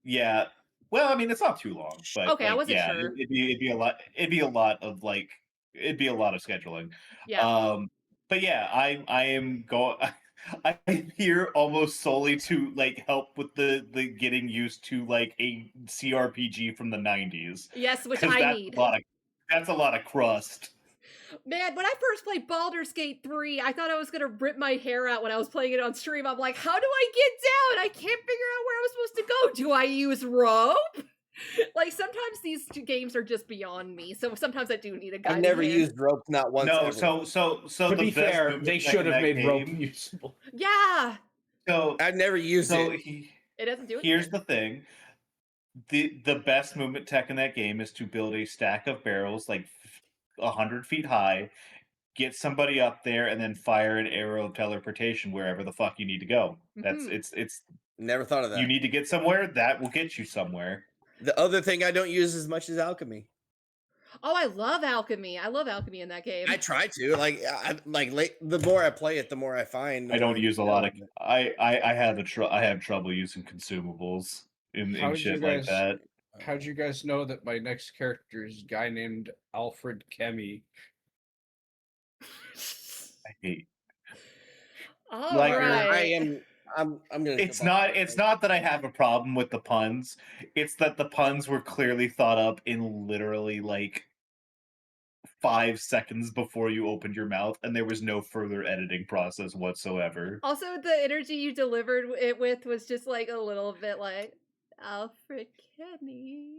Yeah. Well, I mean, it's not too long, but
okay,
like,
I wasn't
yeah,
sure.
It'd be a lot. It'd be a lot of scheduling.
Yeah.
But yeah, I am going. I'm here almost solely to like help with the getting used to like a CRPG from the 90s.
Yes, which I need.
That's a lot of crust.
Man, when I first played Baldur's Gate 3, I thought I was gonna rip my hair out when I was playing it on stream. I'm like, how do I get down? I can't figure out where I was supposed to go. Do I use rope? Like, sometimes these two games are just beyond me, so sometimes I do need a guy.
I've never used rope, not once.
No,
ever.
so
to be fair, they should have made rope usable.
Yeah.
So
I've never used it.
It doesn't do it.
Here's the thing. The best movement tech in that game is to build a stack of barrels like 100 feet high, get somebody up there, and then fire an arrow of teleportation wherever the fuck you need to go. That's it's.
Never thought of that.
You need to get somewhere, that will get you somewhere.
The other thing I don't use as much is alchemy.
Oh, I love alchemy. I love alchemy in that game.
I try to the more I play it, the more I find.
I don't use a lot of. I have trouble using consumables in shit like that.
How'd you guys know that my next character is a guy named Alfred Kemi?
I hate.
All
Like,
right.
I'm gonna.
It's not that I have a problem with the puns. It's that the puns were clearly thought up in literally like 5 seconds before you opened your mouth, and there was no further editing process whatsoever.
Also, the energy you delivered it with was just like a little bit like Alfred Kenny.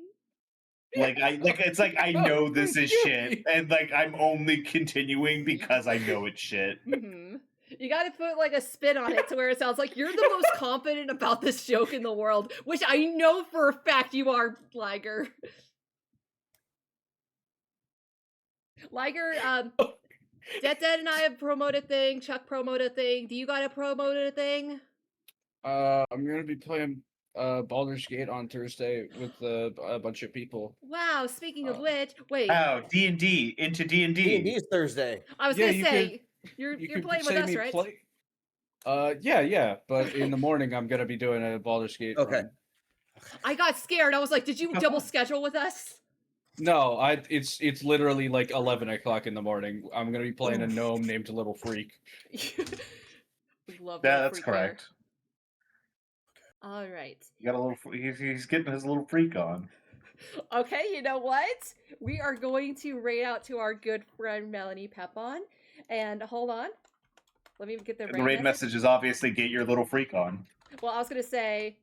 It's like I know this is shit, and like I'm only continuing because I know it's shit.
Mm-hmm. You got to put like a spin on it to where it sounds like you're the most confident about this joke in the world, which I know for a fact you are, Liger. Liger, Detdet and I have promoted a thing. Chuck promoted a thing. Do you got to promote a thing?
I'm gonna be playing Baldur's Gate on Thursday with a bunch of people.
Wow. Speaking of which, wait.
Oh, D&D into D&D.
D&D is Thursday.
I was gonna say you're playing with us, right?
Yeah. But in the morning, I'm gonna be doing a Baldur's Gate.
Okay.
I got scared. I was like, did you double schedule with us?
No, it's literally like 11 o'clock in the morning. I'm gonna be playing a gnome named Little Freak.
We love
Yeah,
that.
that's correct.
All right.
You got a little. He's getting his little freak on.
Okay, you know what? We are going to raid out to our good friend Melanie Pepon. And hold on. Let me get the
raid message is obviously get your little freak on.
Well, I was going to say...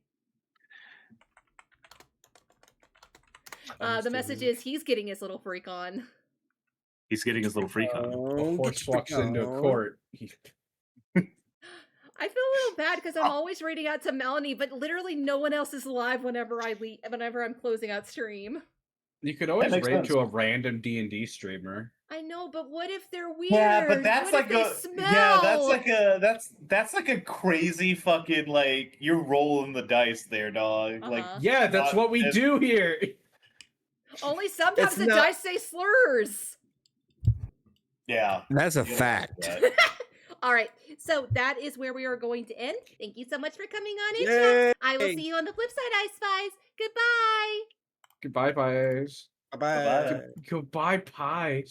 the message is he's getting his little freak on.
He's getting his little freak on.
A horse walks into a court.
I feel a little bad because I'm always raiding out to Melanie, but literally no one else is live whenever I'm closing out stream.
You could always raid to a random D&D streamer.
I know, but what if they're weird?
Yeah, but that's
what
like that's like a crazy fucking like you're rolling the dice there, dog. Like
yeah, that's what we do here.
Only sometimes the dice say slurs.
Yeah,
that's a fact.
All right, so that is where we are going to end. Thank you so much for coming on in,
Yay.
chat. I will see you on the flip side, Ice Spies. Goodbye.
Goodbye, pies.
Bye-bye.
Goodbye, pies.